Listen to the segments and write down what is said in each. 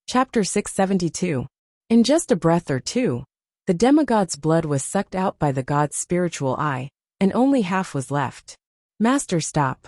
Chapter 672. In just a breath or two, the demigod's blood was sucked out by the god's spiritual eye, and only half was left. Master, stop.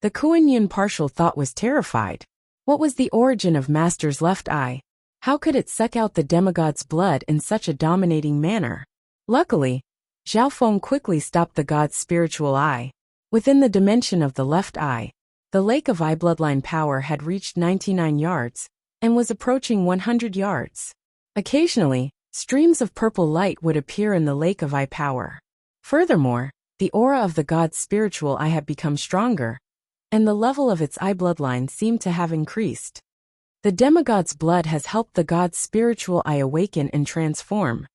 The Kuan-Yin partial thought was terrified. What was the origin of Master's left eye? How could it suck out the demigod's blood in such a dominating manner? Luckily, Zhao Feng quickly stopped the god's spiritual eye. Within the dimension of the left eye, the lake of eye bloodline power had reached 99 yards, and was approaching 100 yards. Occasionally, streams of purple light would appear in the lake of eye power. Furthermore, the aura of the god's spiritual eye had become stronger, and the level of its eye bloodline seemed to have increased. The demigod's blood has helped the god's spiritual eye awaken and transform.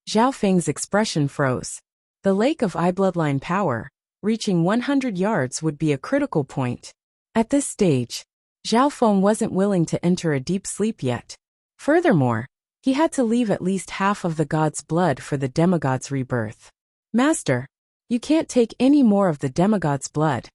Zhao Feng's expression froze. The lake of eye bloodline power, reaching 100 yards, would be a critical point. At this stage, Zhao Feng wasn't willing to enter a deep sleep yet. Furthermore, he had to leave at least half of the god's blood for the demigod's rebirth. Master, you can't take any more of the demigod's blood.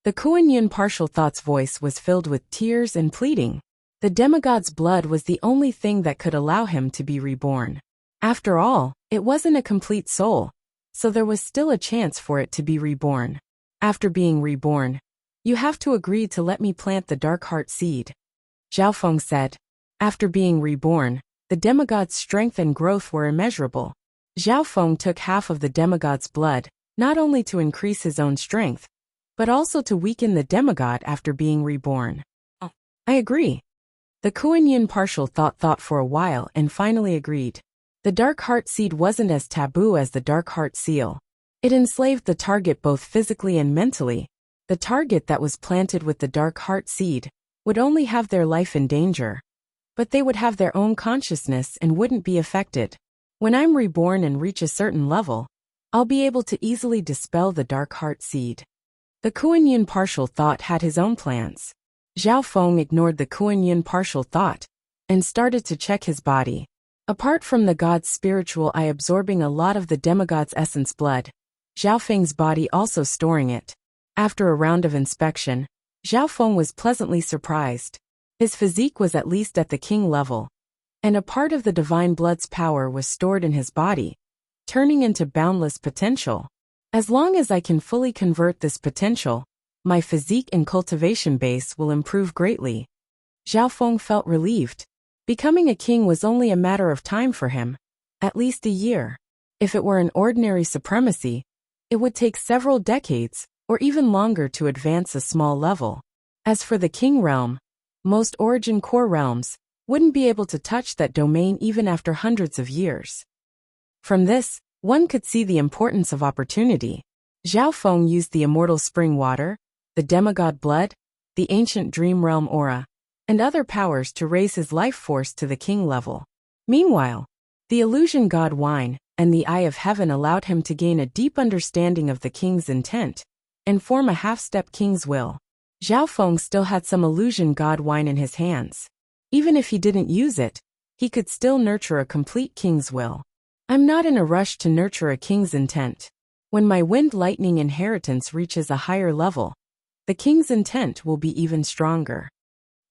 The Kuan-Yin partial thought's voice was filled with tears and pleading. The demigod's blood was the only thing that could allow him to be reborn. After all, it wasn't a complete soul, so there was still a chance for it to be reborn. After being reborn, you have to agree to let me plant the dark heart seed, Zhao Feng said. After being reborn, the demigod's strength and growth were immeasurable. Zhao Feng took half of the demigod's blood, not only to increase his own strength, but also to weaken the demigod after being reborn. I agree. The Kuan-Yin partial thought for a while and finally agreed. The dark heart seed wasn't as taboo as the dark heart seal. It enslaved the target both physically and mentally. The target that was planted with the dark heart seed would only have their life in danger, but they would have their own consciousness and wouldn't be affected. When I'm reborn and reach a certain level, I'll be able to easily dispel the dark heart seed. The Kuan-Yin partial thought had his own plans. Zhao Feng ignored the Kuan-Yin partial thought and started to check his body. Apart from the god's spiritual eye absorbing a lot of the demigod's essence blood, Zhao Feng's body also storing it. After a round of inspection, Zhao Feng was pleasantly surprised. His physique was at least at the king level, and a part of the divine blood's power was stored in his body, turning into boundless potential. As long as I can fully convert this potential, my physique and cultivation base will improve greatly. Zhao Feng felt relieved. Becoming a king was only a matter of time for him, at least a year. If it were an ordinary supremacy, it would take several decades, or even longer to advance a small level. As for the king realm, most origin core realms wouldn't be able to touch that domain even after hundreds of years. From this, one could see the importance of opportunity. Zhao Feng used the immortal spring water, the demigod blood, the ancient dream realm aura, and other powers to raise his life force to the king level. Meanwhile, the illusion god wine and the eye of heaven allowed him to gain a deep understanding of the king's intent and form a half-step king's will. Zhao Feng still had some illusion god wine in his hands. Even if he didn't use it, he could still nurture a complete king's will. I'm not in a rush to nurture a king's intent. When my wind lightning inheritance reaches a higher level, the king's intent will be even stronger.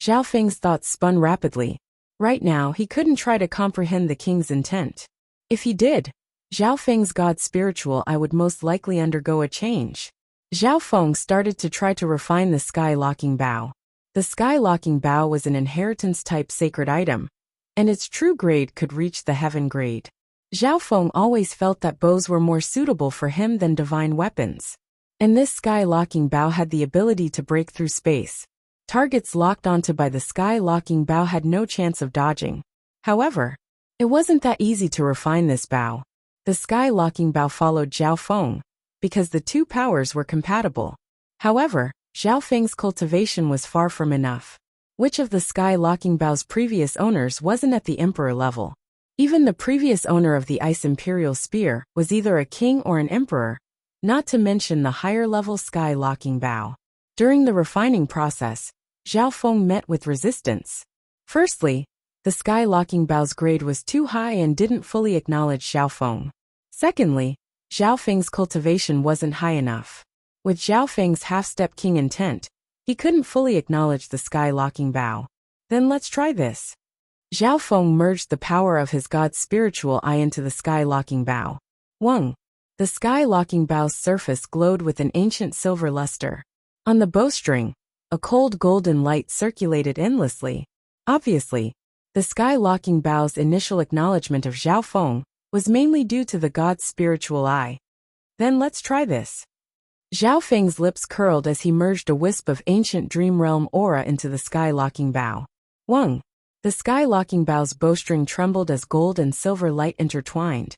Zhao Feng's thoughts spun rapidly. Right now, he couldn't try to comprehend the king's intent. If he did, Zhao Feng's god spiritual eye would most likely undergo a change. Zhao Feng started to try to refine the sky-locking bow. The sky-locking bow was an inheritance-type sacred item, and its true grade could reach the heaven grade. Zhao Feng always felt that bows were more suitable for him than divine weapons. And this sky-locking bow had the ability to break through space. Targets locked onto by the sky-locking bow had no chance of dodging. However, it wasn't that easy to refine this bow. The sky-locking bow followed Zhao Feng, because the two powers were compatible. However, Zhao Feng's cultivation was far from enough. Which of the sky-locking bow's previous owners wasn't at the emperor level? Even the previous owner of the Ice Imperial Spear was either a king or an emperor, not to mention the higher-level sky-locking bow. During the refining process, Zhao Feng met with resistance. Firstly, the sky-locking bow's grade was too high and didn't fully acknowledge Zhao Feng. Secondly, Zhao Feng's cultivation wasn't high enough. With Zhao Feng's half-step king intent, he couldn't fully acknowledge the sky-locking bow. Then let's try this. Zhao Feng merged the power of his god's spiritual eye into the sky-locking bow. Wang. The sky-locking bow's surface glowed with an ancient silver luster. On the bowstring, a cold golden light circulated endlessly. Obviously, the sky-locking bow's initial acknowledgement of Zhao Feng was mainly due to the god's spiritual eye. Then let's try this. Zhao Feng's lips curled as he merged a wisp of ancient dream realm aura into the sky-locking bow. Wang. The sky-locking bow's bowstring trembled as gold and silver light intertwined,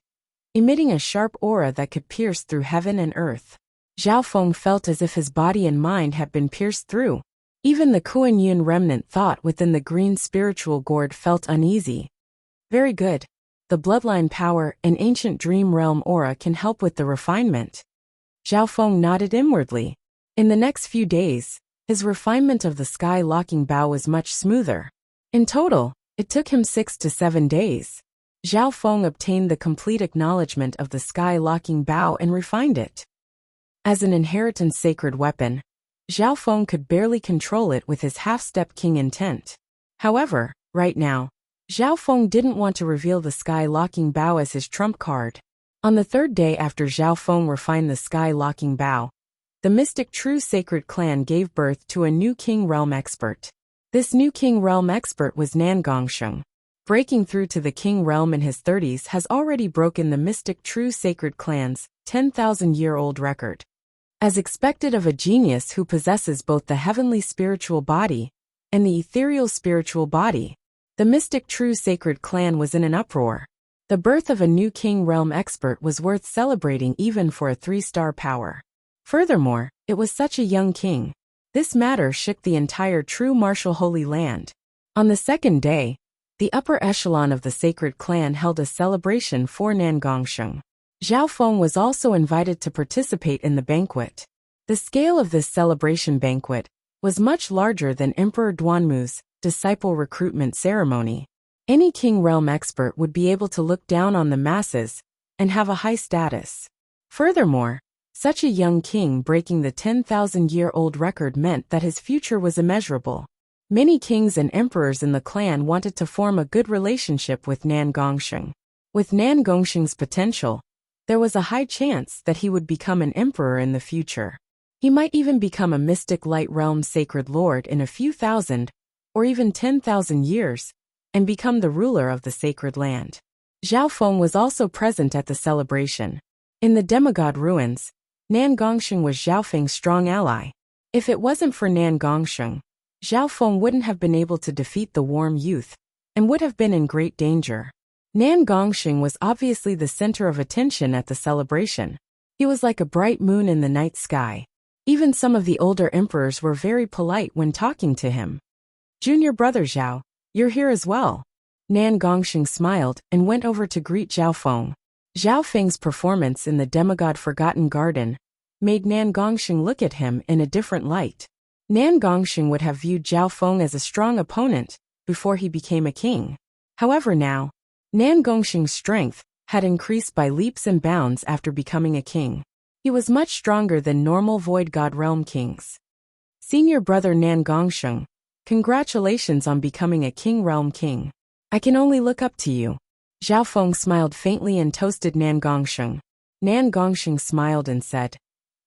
emitting a sharp aura that could pierce through heaven and earth. Zhao Feng felt as if his body and mind had been pierced through. Even the Kuan Yin remnant thought within the green spiritual gourd felt uneasy. Very good. The bloodline power and ancient dream realm aura can help with the refinement. Zhao Feng nodded inwardly. In the next few days, his refinement of the sky-locking bow was much smoother. In total, it took him 6 to 7 days. Zhao Feng obtained the complete acknowledgement of the sky-locking bow and refined it. As an inheritance sacred weapon, Zhao Feng could barely control it with his half-step king intent. However, right now, Zhao Feng didn't want to reveal the sky-locking bow as his trump card. On the third day after Zhao Feng refined the sky-locking bow, the mystic True Sacred Clan gave birth to a new King Realm expert. This new King Realm expert was Nan Gongsheng. Breaking through to the King Realm in his 30s has already broken the mystic True Sacred Clan's 10,000-year-old record. As expected of a genius who possesses both the heavenly spiritual body and the ethereal spiritual body, the mystic True Sacred Clan was in an uproar. The birth of a new King Realm expert was worth celebrating even for a 3-star power. Furthermore, it was such a young king. This matter shook the entire true martial Holy Land. On the second day, the upper echelon of the Sacred Clan held a celebration for Nan Gongsheng. Zhao Feng was also invited to participate in the banquet. The scale of this celebration banquet was much larger than Emperor Duanmu's disciple recruitment ceremony. Any King Realm expert would be able to look down on the masses and have a high status. Furthermore, such a young king breaking the 10,000-year-old record meant that his future was immeasurable. Many kings and emperors in the clan wanted to form a good relationship with Nan Gongsheng. With Nan Gongsheng's potential, there was a high chance that he would become an emperor in the future. He might even become a mystic light realm sacred lord in a few thousand, or even 10,000 years, and become the ruler of the sacred land. Zhao Feng was also present at the celebration. In the demigod ruins, Nan Gongsheng was Zhao Feng's strong ally. If it wasn't for Nan Gongsheng, Zhao Feng wouldn't have been able to defeat the warm youth, and would have been in great danger. Nan Gongsheng was obviously the center of attention at the celebration. He was like a bright moon in the night sky. Even some of the older emperors were very polite when talking to him. Junior brother Zhao, you're here as well. Nan Gongsheng smiled and went over to greet Zhao Feng. Zhao Feng's performance in the demigod Forgotten Garden made Nan Gongsheng look at him in a different light. Nan Gongsheng would have viewed Zhao Feng as a strong opponent before he became a king. However now, Nan Gongsheng's strength had increased by leaps and bounds after becoming a king. He was much stronger than normal Void God Realm kings. Senior brother Nan Gongsheng, congratulations on becoming a King Realm king. I can only look up to you. Zhao Feng smiled faintly and toasted Nan Gongsheng. Nan Gongsheng smiled and said,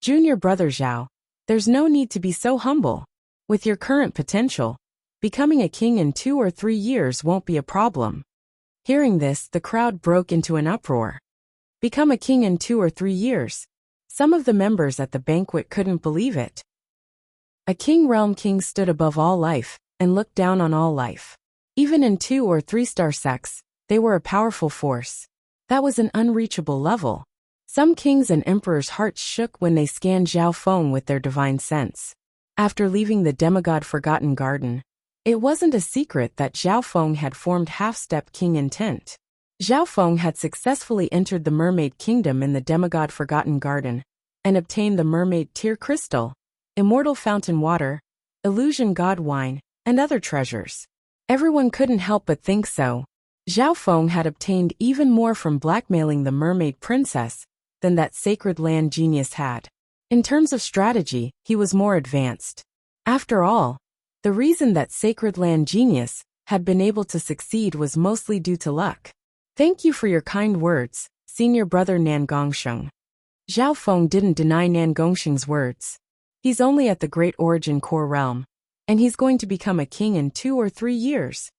Junior brother Zhao, there's no need to be so humble. With your current potential, becoming a king in 2 or 3 years won't be a problem. Hearing this, the crowd broke into an uproar. Become a king in 2 or 3 years. Some of the members at the banquet couldn't believe it. A King Realm king stood above all life and looked down on all life. Even in 2 or 3-star sects, they were a powerful force. That was an unreachable level. Some kings and emperors' hearts shook when they scanned Zhao Feng with their divine sense. After leaving the demigod Forgotten Garden, it wasn't a secret that Zhao Feng had formed half-step king intent. Zhao Feng had successfully entered the Mermaid Kingdom in the demigod Forgotten Garden and obtained the Mermaid Tear Crystal, Immortal Fountain Water, Illusion God Wine, and other treasures. Everyone couldn't help but think so. Zhao Feng had obtained even more from blackmailing the Mermaid Princess than that Sacred Land genius had. In terms of strategy, he was more advanced. After all, the reason that Sacred Land genius had been able to succeed was mostly due to luck. Thank you for your kind words, senior brother Nan Gongsheng. Zhao Feng didn't deny Nan Gongsheng's words. He's only at the Great Origin Core realm, and he's going to become a king in 2 or 3 years.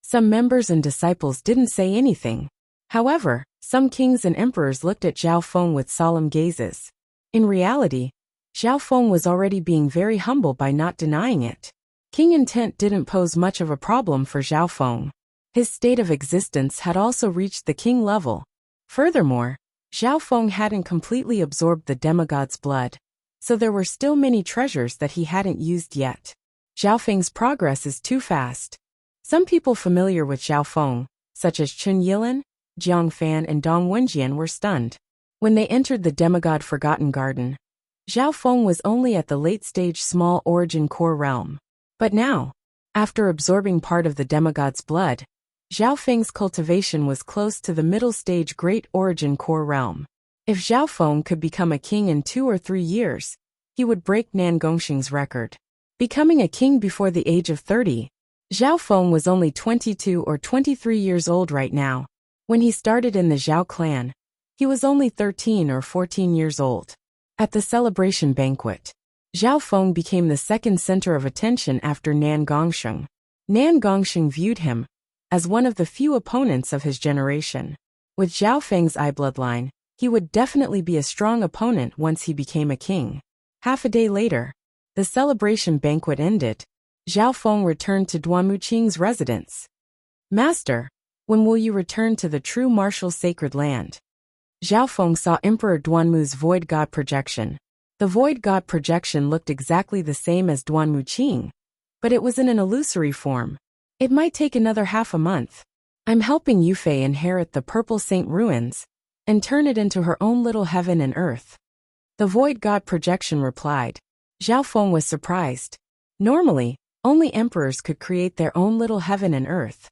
Some members and disciples didn't say anything. However, some kings and emperors looked at Zhao Feng with solemn gazes. In reality, Zhao Feng was already being very humble by not denying it. King intent didn't pose much of a problem for Zhao Feng. His state of existence had also reached the king level. Furthermore, Zhao Feng hadn't completely absorbed the demigod's blood, so there were still many treasures that he hadn't used yet. Zhao Feng's progress is too fast. Some people familiar with Zhao Feng, such as Chun Yilin, Jiang Fan and Dong Wenjian, were stunned. When they entered the demigod Forgotten Garden, Zhao Feng was only at the late-stage small origin core realm. But now, after absorbing part of the demigod's blood, Zhao Feng's cultivation was close to the middle-stage great origin core realm. If Zhao Feng could become a king in 2 or 3 years, he would break Nan Gongsheng's record. Becoming a king before the age of 30, Zhao Feng was only 22 or 23 years old right now. When he started in the Zhao clan, he was only 13 or 14 years old. At the celebration banquet, Zhao Feng became the second center of attention after Nan Gongsheng. Nan Gongsheng viewed him as one of the few opponents of his generation. With Zhao Feng's eye bloodline, he would definitely be a strong opponent once he became a king. Half a day later, the celebration banquet ended. Zhao Feng returned to Duanmu Qing's residence. Master, when will you return to the true martial sacred land? Zhao Feng saw Emperor Duanmu's void god projection. The void god projection looked exactly the same as Duanmu Qing, but it was in an illusory form. It might take another half a month. I'm helping Yufei inherit the Purple Saint ruins and turn it into her own little heaven and earth. The void god projection replied. Zhao Feng was surprised. Normally, only emperors could create their own little heaven and earth.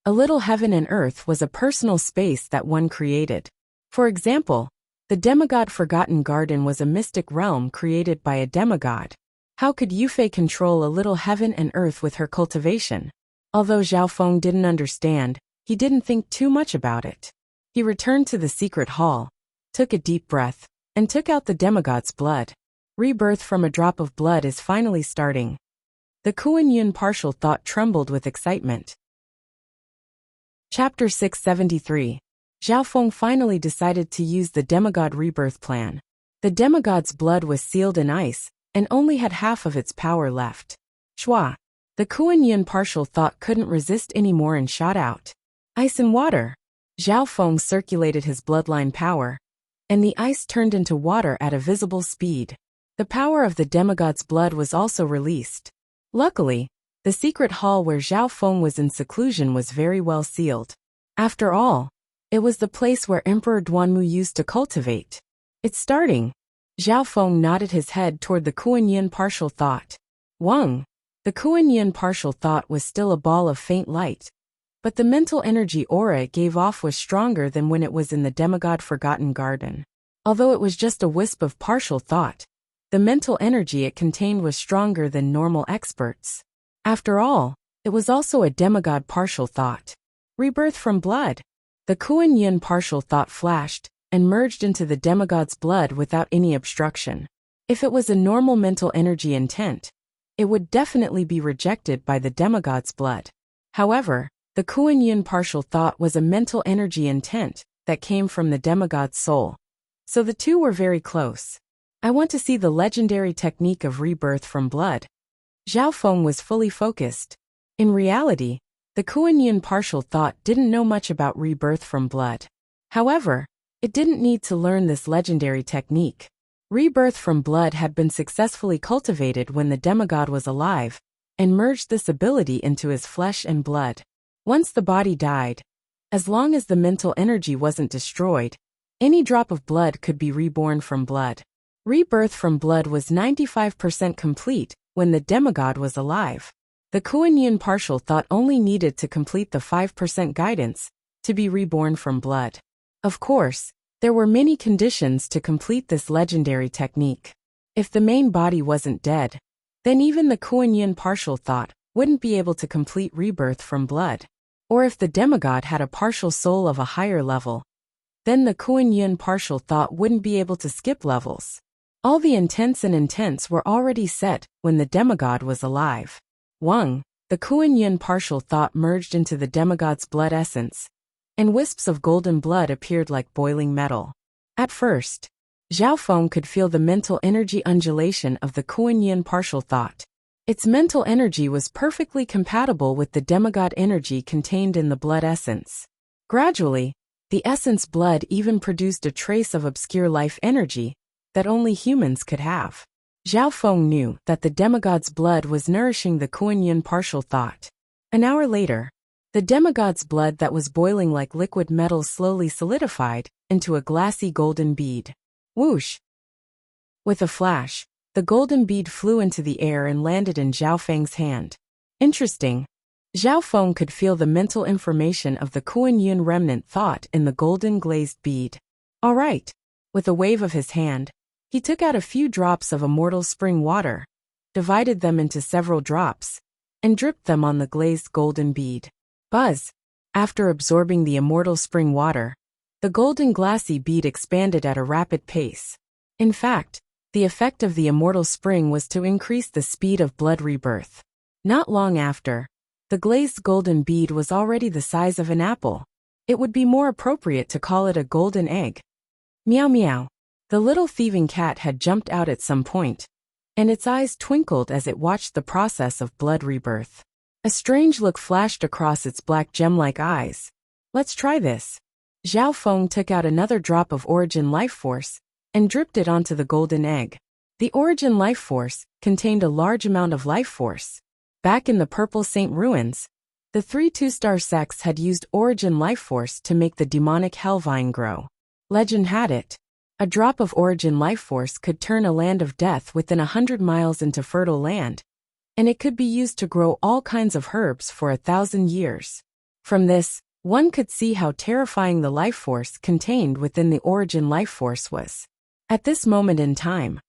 A little heaven and earth was a personal space that one created. For example, the demigod Forgotten Garden was a mystic realm created by a demigod. How could Yufei control a little heaven and earth with her cultivation? Although Zhao Feng didn't understand, he didn't think too much about it. He returned to the secret hall, took a deep breath, and took out the demigod's blood. Rebirth from a drop of blood is finally starting. The Kuan-Yin partial thought trembled with excitement. Chapter 673. Zhao Feng finally decided to use the demigod rebirth plan. The demigod's blood was sealed in ice, and only had half of its power left. Shua. The Kuan-Yin partial thought couldn't resist anymore and shot out. Ice and water. Zhao Feng circulated his bloodline power, and the ice turned into water at a visible speed. The power of the demigod's blood was also released. Luckily, the secret hall where Zhao Feng was in seclusion was very well sealed. After all, it was the place where Emperor Duanmu used to cultivate. It's starting. Zhao Feng nodded his head toward the Kuan-Yin partial thought. Wang. The Kuan-Yin partial thought was still a ball of faint light, but the mental energy aura it gave off was stronger than when it was in the demigod Forgotten Garden. Although it was just a wisp of partial thought, the mental energy it contained was stronger than normal experts. After all, it was also a demigod partial thought. Rebirth from blood. The Kuan-Yin partial thought flashed and merged into the demigod's blood without any obstruction. If it was a normal mental energy intent, it would definitely be rejected by the demigod's blood. However, the Kuan-Yin partial thought was a mental energy intent that came from the demigod's soul. So the two were very close. I want to see the legendary technique of rebirth from blood. Zhao Feng was fully focused. In reality, the Kuan-Yin partial thought didn't know much about rebirth from blood. However, it didn't need to learn this legendary technique. Rebirth from blood had been successfully cultivated when the demigod was alive, and merged this ability into his flesh and blood. Once the body died, as long as the mental energy wasn't destroyed, any drop of blood could be reborn from blood. Rebirth from blood was 95% complete when the demigod was alive. The Kuan-Yin partial thought only needed to complete the 5% guidance to be reborn from blood. Of course, there were many conditions to complete this legendary technique. If the main body wasn't dead, then even the Kuan-Yin partial thought wouldn't be able to complete rebirth from blood. Or if the demigod had a partial soul of a higher level, then the Kuan-Yin partial thought wouldn't be able to skip levels. All the intents were already set when the demigod was alive. Wang, the Kuan-Yin partial thought merged into the demigod's blood essence, and wisps of golden blood appeared like boiling metal. At first, Zhao Feng could feel the mental energy undulation of the Kuan-Yin partial thought. Its mental energy was perfectly compatible with the demigod energy contained in the blood essence. Gradually, the essence blood even produced a trace of obscure life energy that only humans could have. Zhao Feng knew that the demigod's blood was nourishing the Kuan-Yin partial thought. An hour later, the demigod's blood that was boiling like liquid metal slowly solidified into a glassy golden bead. Whoosh! With a flash, the golden bead flew into the air and landed in Zhao Feng's hand. Interesting. Zhao Feng could feel the mental information of the Kuan-Yin remnant thought in the golden glazed bead. All right. With a wave of his hand, he took out a few drops of immortal spring water, divided them into several drops, and dripped them on the glazed golden bead. Buzz! After absorbing the immortal spring water, the golden glassy bead expanded at a rapid pace. In fact, the effect of the immortal spring was to increase the speed of blood rebirth. Not long after, the glazed golden bead was already the size of an apple. It would be more appropriate to call it a golden egg. Meow meow. The little thieving cat had jumped out at some point, and its eyes twinkled as it watched the process of blood rebirth. A strange look flashed across its black gem-like eyes. Let's try this. Zhao Feng took out another drop of origin life force and dripped it onto the golden egg. The origin life force contained a large amount of life force. Back in the Purple Saint ruins, the 3 two-star sects had used origin life force to make the demonic hellvine grow. Legend had it, a drop of origin life force could turn a land of death within 100 miles into fertile land, and it could be used to grow all kinds of herbs for 1,000 years. From this, one could see how terrifying the life force contained within the origin life force was. At this moment in time,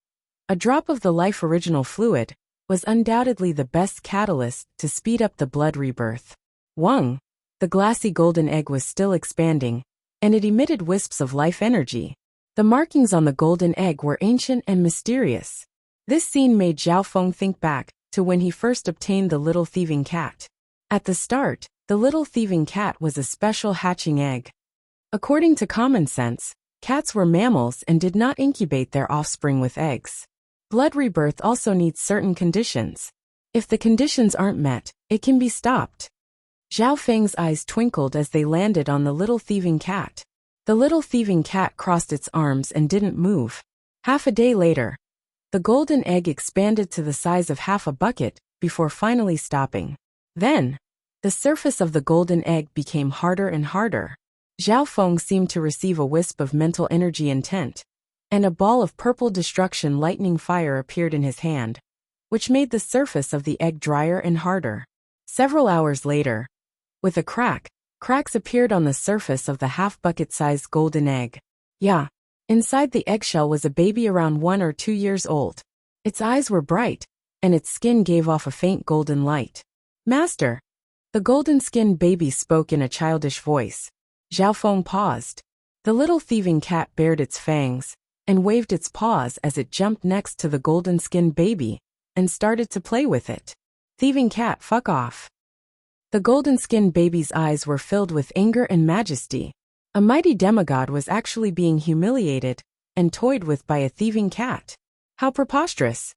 a drop of the life original fluid was undoubtedly the best catalyst to speed up the blood rebirth. Wang, the glassy golden egg was still expanding, and it emitted wisps of life energy. The markings on the golden egg were ancient and mysterious. This scene made Zhao Feng think back to when he first obtained the little thieving cat. At the start, the little thieving cat was a special hatching egg. According to common sense, cats were mammals and did not incubate their offspring with eggs. Blood rebirth also needs certain conditions. If the conditions aren't met, it can be stopped. Zhao Feng's eyes twinkled as they landed on the little thieving cat. The little thieving cat crossed its arms and didn't move. Half a day later, the golden egg expanded to the size of half a bucket before finally stopping. Then, the surface of the golden egg became harder and harder. Zhao Feng seemed to receive a wisp of mental energy intent, and a ball of purple destruction lightning fire appeared in his hand, which made the surface of the egg drier and harder. Several hours later, with a cracks appeared on the surface of the half-bucket-sized golden egg. Yeah, inside the eggshell was a baby around 1 or 2 years old. Its eyes were bright, and its skin gave off a faint golden light. Master! The golden-skinned baby spoke in a childish voice. Zhao Feng paused. The little thieving cat bared its fangs and waved its paws as it jumped next to the golden-skinned baby and started to play with it. Thieving cat, fuck off. The golden-skinned baby's eyes were filled with anger and majesty. A mighty demigod was actually being humiliated and toyed with by a thieving cat. How preposterous!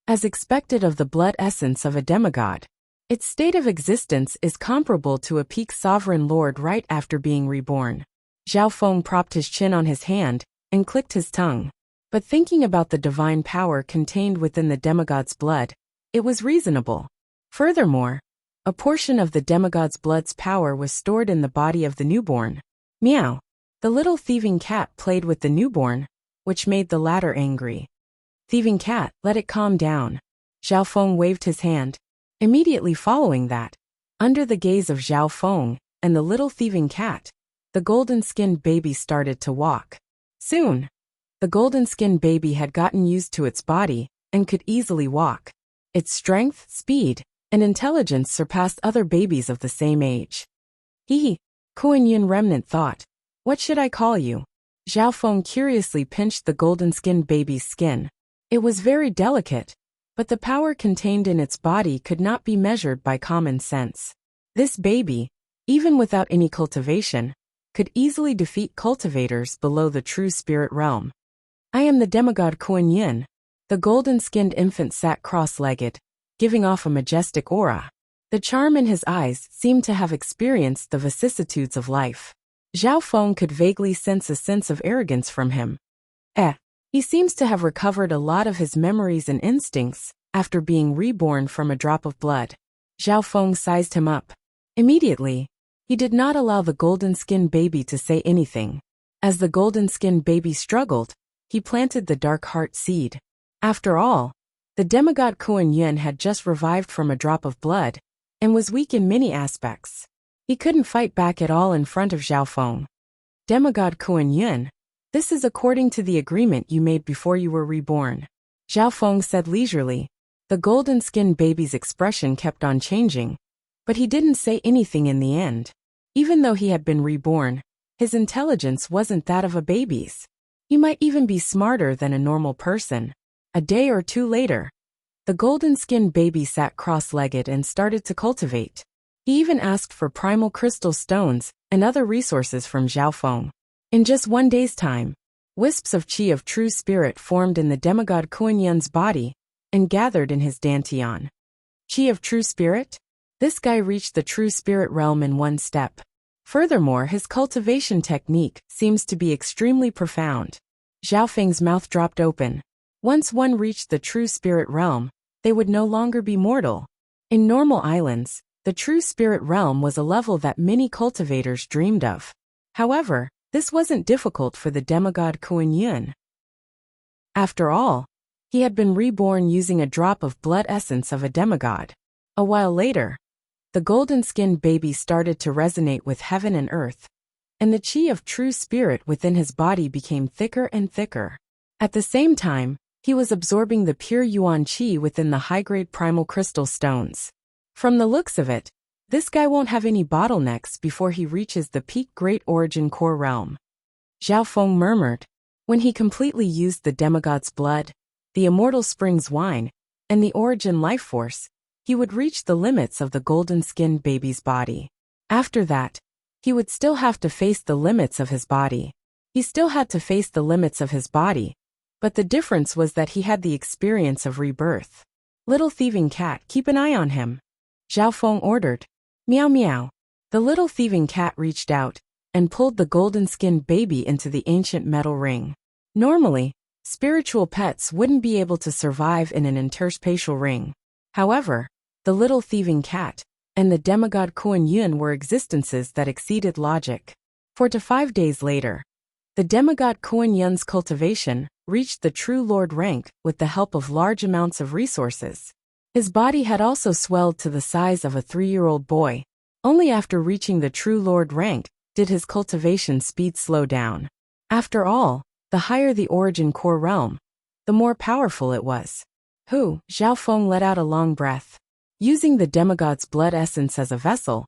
As expected of the blood essence of a demigod, its state of existence is comparable to a peak sovereign lord right after being reborn. Zhao Feng propped his chin on his hand and clicked his tongue. But thinking about the divine power contained within the demigod's blood, it was reasonable. Furthermore, a portion of the demigod's blood's power was stored in the body of the newborn. Meow. The little thieving cat played with the newborn, which made the latter angry. Thieving cat, let it calm down. Zhao Feng waved his hand. Immediately following that, under the gaze of Zhao Feng and the little thieving cat, the golden-skinned baby started to walk. Soon, the golden-skinned baby had gotten used to its body and could easily walk. Its strength, speed, and intelligence surpassed other babies of the same age. Kuan-Yin remnant thought. What should I call you? Zhao Feng curiously pinched the golden-skinned baby's skin. It was very delicate, but the power contained in its body could not be measured by common sense. This baby, even without any cultivation, could easily defeat cultivators below the true spirit realm. I am the demigod Kuan-Yin. The golden-skinned infant sat cross-legged, giving off a majestic aura. The charm in his eyes seemed to have experienced the vicissitudes of life. Zhao Feng could vaguely sense a sense of arrogance from him. He seems to have recovered a lot of his memories and instincts after being reborn from a drop of blood. Zhao Feng sized him up. Immediately, he did not allow the golden-skinned baby to say anything. As the golden-skinned baby struggled, he planted the dark heart seed. After all, the demigod Kuan-Yin had just revived from a drop of blood and was weak in many aspects. He couldn't fight back at all in front of Zhao Feng. Demigod Kuan-Yin, this is according to the agreement you made before you were reborn. Zhao Feng said leisurely. The golden-skinned baby's expression kept on changing, but he didn't say anything in the end. Even though he had been reborn, his intelligence wasn't that of a baby's. He might even be smarter than a normal person. A day or two later, the golden-skinned baby sat cross-legged and started to cultivate. He even asked for primal crystal stones and other resources from Zhao Feng. In just one day's time, wisps of qi of true spirit formed in the demigod Kuan-Yin's body and gathered in his dantian. Qi of true spirit? This guy reached the true spirit realm in one step. Furthermore, his cultivation technique seems to be extremely profound. Zhao Feng's mouth dropped open. Once one reached the true spirit realm, they would no longer be mortal. In normal islands, the true spirit realm was a level that many cultivators dreamed of. However, this wasn't difficult for the demigod Kuan-Yin. After all, he had been reborn using a drop of blood essence of a demigod. A while later, the golden-skinned baby started to resonate with heaven and earth, and the qi of true spirit within his body became thicker and thicker. At the same time, he was absorbing the pure yuan qi within the high-grade primal crystal stones. From the looks of it, this guy won't have any bottlenecks before he reaches the peak Great Origin Core realm. Zhao Feng murmured. When he completely used the demigod's blood, the immortal spring's wine, and the origin life force, he would reach the limits of the golden-skinned baby's body. After that, he would still have to face the limits of his body. He still had to face the limits of his body, but the difference was that he had the experience of rebirth. Little thieving cat, keep an eye on him. Zhao Feng ordered. Meow meow. The little thieving cat reached out and pulled the golden-skinned baby into the ancient metal ring. Normally, spiritual pets wouldn't be able to survive in an interspatial ring. However, the little thieving cat and the demigod Kuan-Yin were existences that exceeded logic. 4 to 5 days later, the demigod Kuan-Yin's cultivation reached the true lord rank with the help of large amounts of resources. His body had also swelled to the size of a 3-year-old boy. Only after reaching the true lord rank did his cultivation speed slow down. After all, the higher the origin core realm, the more powerful it was. Zhao Feng let out a long breath. Using the demigod's blood essence as a vessel,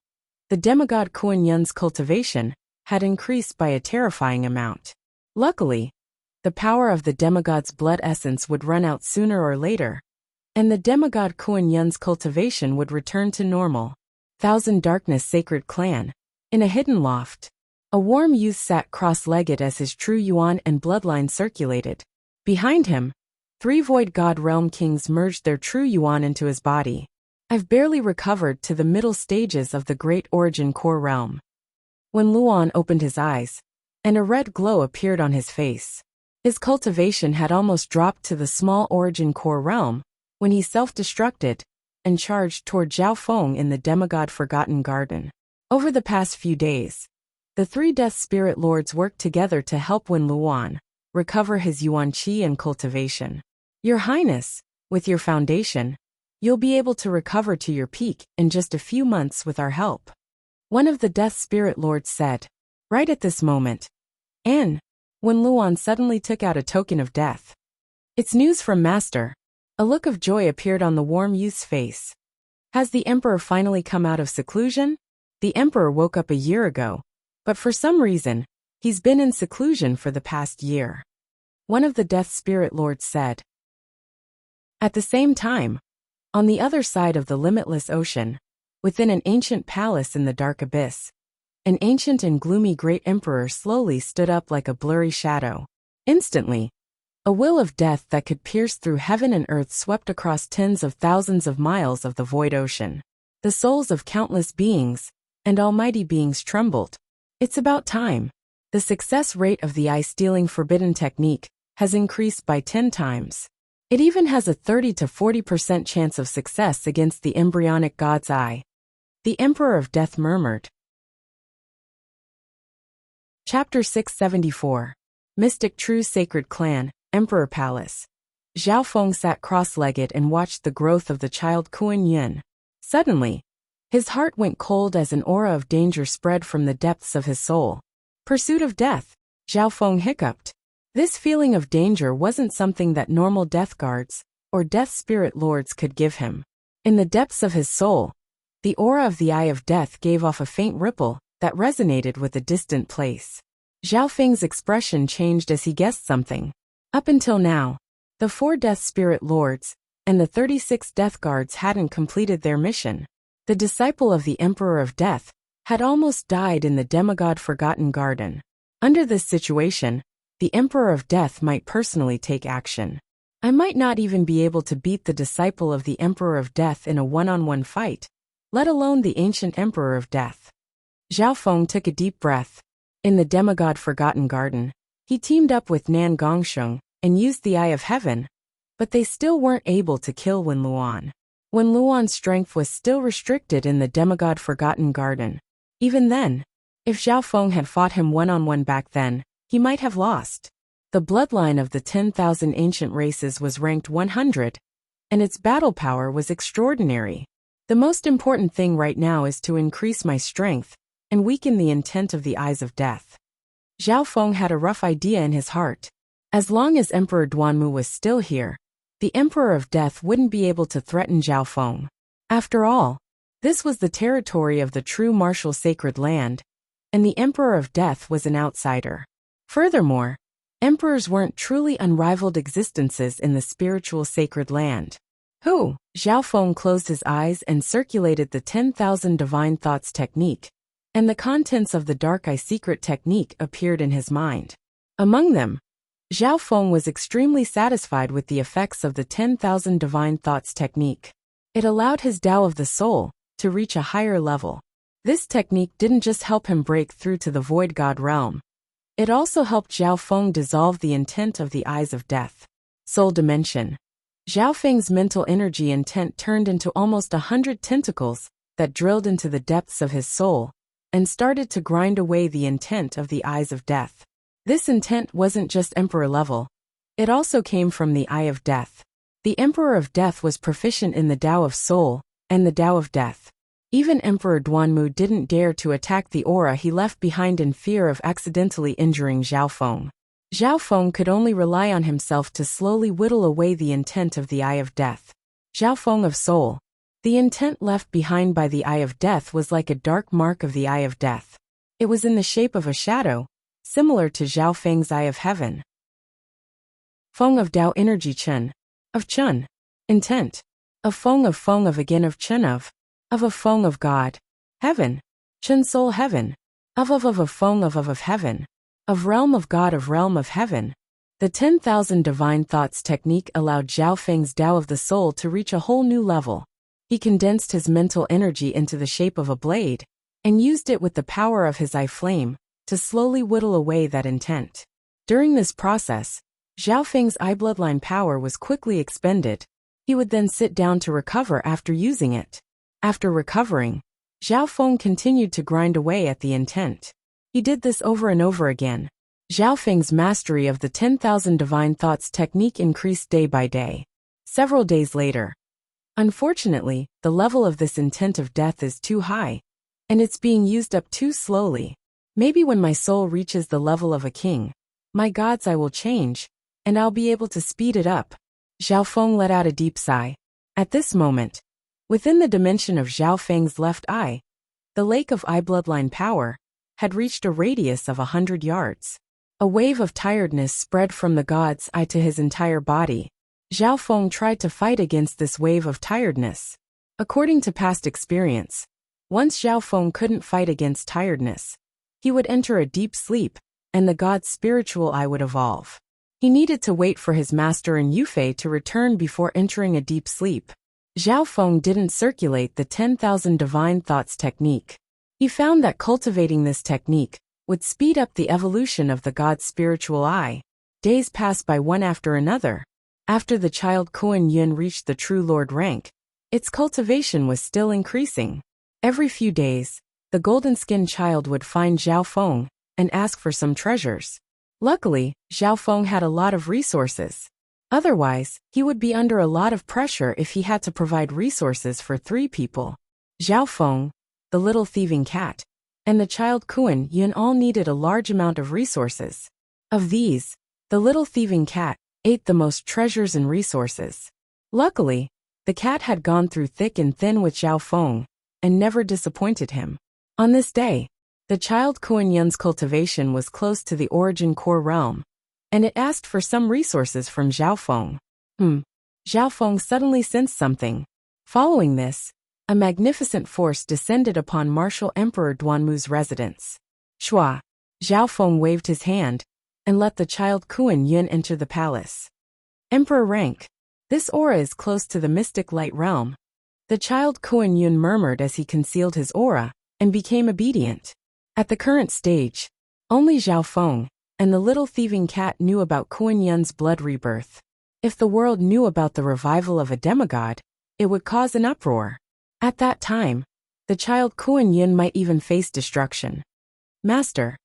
the demigod Kuan-Yin's cultivation had increased by a terrifying amount. Luckily, the power of the demigod's blood essence would run out sooner or later, and the demigod Kuan-Yin's cultivation would return to normal. Thousand Darkness Sacred Clan. In a hidden loft, a warm youth sat cross-legged as his true yuan and bloodline circulated. Behind him, 3 Void God Realm Kings merged their true yuan into his body. I've barely recovered to the middle stages of the Great Origin Core realm. When Luan opened his eyes, and a red glow appeared on his face. His cultivation had almost dropped to the small Origin Core realm when he self-destructed and charged toward Zhao Feng in the demigod Forgotten Garden. Over the past few days, the 3 Death Spirit Lords worked together to help Wen Luan recover his yuan qi and cultivation. Your Highness, with your foundation, you'll be able to recover to your peak in just a few months with our help. One of the Death Spirit Lords said. Right at this moment, Wen Luan suddenly took out a token of death. It's news from Master. A look of joy appeared on the warm youth's face. Has the emperor finally come out of seclusion? The emperor woke up a year ago, but for some reason, he's been in seclusion for the past year. One of the death spirit lords said. At the same time, on the other side of the limitless ocean, within an ancient palace in the dark abyss, an ancient and gloomy great emperor slowly stood up like a blurry shadow. Instantly, a will of death that could pierce through heaven and earth swept across tens of thousands of miles of the void ocean. The souls of countless beings and almighty beings trembled. It's about time. The success rate of the eye-stealing forbidden technique has increased by 10 times. It even has a 30 to 40% chance of success against the embryonic god's eye. The Emperor of Death murmured. Chapter 674. Mystic True Sacred Clan, Emperor Palace. Zhao Feng sat cross-legged and watched the growth of the child Kuan Yin. Suddenly, his heart went cold as an aura of danger spread from the depths of his soul. Pursuit of death, Zhao Feng hiccuped. This feeling of danger wasn't something that normal death guards or death spirit lords could give him. In the depths of his soul, the aura of the Eye of Death gave off a faint ripple that resonated with a distant place. Zhao Feng's expression changed as he guessed something. Up until now, the 4 death spirit lords and the 36 death guards hadn't completed their mission. The disciple of the Emperor of Death had almost died in the demigod Forgotten Garden. Under this situation, the Emperor of Death might personally take action. I might not even be able to beat the disciple of the Emperor of Death in a one-on-one fight, let alone the ancient Emperor of Death. Zhao Feng took a deep breath. In the demigod Forgotten Garden, he teamed up with Nan Gongsheng and used the Eye of Heaven, but they still weren't able to kill Wen Luan. Wen Luan's strength was still restricted in the demigod Forgotten Garden. Even then, if Zhao Feng had fought him one-on-one back then, he might have lost. The bloodline of the 10,000 ancient races was ranked 100, and its battle power was extraordinary. The most important thing right now is to increase my strength and weaken the intent of the Eyes of Death. Zhao Feng had a rough idea in his heart. As long as Emperor Duanmu was still here, the Emperor of Death wouldn't be able to threaten Zhao Feng. After all, this was the territory of the true martial sacred land, and the Emperor of Death was an outsider. Furthermore, emperors weren't truly unrivaled existences in the spiritual sacred land. Zhao Feng closed his eyes and circulated the 10,000 divine thoughts technique, and the contents of the dark eye secret technique appeared in his mind. Among them, Zhao Feng was extremely satisfied with the effects of the 10,000 divine thoughts technique. It allowed his Tao of the soul to reach a higher level. This technique didn't just help him break through to the void god realm. It also helped Zhao Feng dissolve the intent of the Eyes of Death. Soul dimension. Zhao Feng's mental energy intent turned into almost 100 tentacles that drilled into the depths of his soul and started to grind away the intent of the Eyes of Death. This intent wasn't just emperor level. It also came from the Eye of Death. The Emperor of Death was proficient in the Tao of Soul and the Tao of Death. Even Emperor Duanmu didn't dare to attack the aura he left behind in fear of accidentally injuring Zhao Feng. Zhao Feng could only rely on himself to slowly whittle away the intent of the Eye of Death. Zhao Feng of Soul. The intent left behind by the Eye of Death was like a dark mark of the Eye of Death. It was in the shape of a shadow, similar to Zhao Feng's Eye of Heaven. Feng of Tao Energy Chen. Of Chun. Intent. Of Feng of again of Chen of a Feng of God. Heaven. Chen Soul Heaven. Of a Feng of Heaven. Of Realm of God of Realm of Heaven. The 10,000 divine thoughts technique allowed Zhao Feng's Tao of the soul to reach a whole new level. He condensed his mental energy into the shape of a blade and used it with the power of his eye flame to slowly whittle away that intent. During this process, Zhao Feng's eye bloodline power was quickly expended. He would then sit down to recover after using it. After recovering, Zhao Feng continued to grind away at the intent. He did this over and over again. Zhao Feng's mastery of the 10,000 divine thoughts technique increased day by day. Several days later. Unfortunately, the level of this intent of death is too high, and it's being used up too slowly. Maybe when my soul reaches the level of a king, my god's eye will change, and I'll be able to speed it up. Zhao Feng let out a deep sigh. At this moment, Within the dimension of Zhao Feng's left eye, the lake of eye bloodline power had reached a radius of 100 yards. A wave of tiredness spread from the god's eye to his entire body. Zhao Feng tried to fight against this wave of tiredness. According to past experience, once Zhao Feng couldn't fight against tiredness, he would enter a deep sleep, and the god's spiritual eye would evolve. He needed to wait for his master and Yufei to return before entering a deep sleep. Zhao Feng didn't circulate the 10,000 divine thoughts technique. He found that cultivating this technique would speed up the evolution of the god's spiritual eye. Days passed by one after another. After the child Kuan Yin reached the true lord rank, its cultivation was still increasing. Every few days, the golden-skinned child would find Zhao Feng and ask for some treasures. Luckily, Zhao Feng had a lot of resources. Otherwise, he would be under a lot of pressure if he had to provide resources for 3 people. Zhao Feng, the little thieving cat, and the child Kuan Yin all needed a large amount of resources. Of these, the little thieving cat ate the most treasures and resources. Luckily, the cat had gone through thick and thin with Zhao Feng and never disappointed him. On this day, the child Kuan Yin's cultivation was close to the origin core realm, and it asked for some resources from Zhao Feng. Zhao Feng suddenly sensed something. Following this, a magnificent force descended upon Martial Emperor Duanmu's residence. Shua. Zhao Feng waved his hand and let the child Kuan Yin enter the palace. Emperor rank. This aura is close to the mystic light realm. The child Kuan Yin murmured as he concealed his aura and became obedient. At the current stage, only Zhao Feng and the little thieving cat knew about Kuan Yin's blood rebirth. If the world knew about the revival of a demigod, it would cause an uproar. At that time, the child Kuan Yin might even face destruction. Master.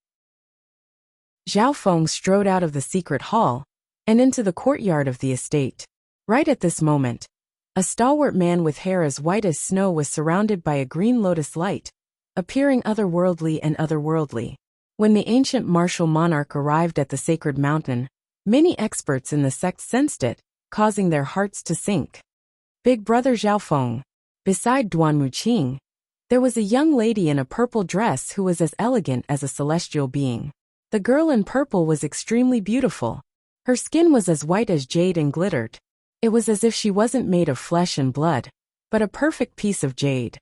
Zhao Feng strode out of the secret hall and into the courtyard of the estate. Right at this moment, a stalwart man with hair as white as snow was surrounded by a green lotus light, appearing otherworldly and otherworldly. When the ancient martial monarch arrived at the sacred mountain, many experts in the sect sensed it, causing their hearts to sink. Big brother Zhao Feng. Beside Duanmu Qing, there was a young lady in a purple dress who was as elegant as a celestial being. The girl in purple was extremely beautiful. Her skin was as white as jade and glittered. It was as if she wasn't made of flesh and blood, but a perfect piece of jade.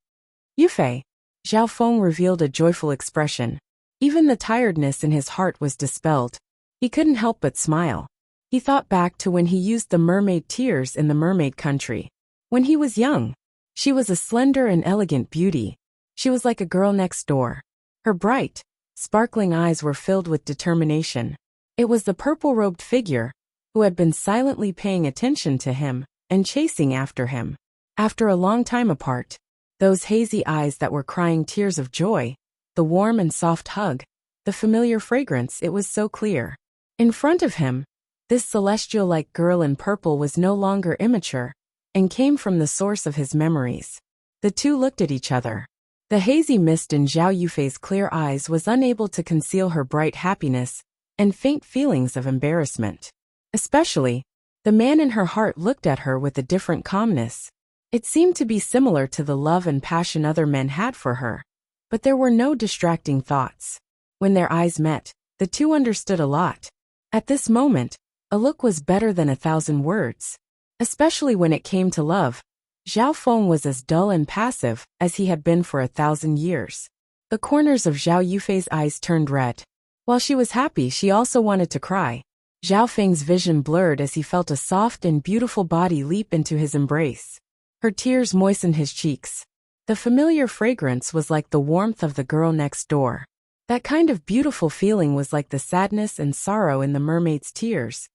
Yufei. Zhao Feng revealed a joyful expression. Even the tiredness in his heart was dispelled. He couldn't help but smile. He thought back to when he used the mermaid tears in the mermaid country. When he was young, she was a slender and elegant beauty. She was like a girl next door. Her bright, sparkling eyes were filled with determination. It was the purple-robed figure who had been silently paying attention to him and chasing after him. After a long time apart, those hazy eyes that were crying tears of joy, the warm and soft hug, the familiar fragrance, it was so clear. In front of him, this celestial-like girl in purple was no longer immature and came from the source of his memories. The two looked at each other. The hazy mist in Zhao Yufei's clear eyes was unable to conceal her bright happiness and faint feelings of embarrassment. Especially, the man in her heart looked at her with a different calmness. It seemed to be similar to the love and passion other men had for her, but there were no distracting thoughts. When their eyes met, the two understood a lot. At this moment, a look was better than 1,000 words. Especially when it came to love, Zhao Feng was as dull and passive as he had been for 1,000 years. The corners of Zhao Yufei's eyes turned red. While she was happy, she also wanted to cry. Zhao Feng's vision blurred as he felt a soft and beautiful body leap into his embrace. Her tears moistened his cheeks. The familiar fragrance was like the warmth of the girl next door. That kind of beautiful feeling was like the sadness and sorrow in the mermaid's tears,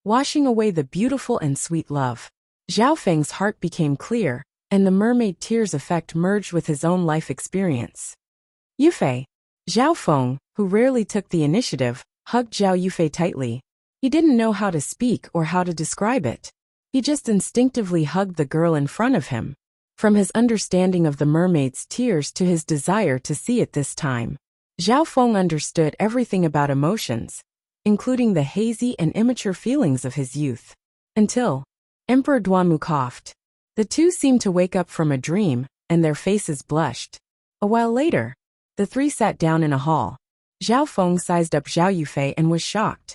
washing away the beautiful and sweet love. Zhao Feng's heart became clear, and the mermaid tears effect merged with his own life experience. Yufei. Zhao Feng, who rarely took the initiative, hugged Zhao Yufei tightly. He didn't know how to speak or how to describe it. He just instinctively hugged the girl in front of him. From his understanding of the mermaid's tears to his desire to see it this time, Zhao Feng understood everything about emotions, including the hazy and immature feelings of his youth. Until Emperor Duanmu coughed. The two seemed to wake up from a dream, and their faces blushed. A while later, the three sat down in a hall. Zhao Feng sized up Zhao Yufei and was shocked.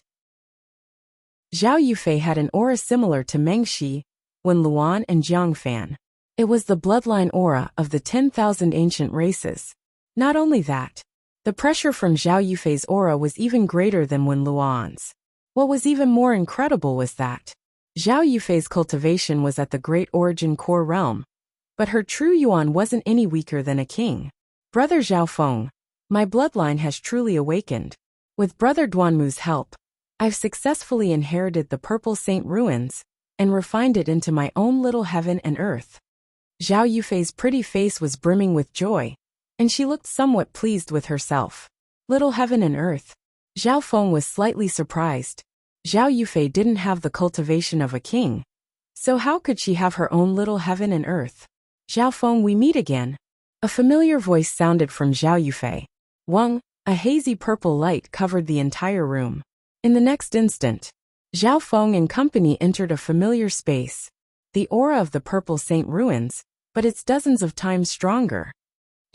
Zhao Yufei had an aura similar to Meng Shi, Wen Luan and Jiang Fan. It was the bloodline aura of the 10,000 ancient races. Not only that, the pressure from Zhao Yufei's aura was even greater than Wen Luan's. What was even more incredible was that Zhao Yufei's cultivation was at the Great Origin Core realm, but her true yuan wasn't any weaker than a king. Brother Zhao Feng, my bloodline has truly awakened. With Brother Duanmu's help, I've successfully inherited the Purple Saint ruins and refined it into my own little heaven and earth. Zhao Yufei's pretty face was brimming with joy, and she looked somewhat pleased with herself. Little heaven and earth. Zhao Feng was slightly surprised. Zhao Yufei didn't have the cultivation of a king, so how could she have her own little heaven and earth? Zhao Feng, we meet again. A familiar voice sounded from Zhao Yufei. Wang, a hazy purple light covered the entire room. In the next instant, Zhao Feng and company entered a familiar space. The aura of the Purple Saint ruins, but it's dozens of times stronger.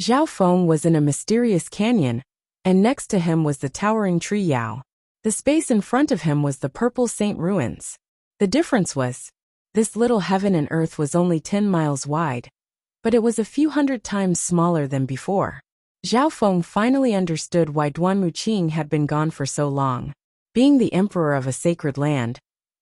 Zhao Feng was in a mysterious canyon, and next to him was the towering tree Yao. The space in front of him was the Purple Saint ruins. The difference was, this little heaven and earth was only 10 miles wide, but it was a few hundred times smaller than before. Zhao Feng finally understood why Duanmu Qing had been gone for so long. Being the emperor of a sacred land,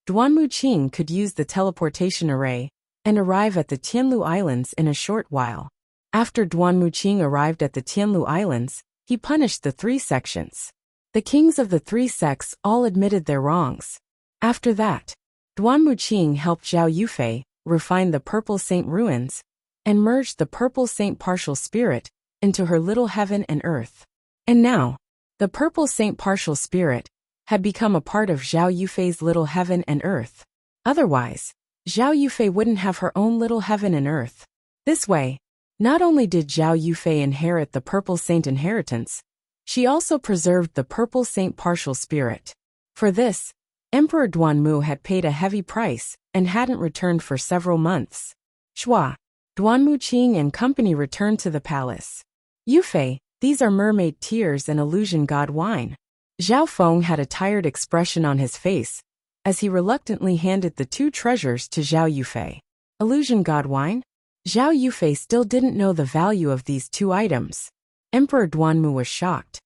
Duanmu Qing could use the teleportation array and arrive at the Tianlu Islands in a short while. After Duanmu Qing arrived at the Tianlu Islands, he punished the three sections. The kings of the three sects all admitted their wrongs. After that, Duanmu Qing helped Zhao Yufei refine the Purple Saint ruins and merged the Purple Saint partial spirit into her little heaven and earth. And now, the Purple Saint partial spirit had become a part of Zhao Yufei's little heaven and earth. Otherwise, Zhao Yufei wouldn't have her own little heaven and earth. This way, not only did Zhao Yufei inherit the Purple Saint inheritance, she also preserved the Purple Saint partial spirit. For this, Emperor Duanmu had paid a heavy price and hadn't returned for several months. Shua, Duanmu Qing and company returned to the palace. Yufei, these are mermaid tears and illusion god wine. Zhao Feng had a tired expression on his face as he reluctantly handed the two treasures to Zhao Yufei. Illusion god wine? Zhao Yufei still didn't know the value of these two items. Emperor Duanmu was shocked.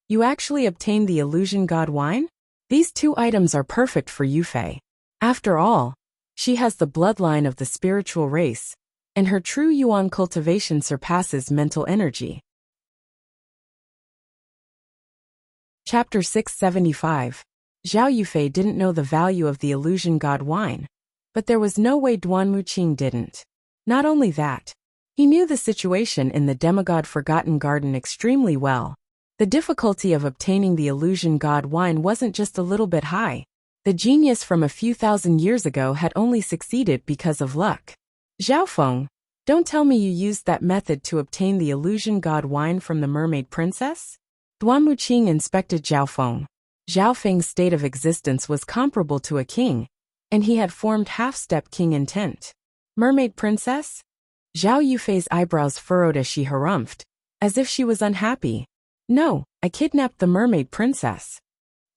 You actually obtained the illusion god wine? These two items are perfect for Yufei. After all, she has the bloodline of the spiritual race, and her true yuan cultivation surpasses mental energy. Chapter 675. Zhao Yufei didn't know the value of the illusion god wine, but there was no way Duanmu Qing didn't. Not only that, he knew the situation in the demigod Forgotten Garden extremely well. The difficulty of obtaining the illusion god wine wasn't just a little bit high. The genius from a few thousand years ago had only succeeded because of luck. Zhao Feng, don't tell me you used that method to obtain the illusion god wine from the mermaid princess? Duanmu Qing inspected Zhao Feng. Zhao Feng's state of existence was comparable to a king, and he had formed half-step king intent. Mermaid princess? Zhao Yufei's eyebrows furrowed as she harumphed, as if she was unhappy. No, I kidnapped the mermaid princess.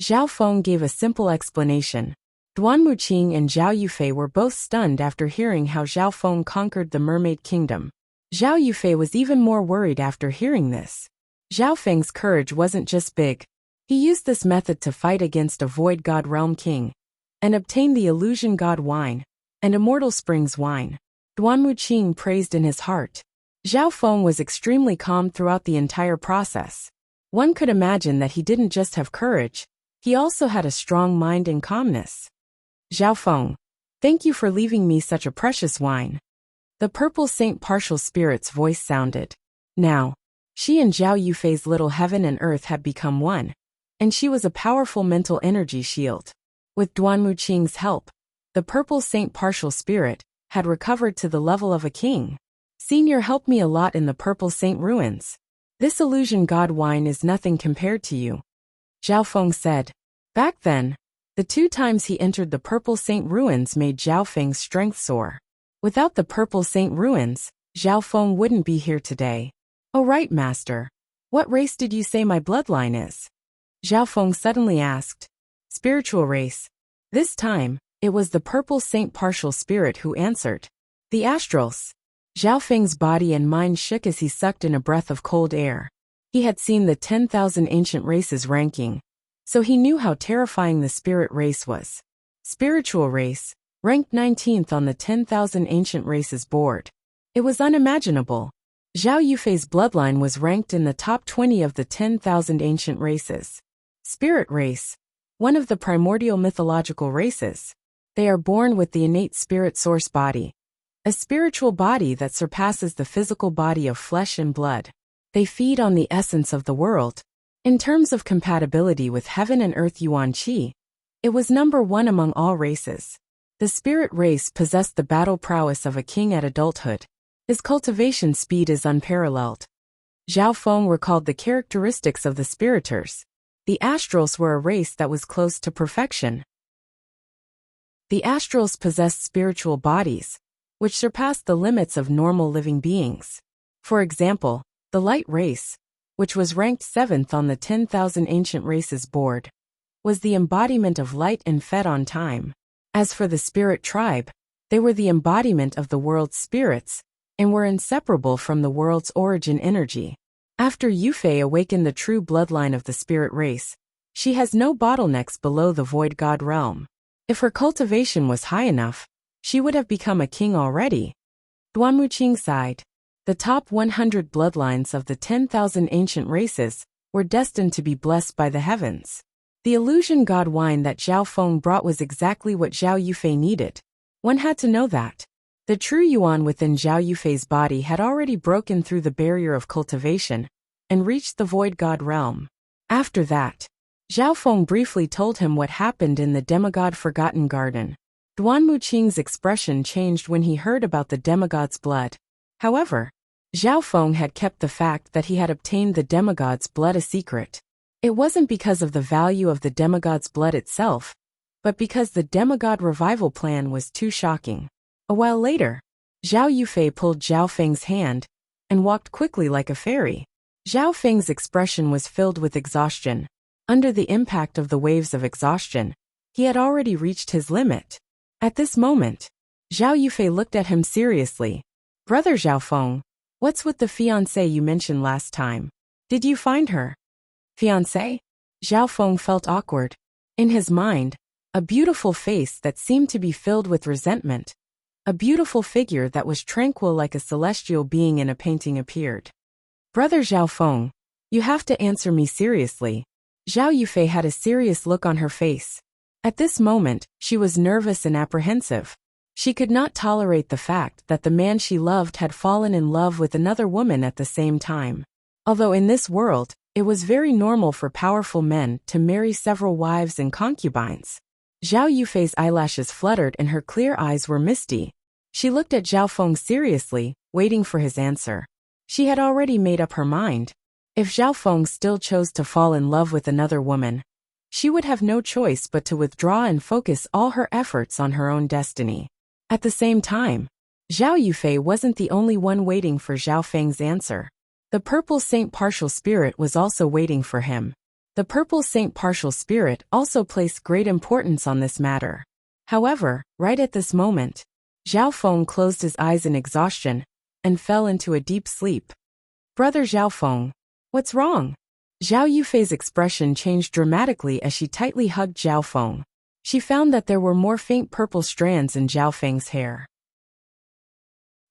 Zhao Feng gave a simple explanation. Duanmu Qing and Zhao Yufei were both stunned after hearing how Zhao Feng conquered the mermaid kingdom. Zhao Yufei was even more worried after hearing this. Zhao Feng's courage wasn't just big. He used this method to fight against a void god realm king and obtain the illusion god wine and immortal springs wine. Duanmu Qing praised in his heart. Zhao Feng was extremely calm throughout the entire process. One could imagine that he didn't just have courage, he also had a strong mind and calmness. Zhao Feng, thank you for leaving me such a precious wine. The Purple Saint partial spirit's voice sounded. Now, she and Zhao Yufei's little heaven and earth had become one, and she was a powerful mental energy shield. With Duanmu Qing's help, the Purple Saint partial spirit had recovered to the level of a king. Senior helped me a lot in the Purple Saint ruins. This illusion god wine is nothing compared to you. Zhao Feng said. Back then, the 2 times he entered the Purple Saint ruins made Zhao Feng's strength soar. Without the Purple Saint ruins, Zhao Feng wouldn't be here today. Oh right, master. What race did you say my bloodline is? Zhao Feng suddenly asked. Spiritual race. This time, it was the Purple Saint partial spirit who answered. The astrals. Zhao Feng's body and mind shook as he sucked in a breath of cold air. He had seen the 10,000 ancient races ranking, so he knew how terrifying the spirit race was. Spiritual race, ranked 19th on the 10,000 ancient races board. It was unimaginable. Zhao Yufei's bloodline was ranked in the top 20 of the 10,000 ancient races. Spirit race, one of the primordial mythological races. They are born with the innate spirit source body, a spiritual body that surpasses the physical body of flesh and blood. They feed on the essence of the world. In terms of compatibility with heaven and earth Yuan Qi, it was number one among all races. The spirit race possessed the battle prowess of a king at adulthood. His cultivation speed is unparalleled. Zhao Feng recalled the characteristics of the spiriters. The astrals were a race that was close to perfection. The astrals possessed spiritual bodies, which surpassed the limits of normal living beings. For example, the light race, which was ranked 7th on the 10,000 ancient races board, was the embodiment of light and fed on time. As for the spirit tribe, they were the embodiment of the world's spirits, and were inseparable from the world's origin energy. After Yufei awakened the true bloodline of the spirit race, she has no bottlenecks below the void god realm. If her cultivation was high enough, she would have become a king already. Duanmuqing sighed. The top 100 bloodlines of the 10,000 ancient races were destined to be blessed by the heavens. The illusion god wine that Zhao Feng brought was exactly what Zhao Yufei needed. One had to know that. The true yuan within Zhao Yufei's body had already broken through the barrier of cultivation and reached the void god realm. After that, Zhao Feng briefly told him what happened in the demigod Forgotten Garden. Duanmuqing's expression changed when he heard about the demigod's blood. However, Zhao Feng had kept the fact that he had obtained the demigod's blood a secret. It wasn't because of the value of the demigod's blood itself, but because the demigod revival plan was too shocking. A while later, Zhao Yufei pulled Zhao Feng's hand and walked quickly like a fairy. Zhao Feng's expression was filled with exhaustion. Under the impact of the waves of exhaustion, he had already reached his limit. At this moment, Zhao Yufei looked at him seriously. Brother Zhao Feng, what's with the fiancée you mentioned last time? Did you find her? Fiancé? Zhao Feng felt awkward. In his mind, a beautiful face that seemed to be filled with resentment, a beautiful figure that was tranquil like a celestial being in a painting appeared. Brother Zhao Feng, you have to answer me seriously. Zhao Yufei had a serious look on her face. At this moment, she was nervous and apprehensive. She could not tolerate the fact that the man she loved had fallen in love with another woman at the same time. Although in this world, it was very normal for powerful men to marry several wives and concubines. Zhao Yufei's eyelashes fluttered and her clear eyes were misty. She looked at Zhao Feng seriously, waiting for his answer. She had already made up her mind. If Zhao Feng still chose to fall in love with another woman, she would have no choice but to withdraw and focus all her efforts on her own destiny. At the same time, Zhao Yufei wasn't the only one waiting for Zhao Feng's answer. The Purple Saint Partial Spirit was also waiting for him. The Purple Saint Partial Spirit also placed great importance on this matter. However, right at this moment, Zhao Feng closed his eyes in exhaustion and fell into a deep sleep. Brother Zhao Feng, what's wrong? Zhao Yufei's expression changed dramatically as she tightly hugged Zhao Feng. She found that there were more faint purple strands in Zhao Feng's hair.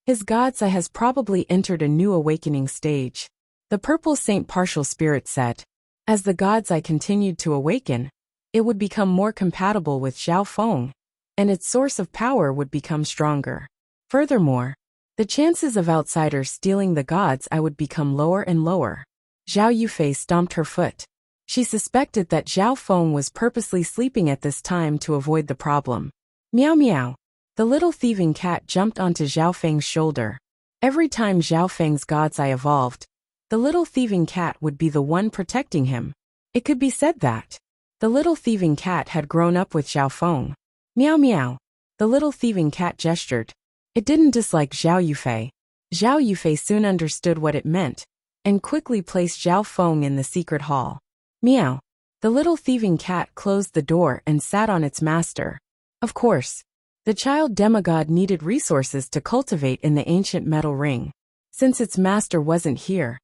His god's eye has probably entered a new awakening stage, the Purple Saint Partial Spirit said. As the god's eye continued to awaken, it would become more compatible with Zhao Feng, and its source of power would become stronger. Furthermore, the chances of outsiders stealing the god's eye would become lower and lower. Zhao Yufei stomped her foot. She suspected that Zhao Feng was purposely sleeping at this time to avoid the problem. Meow meow. The little thieving cat jumped onto Zhao Feng's shoulder. Every time Zhao Feng's god's eye evolved, the little thieving cat would be the one protecting him. It could be said that the little thieving cat had grown up with Zhao Feng. Meow meow. The little thieving cat gestured. It didn't dislike Zhao Yufei. Zhao Yufei soon understood what it meant, and quickly placed Zhao Feng in the secret hall. Meow. The little thieving cat closed the door and sat on its master. Of course, the child demigod needed resources to cultivate in the ancient metal ring. Since its master wasn't here,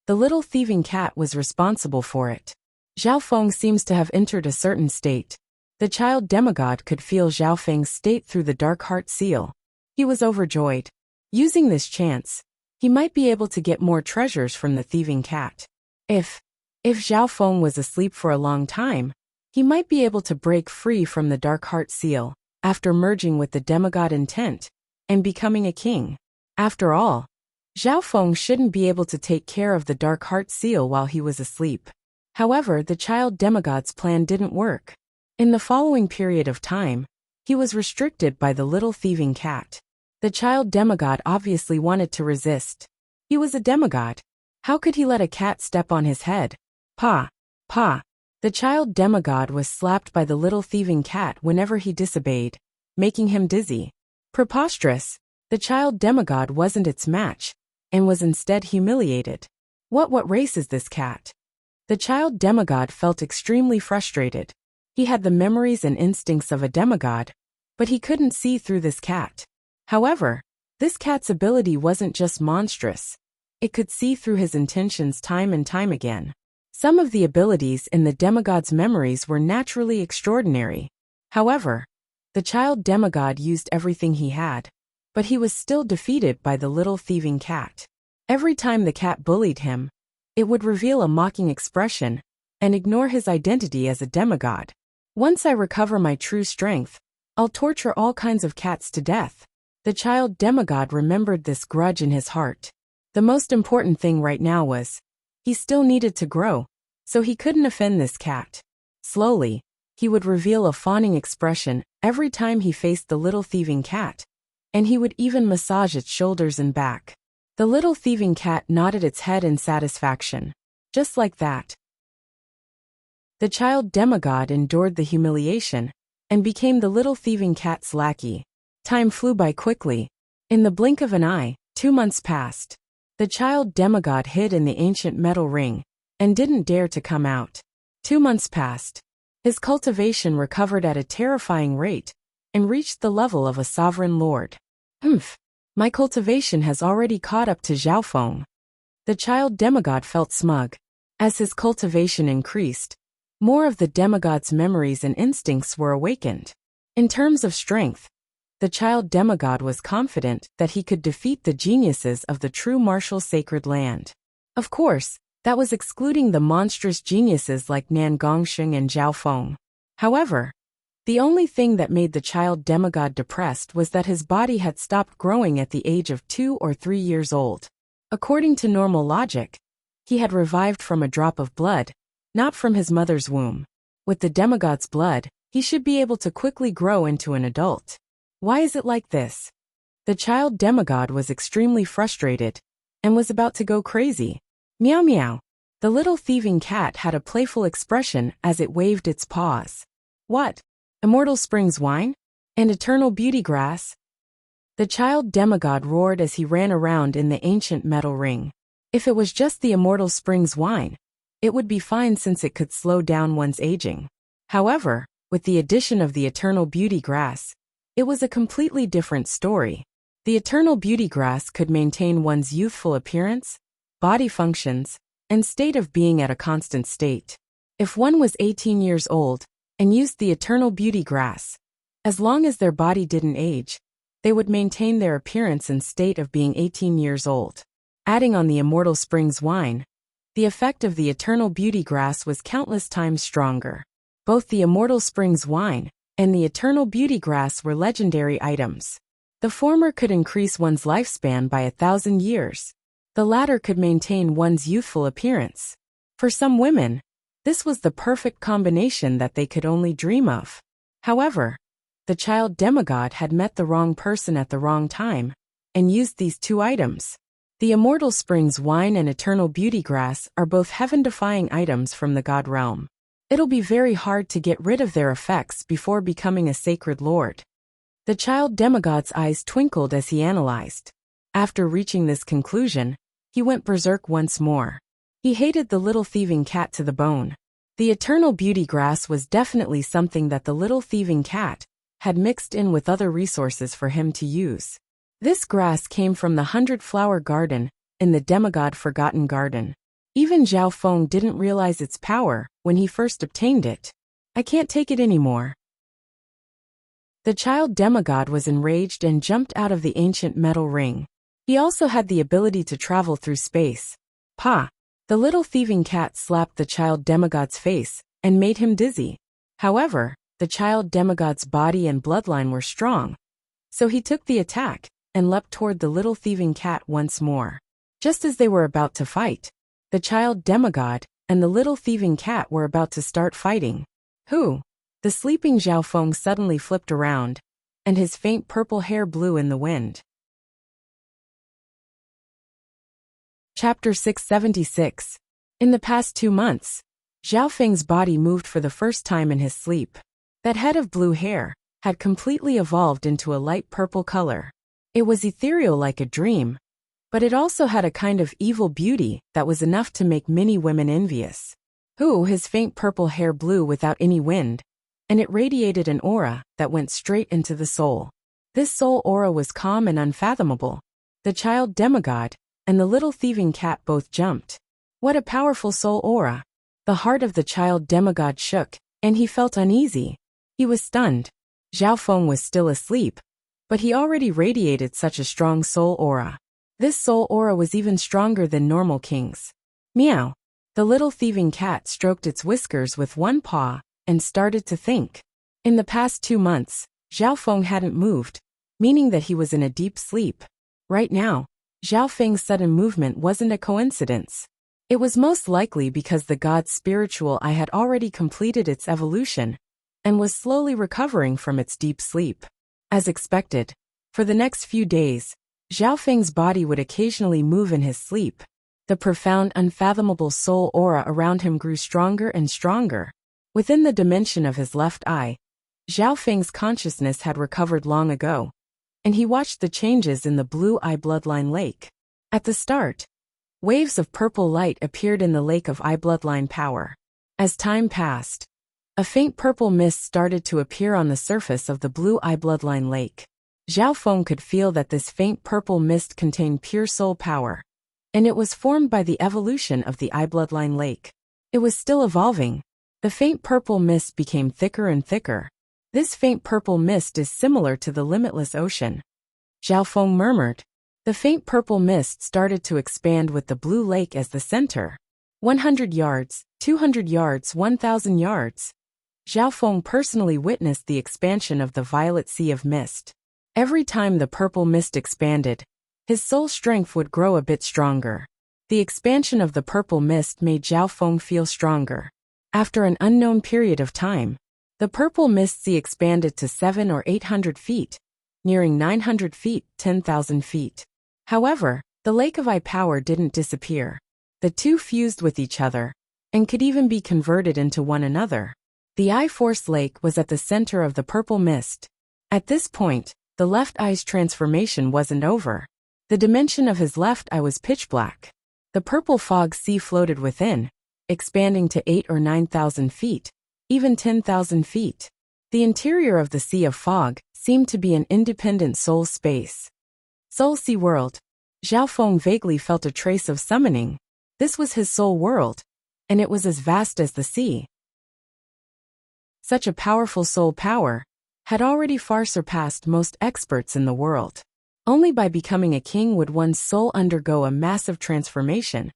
the little thieving cat was responsible for it. Zhao Feng seems to have entered a certain state. The child demigod could feel Zhao Feng's state through the dark heart seal. He was overjoyed. Using this chance, he might be able to get more treasures from the thieving cat. If Zhao Feng was asleep for a long time, he might be able to break free from the dark heart seal, after merging with the demigod intent, and becoming a king. After all, Zhao Feng shouldn't be able to take care of the dark heart seal while he was asleep. However, the child demigod's plan didn't work. In the following period of time, he was restricted by the little thieving cat. The child demigod obviously wanted to resist. He was a demigod. How could he let a cat step on his head? Pa! Pa! The child demigod was slapped by the little thieving cat whenever he disobeyed, making him dizzy. Preposterous! The child demigod wasn't its match, and was instead humiliated. What race is this cat? The child demigod felt extremely frustrated. He had the memories and instincts of a demigod, but he couldn't see through this cat. However, this cat's ability wasn't just monstrous. It could see through his intentions time and time again. Some of the abilities in the demigod's memories were naturally extraordinary. However, the child demigod used everything he had, but he was still defeated by the little thieving cat. Every time the cat bullied him, it would reveal a mocking expression and ignore his identity as a demigod. Once I recover my true strength, I'll torture all kinds of cats to death. The child demigod remembered this grudge in his heart. The most important thing right now was, he still needed to grow, so he couldn't offend this cat. Slowly, he would reveal a fawning expression every time he faced the little thieving cat, and he would even massage its shoulders and back. The little thieving cat nodded its head in satisfaction. Just like that, the child demigod endured the humiliation and became the little thieving cat's lackey. Time flew by quickly. In the blink of an eye, 2 months passed. The child demigod hid in the ancient metal ring and didn't dare to come out. 2 months passed. His cultivation recovered at a terrifying rate and reached the level of a sovereign lord. My cultivation has already caught up to Zhao Feng. The child demigod felt smug. As his cultivation increased, more of the demigod's memories and instincts were awakened. In terms of strength, the child demigod was confident that he could defeat the geniuses of the true martial sacred land. Of course, that was excluding the monstrous geniuses like Nan Gongsheng and Zhao Feng. However, the only thing that made the child demigod depressed was that his body had stopped growing at the age of 2 or 3 years old. According to normal logic, he had revived from a drop of blood, not from his mother's womb. With the demigod's blood, he should be able to quickly grow into an adult. Why is it like this? The child demigod was extremely frustrated and was about to go crazy. Meow meow. The little thieving cat had a playful expression as it waved its paws. What? Immortal Springs wine? And eternal beauty grass? The child demigod roared as he ran around in the ancient metal ring. If it was just the Immortal Springs wine, it would be fine since it could slow down one's aging. However, with the addition of the eternal beauty grass, it was a completely different story. The eternal beauty grass could maintain one's youthful appearance, body functions, and state of being at a constant state. If one was 18 years old and used the eternal beauty grass, as long as their body didn't age, they would maintain their appearance and state of being 18 years old. Adding on the Immortal Springs wine, the effect of the eternal beauty grass was countless times stronger. Both the Immortal Springs wine and the eternal beauty grass were legendary items. The former could increase one's lifespan by 1,000 years. The latter could maintain one's youthful appearance. For some women, this was the perfect combination that they could only dream of. However, the child demigod had met the wrong person at the wrong time and used these 2 items. The Immortal Springs wine and eternal beauty grass are both heaven-defying items from the god realm. It'll be very hard to get rid of their effects before becoming a sacred lord. The child demigod's eyes twinkled as he analyzed. After reaching this conclusion, he went berserk once more. He hated the little thieving cat to the bone. The eternal beauty grass was definitely something that the little thieving cat had mixed in with other resources for him to use. This grass came from the 100-flower garden in the demigod Forgotten Garden. Even Zhao Feng didn't realize its power when he first obtained it. I can't take it anymore. The child demigod was enraged and jumped out of the ancient metal ring. He also had the ability to travel through space. Pa! The little thieving cat slapped the child demigod's face and made him dizzy. However, the child demigod's body and bloodline were strong, so he took the attack and leapt toward the little thieving cat once more. Just as they were about to fight, the child demigod and the little thieving cat were about to start fighting. Who? The sleeping Zhao Feng suddenly flipped around, and his faint purple hair blew in the wind. Chapter 676. In the past 2 months, Zhao Feng's body moved for the first time in his sleep. That head of blue hair had completely evolved into a light purple color. It was ethereal like a dream, but it also had a kind of evil beauty that was enough to make many women envious. His faint purple hair blew without any wind, and it radiated an aura that went straight into the soul. This soul aura was calm and unfathomable. The child demigod and the little thieving cat both jumped. What a powerful soul aura! The heart of the child demigod shook, and he felt uneasy. He was stunned. Zhao Feng was still asleep, but he already radiated such a strong soul aura. This soul aura was even stronger than normal kings. Meow! The little thieving cat stroked its whiskers with one paw and started to think. In the past 2 months, Zhao Feng hadn't moved, meaning that he was in a deep sleep. Right now, Zhao Feng's sudden movement wasn't a coincidence. It was most likely because the god's spiritual eye had already completed its evolution and was slowly recovering from its deep sleep. As expected, for the next few days, Zhao Feng's body would occasionally move in his sleep. The profound, unfathomable soul aura around him grew stronger and stronger. Within the dimension of his left eye, Zhao Feng's consciousness had recovered long ago, and he watched the changes in the blue eye bloodline lake. At the start, waves of purple light appeared in the lake of eye bloodline power. As time passed, a faint purple mist started to appear on the surface of the blue eye bloodline lake. Zhao Feng could feel that this faint purple mist contained pure soul power, and it was formed by the evolution of the eye bloodline lake. It was still evolving. The faint purple mist became thicker and thicker. This faint purple mist is similar to the limitless ocean. Zhao Feng murmured. The faint purple mist started to expand with the blue lake as the center. 100 yards, 200 yards, 1,000 yards. Zhao Feng personally witnessed the expansion of the violet sea of mist. Every time the purple mist expanded, his soul strength would grow a bit stronger. The expansion of the purple mist made Zhao Feng feel stronger. After an unknown period of time, the purple mist sea expanded to 700 or 800 feet, nearing 900 feet, 10,000 feet. However, the lake of eye power didn't disappear. The two fused with each other, and could even be converted into one another. The eye force lake was at the center of the purple mist. At this point, the left eye's transformation wasn't over. The dimension of his left eye was pitch black. The purple fog sea floated within, expanding to 8,000 or 9,000 feet, even 10,000 feet. The interior of the sea of fog seemed to be an independent soul space. Soul Sea World. Zhao Feng vaguely felt a trace of summoning. This was his soul world, and it was as vast as the sea. Such a powerful soul power had already far surpassed most experts in the world. Only by becoming a king would one's soul undergo a massive transformation,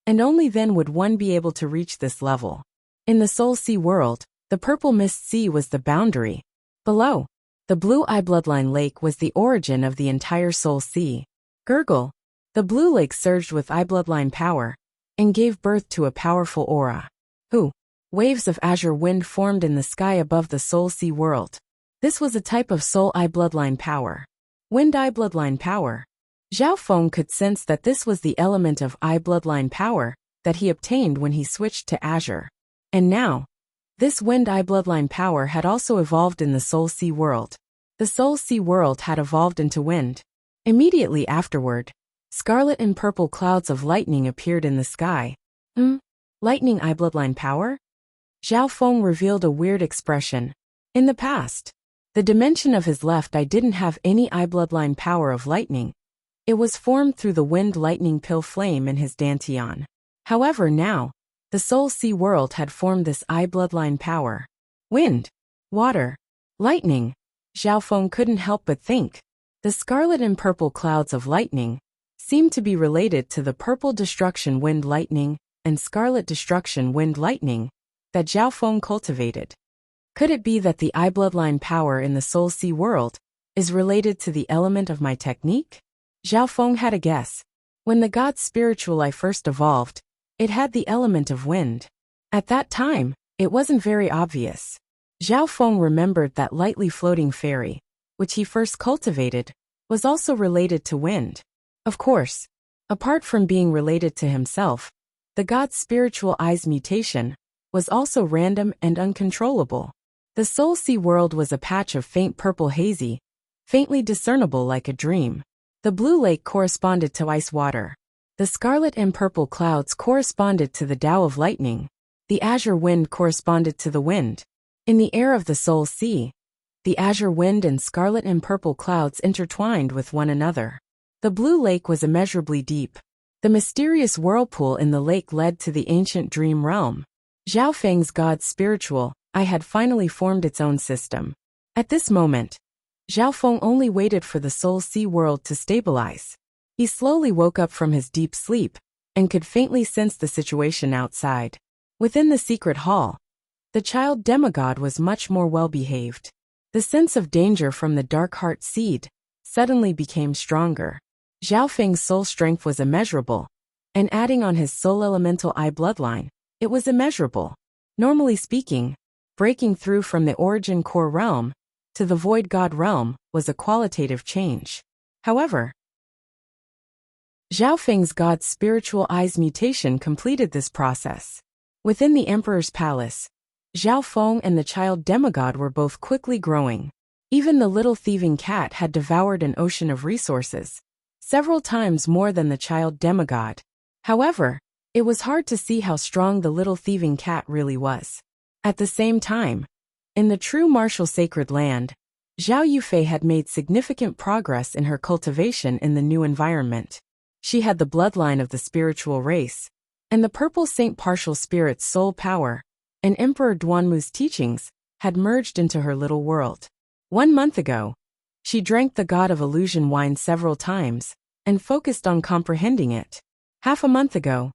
and only then would one be able to reach this level. In the Soul Sea world, the purple mist sea was the boundary. Below, the blue eye bloodline lake was the origin of the entire Soul Sea. Gurgle. The blue lake surged with eye bloodline power and gave birth to a powerful aura. Waves of azure wind formed in the sky above the Soul Sea world. This was a type of soul eye bloodline power. Wind eye bloodline power. Zhao Feng could sense that this was the element of eye bloodline power that he obtained when he switched to azure. And now, this wind eye bloodline power had also evolved in the Soul Sea world. The Soul Sea world had evolved into wind. Immediately afterward, scarlet and purple clouds of lightning appeared in the sky. Lightning eye bloodline power? Zhao Feng revealed a weird expression. In the past, the dimension of his left eye didn't have any eye bloodline power of lightning. It was formed through the wind lightning pill flame in his dantian. However, now, the Soul Sea world had formed this eye bloodline power. Wind, water, lightning. Zhao Feng couldn't help but think. The scarlet and purple clouds of lightning seemed to be related to the purple destruction wind lightning and scarlet destruction wind lightning that Zhao Feng cultivated. Could it be that the eye bloodline power in the Soul Sea world is related to the element of my technique? Zhao Feng had a guess. When the god's spiritual eye first evolved, it had the element of wind. At that time, it wasn't very obvious. Zhao Feng remembered that lightly floating fairy, which he first cultivated, was also related to wind. Of course, apart from being related to himself, the god's spiritual eye's mutation was also random and uncontrollable. The Soul Sea world was a patch of faint purple hazy, faintly discernible like a dream. The blue lake corresponded to ice water. The scarlet and purple clouds corresponded to the Tao of lightning. The azure wind corresponded to the wind. In the air of the Soul Sea, the azure wind and scarlet and purple clouds intertwined with one another. The blue lake was immeasurably deep. The mysterious whirlpool in the lake led to the ancient dream realm. Zhao Feng's god's spiritual eye had finally formed its own system. At this moment, Zhao Feng only waited for the Soul Sea world to stabilize. He slowly woke up from his deep sleep and could faintly sense the situation outside. Within the secret hall, the child demigod was much more well-behaved. The sense of danger from the dark heart seed suddenly became stronger. Zhao Feng's soul strength was immeasurable, and adding on his soul elemental eye bloodline, it was immeasurable. Normally speaking, breaking through from the origin core realm to the void god realm was a qualitative change. However, Zhao Feng's god's spiritual eye's mutation completed this process. Within the emperor's palace, Zhao Feng and the child demigod were both quickly growing. Even the little thieving cat had devoured an ocean of resources, several times more than the child demigod. However, it was hard to see how strong the little thieving cat really was. At the same time, in the true martial sacred land, Zhao Yufei had made significant progress in her cultivation in the new environment. She had the bloodline of the spiritual race, and the purple saint partial spirit's soul power, and Emperor Duanmu's teachings, had merged into her little world. 1 month ago, she drank the god of illusion wine several times, and focused on comprehending it. Half a month ago,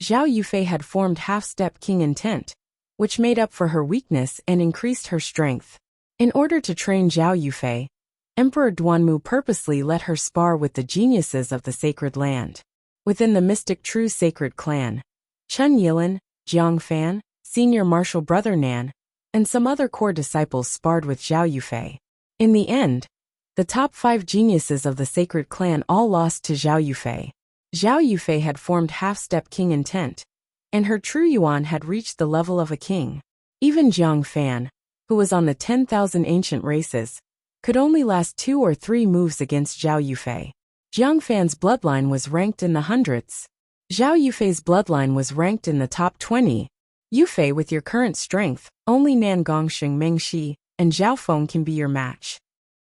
Zhao Yufei had formed half-step king intent, which made up for her weakness and increased her strength. In order to train Zhao Yufei, Emperor Duanmu purposely let her spar with the geniuses of the sacred land. Within the mystic true sacred clan, Chen Yilin, Jiang Fan, senior martial brother Nan, and some other core disciples sparred with Zhao Yufei. In the end, the top 5 geniuses of the sacred clan all lost to Zhao Yufei. Zhao Yufei had formed half-step king intent, and her true yuan had reached the level of a king. Even Jiang Fan, who was on the 10,000 ancient races, could only last 2 or 3 moves against Zhao Yufei. Jiang Fan's bloodline was ranked in the hundreds. Zhao Yufei's bloodline was ranked in the top 20. Yufei, with your current strength, only Nan Gongsheng Mengxi and Zhao Feng can be your match.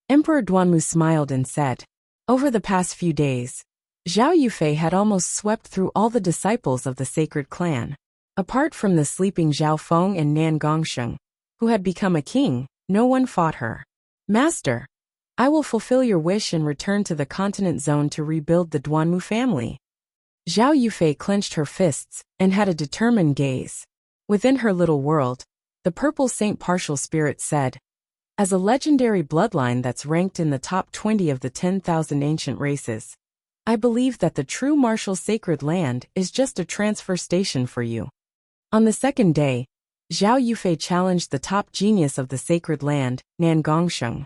Emperor Duanmu smiled and said, over the past few days, Zhao Yufei had almost swept through all the disciples of the sacred clan. Apart from the sleeping Zhao Feng and Nan Gongsheng, who had become a king, no one fought her. Master, I will fulfill your wish and return to the continent zone to rebuild the Duanmu family. Zhao Yufei clenched her fists and had a determined gaze. Within her little world, the purple saint partial spirit said, as a legendary bloodline that's ranked in the top 20 of the 10,000 ancient races, I believe that the true martial sacred land is just a transfer station for you. On the second day, Zhao Yufei challenged the top genius of the sacred land, Nan Gongsheng.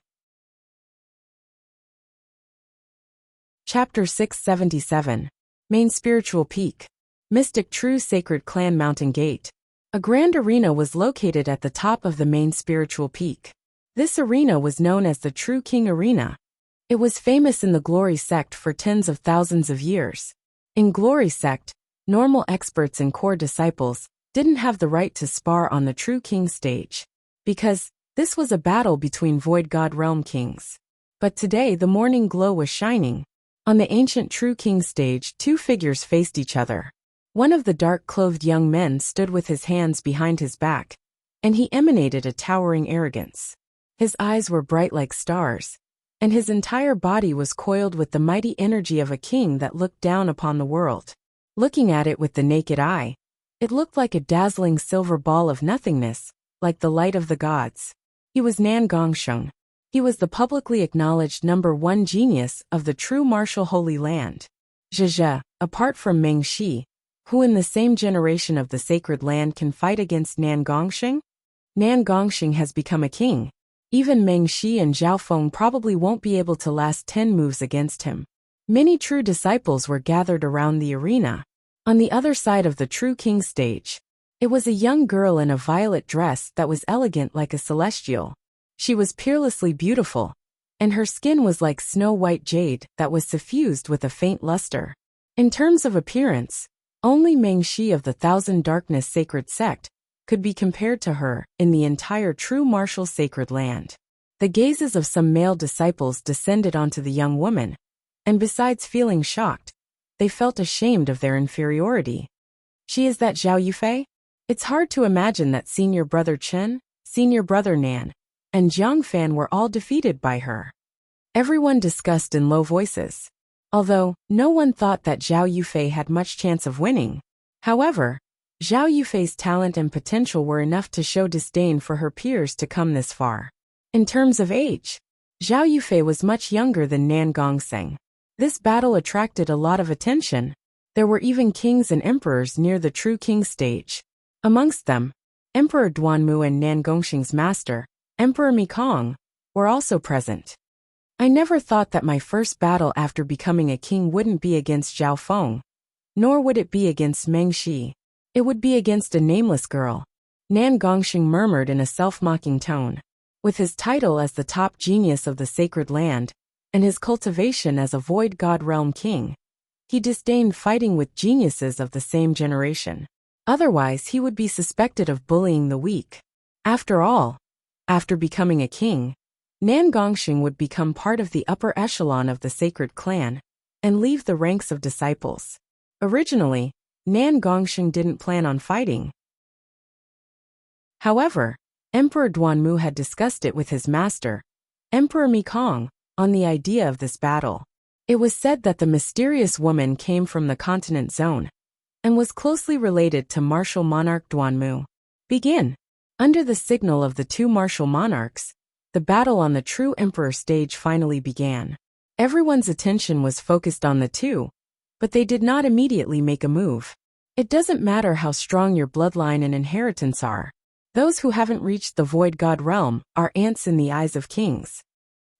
Chapter 677. Main Spiritual Peak. Mystic True Sacred Clan Mountain Gate. A grand arena was located at the top of the main spiritual peak. This arena was known as the True King Arena. It was famous in the Glory sect for tens of thousands of years. In Glory sect, normal experts and core disciples didn't have the right to spar on the True King stage, because this was a battle between Void God Realm kings. But today the morning glow was shining. On the ancient True King stage, two figures faced each other. One of the dark-clothed young men stood with his hands behind his back, and he emanated a towering arrogance. His eyes were bright like stars, and his entire body was coiled with the mighty energy of a king that looked down upon the world. Looking at it with the naked eye, it looked like a dazzling silver ball of nothingness, like the light of the gods. He was Nan Gongsheng. He was the publicly acknowledged #1 genius of the true martial Holy Land. Zhe, apart from Meng Shi, who in the same generation of the Sacred Land can fight against Nan Gongsheng? Nan Gongsheng has become a king. Even Meng Shi and Zhao Feng probably won't be able to last 10 moves against him. Many true disciples were gathered around the arena. On the other side of the True King stage, it was a young girl in a violet dress that was elegant like a celestial. She was peerlessly beautiful, and her skin was like snow-white jade that was suffused with a faint luster. In terms of appearance, only Meng Shi of the Thousand Darkness Sacred Sect could be compared to her in the entire true martial Sacred Land. The gazes of some male disciples descended onto the young woman, and besides feeling shocked, they felt ashamed of their inferiority. She is that Zhao Yufei? It's hard to imagine that senior brother Chen, senior brother Nan, and Jiang Fan were all defeated by her. Everyone discussed in low voices, although no one thought that Zhao Yufei had much chance of winning. However, Zhao Yufei's talent and potential were enough to show disdain for her peers to come this far. In terms of age, Zhao Yufei was much younger than Nan Gongsheng. This battle attracted a lot of attention. There were even kings and emperors near the True King stage. Amongst them, Emperor Duanmu and Nan Gongsheng's master, Emperor Mikong, were also present. I never thought that my first battle after becoming a king wouldn't be against Zhao Feng, nor would it be against Meng Shi. It would be against a nameless girl, Nan Gongsheng murmured in a self-mocking tone. With his title as the top genius of the Sacred Land, and his cultivation as a Void God Realm king, he disdained fighting with geniuses of the same generation. Otherwise he would be suspected of bullying the weak. After all, after becoming a king, Nan Gongsheng would become part of the upper echelon of the Sacred Clan, and leave the ranks of disciples. Originally, Nan Gongsheng didn't plan on fighting. However, Emperor Duanmu had discussed it with his master, Emperor Mikong, on the idea of this battle. It was said that the mysterious woman came from the continent zone, and was closely related to martial monarch Duanmu. Begin. Under the signal of the two martial monarchs, the battle on the true emperor stage finally began. Everyone's attention was focused on the two, but they did not immediately make a move. It doesn't matter how strong your bloodline and inheritance are. Those who haven't reached the Void God Realm are ants in the eyes of kings.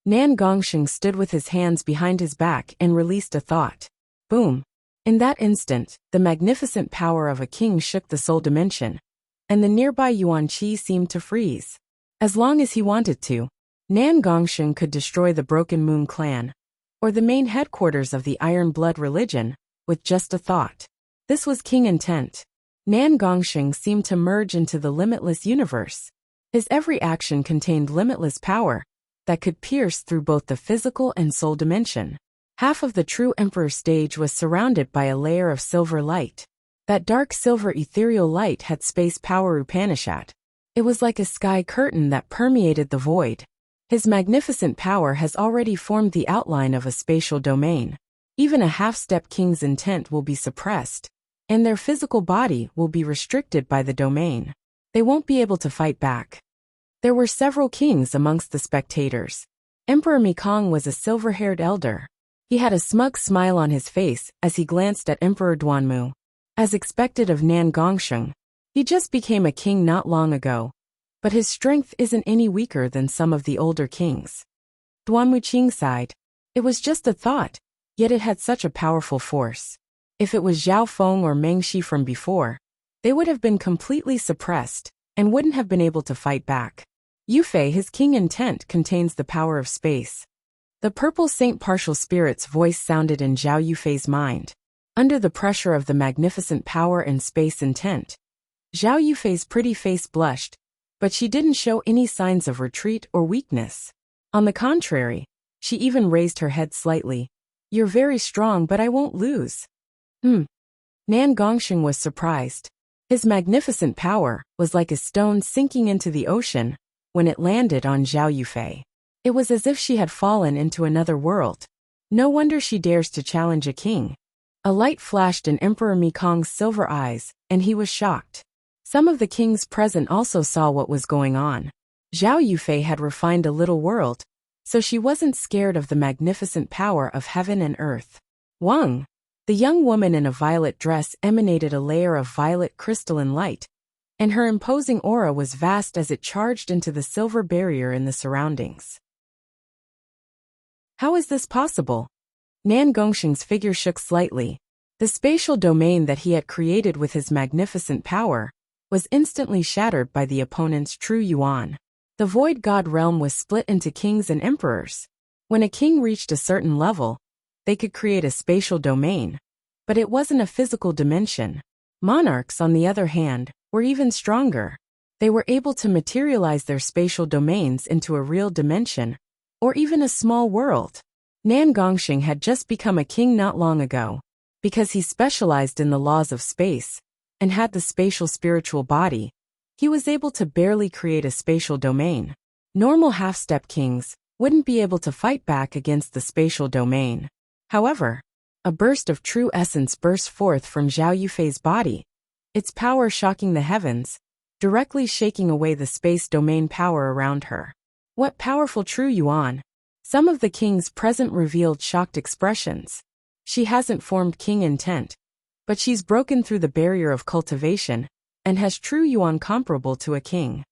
Nan Gongsheng stood with his hands behind his back and released a thought. Boom. In that instant, the magnificent power of a king shook the soul dimension, and the nearby Yuanqi seemed to freeze. As long as he wanted to, Nan Gongsheng could destroy the Broken Moon clan, or the main headquarters of the Iron Blood religion, with just a thought. This was king intent. Nan Gongsheng seemed to merge into the limitless universe. His every action contained limitless power that could pierce through both the physical and soul dimension. Half of the true emperor stage was surrounded by a layer of silver light. That dark silver ethereal light had space power Upanishad. It was like a sky curtain that permeated the void. His magnificent power has already formed the outline of a spatial domain. Even a half-step king's intent will be suppressed, and their physical body will be restricted by the domain. They won't be able to fight back. There were several kings amongst the spectators. Emperor Mikong was a silver-haired elder. He had a smug smile on his face as he glanced at Emperor Duanmu. As expected of Nan Gongsheng, he just became a king not long ago, but his strength isn't any weaker than some of the older kings. Duanmu Qing sighed. It was just a thought, yet it had such a powerful force. If it was Zhao Feng or Meng Shi from before, they would have been completely suppressed and wouldn't have been able to fight back. Yufei, his king intent contains the power of space. The purple Saint Partial Spirit's voice sounded in Zhao Yufei's mind. Under the pressure of the magnificent power and space intent, Zhao Yufei's pretty face blushed, but she didn't show any signs of retreat or weakness. On the contrary, she even raised her head slightly. You're very strong, but I won't lose. Nan Gongsheng was surprised. His magnificent power was like a stone sinking into the ocean when it landed on Zhao Yufei. It was as if she had fallen into another world. No wonder she dares to challenge a king. A light flashed in Emperor Mekong's silver eyes, and he was shocked. Some of the kings present also saw what was going on. Zhao Yufei had refined a little world, so she wasn't scared of the magnificent power of heaven and earth. Wang, the young woman in a violet dress, emanated a layer of violet crystalline light, and her imposing aura was vast as it charged into the silver barrier in the surroundings. How is this possible? Nan Gongsheng's figure shook slightly. The spatial domain that he had created with his magnificent power was instantly shattered by the opponent's true yuan. The void god realm was split into kings and emperors. When a king reached a certain level, they could create a spatial domain, but it wasn't a physical dimension. Monarchs, on the other hand, were even stronger. They were able to materialize their spatial domains into a real dimension, or even a small world. Nan Gongsheng had just become a king not long ago. Because he specialized in the laws of space and had the spatial spiritual body, he was able to barely create a spatial domain. Normal half-step kings wouldn't be able to fight back against the spatial domain. However, a burst of true essence burst forth from Zhao Yufei's body, its power shocking the heavens, directly shaking away the space domain power around her. What powerful true yuan! Some of the kings present revealed shocked expressions. She hasn't formed king intent, but she's broken through the barrier of cultivation and has true yuan comparable to a king.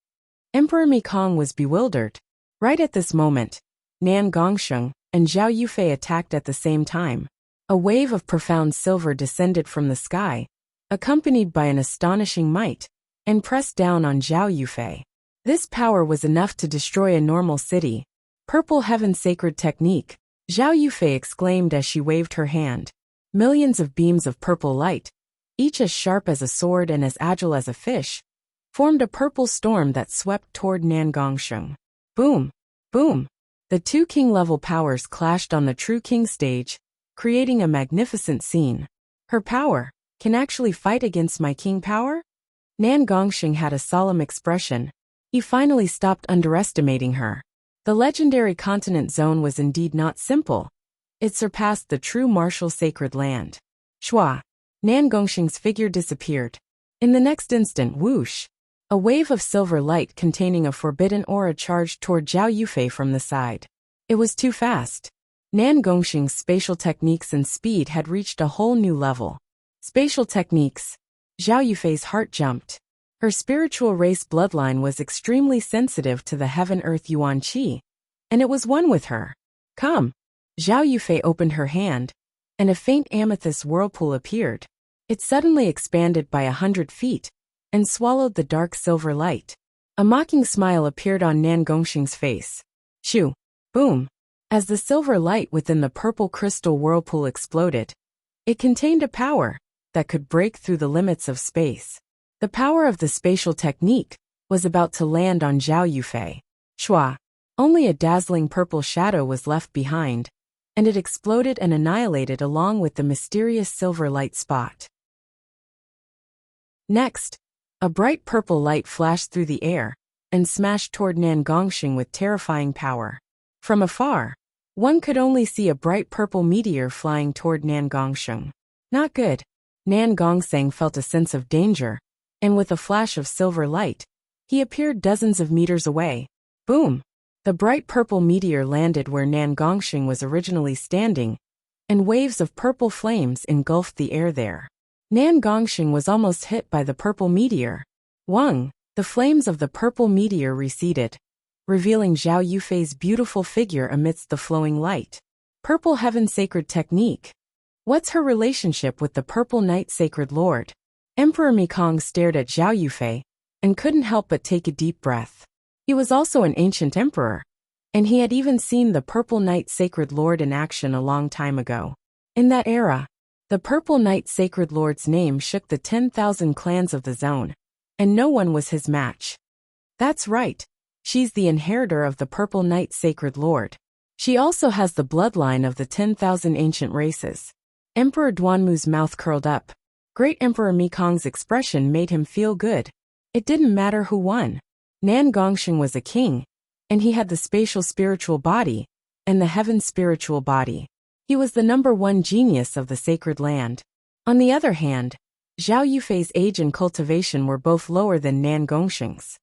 Emperor Mekong was bewildered. Right at this moment, Nan Gongsheng and Zhao Yufei attacked at the same time. A wave of profound silver descended from the sky, accompanied by an astonishing might, and pressed down on Zhao Yufei. This power was enough to destroy a normal city. Purple Heaven Sacred Technique, Zhao Yufei exclaimed as she waved her hand. Millions of beams of purple light, each as sharp as a sword and as agile as a fish, formed a purple storm that swept toward Nan Gongsheng. Boom! Boom! The two king-level powers clashed on the true king stage, creating a magnificent scene. Her power can actually fight against my king power? Nan Gongsheng had a solemn expression. He finally stopped underestimating her. The legendary continent zone was indeed not simple. It surpassed the true martial sacred land. Shua! Nan Gongsheng's figure disappeared. In the next instant, whoosh! A wave of silver light containing a forbidden aura charged toward Zhao Yufei from the side. It was too fast. Nan Gongsheng's spatial techniques and speed had reached a whole new level. Spatial techniques. Zhao Yufei's heart jumped. Her spiritual race bloodline was extremely sensitive to the heaven-earth yuan qi, and it was one with her. Come! Zhao Yufei opened her hand, and a faint amethyst whirlpool appeared. It suddenly expanded by 100 feet, and swallowed the dark silver light. A mocking smile appeared on Nan Gongsheng's face. Shoo! Boom! As the silver light within the purple crystal whirlpool exploded, it contained a power that could break through the limits of space. The power of the spatial technique was about to land on Zhao Yufei. Shua! Only a dazzling purple shadow was left behind, and it exploded and annihilated along with the mysterious silver light spot. Next, a bright purple light flashed through the air and smashed toward Nan Gongsheng with terrifying power. From afar, one could only see a bright purple meteor flying toward Nan Gongsheng. Not good. Nan Gongsheng felt a sense of danger, and with a flash of silver light, he appeared dozens of meters away. Boom! The bright purple meteor landed where Nan Gongsheng was originally standing, and waves of purple flames engulfed the air there. Nan Gongsheng was almost hit by the purple meteor. Wang! The flames of the purple meteor receded, revealing Zhao Yufei's beautiful figure amidst the flowing light. Purple Heaven Sacred Technique. What's her relationship with the Purple Night Sacred Lord? Emperor Mekong stared at Zhao Yufei and couldn't help but take a deep breath. He was also an ancient emperor, and he had even seen the Purple Knight Sacred Lord in action a long time ago. In that era, the Purple Knight Sacred Lord's name shook the 10,000 clans of the zone, and no one was his match. That's right, she's the inheritor of the Purple Knight Sacred Lord. She also has the bloodline of the 10,000 ancient races. Emperor Duanmu's mouth curled up. Great Emperor Mekong's expression made him feel good. It didn't matter who won. Nan Gongsheng was a king, and he had the spatial spiritual body, and the heaven spiritual body. He was the #1 genius of the sacred land. On the other hand, Zhao Yufei's age and cultivation were both lower than Nan Gongsheng's.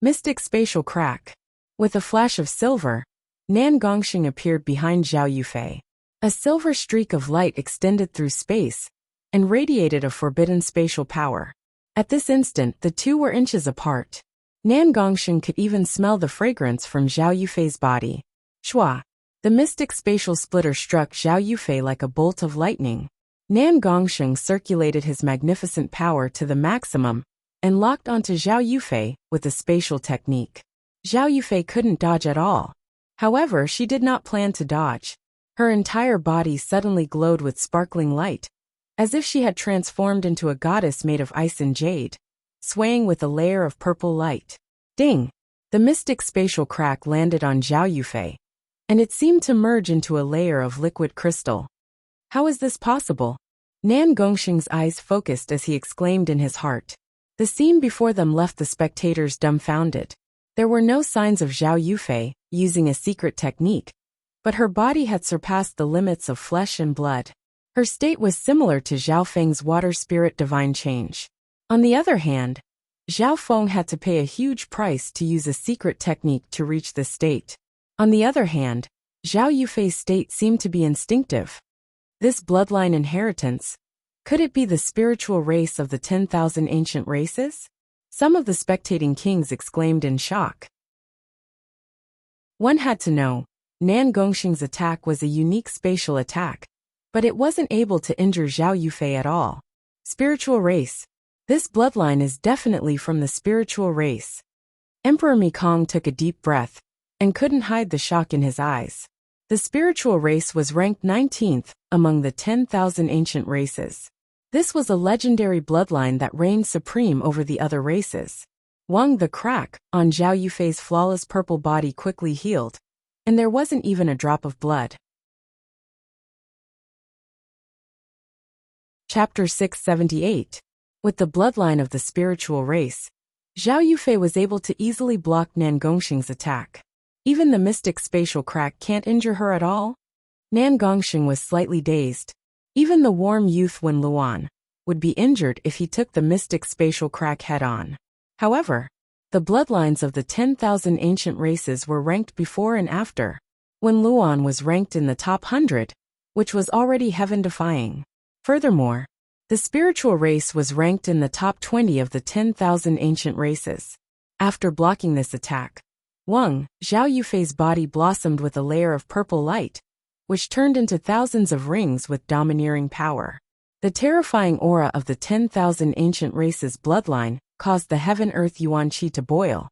Mystic spatial crack. With a flash of silver, Nan Gongsheng appeared behind Zhao Yufei. A silver streak of light extended through space and radiated a forbidden spatial power. At this instant, the two were inches apart. Nan Gongsheng could even smell the fragrance from Zhao Yufei's body. Shua. The mystic spatial splitter struck Zhao Yufei like a bolt of lightning. Nan Gongsheng circulated his magnificent power to the maximum and locked onto Zhao Yufei with a spatial technique. Zhao Yufei couldn't dodge at all. However, she did not plan to dodge. Her entire body suddenly glowed with sparkling light, as if she had transformed into a goddess made of ice and jade, swaying with a layer of purple light. Ding! The mystic spatial crack landed on Zhao Yufei, and it seemed to merge into a layer of liquid crystal. How is this possible? Nan Gongsheng's eyes focused as he exclaimed in his heart. The scene before them left the spectators dumbfounded. There were no signs of Zhao Yufei using a secret technique, but her body had surpassed the limits of flesh and blood. Her state was similar to Zhao Feng's water spirit divine change. On the other hand, Zhao Feng had to pay a huge price to use a secret technique to reach this state. On the other hand, Zhao Yufei's state seemed to be instinctive. This bloodline inheritance, could it be the spiritual race of the 10,000 ancient races? Some of the spectating kings exclaimed in shock. One had to know, Nan Gongsheng's attack was a unique spatial attack, but it wasn't able to injure Zhao Yufei at all. Spiritual race. This bloodline is definitely from the spiritual race. Emperor Mekong took a deep breath and couldn't hide the shock in his eyes. The spiritual race was ranked 19th among the 10,000 ancient races. This was a legendary bloodline that reigned supreme over the other races. Wang, the crack on Zhao Yufei's flawless purple body quickly healed, and there wasn't even a drop of blood. Chapter 678. With the bloodline of the spiritual race, Zhao Yufei was able to easily block Nan Gongsheng's attack. Even the mystic spatial crack can't injure her at all? Nan Gongsheng was slightly dazed. Even the warm youth Wen Luan would be injured if he took the mystic spatial crack head-on. However, the bloodlines of the 10,000 ancient races were ranked before and after. Wen Luan was ranked in the top 100, which was already heaven-defying. Furthermore, the spiritual race was ranked in the top 20 of the 10,000 ancient races. After blocking this attack, Wang, Zhao Yufei's body blossomed with a layer of purple light, which turned into thousands of rings with domineering power. The terrifying aura of the 10,000 ancient races bloodline caused the heaven-earth yuan qi to boil,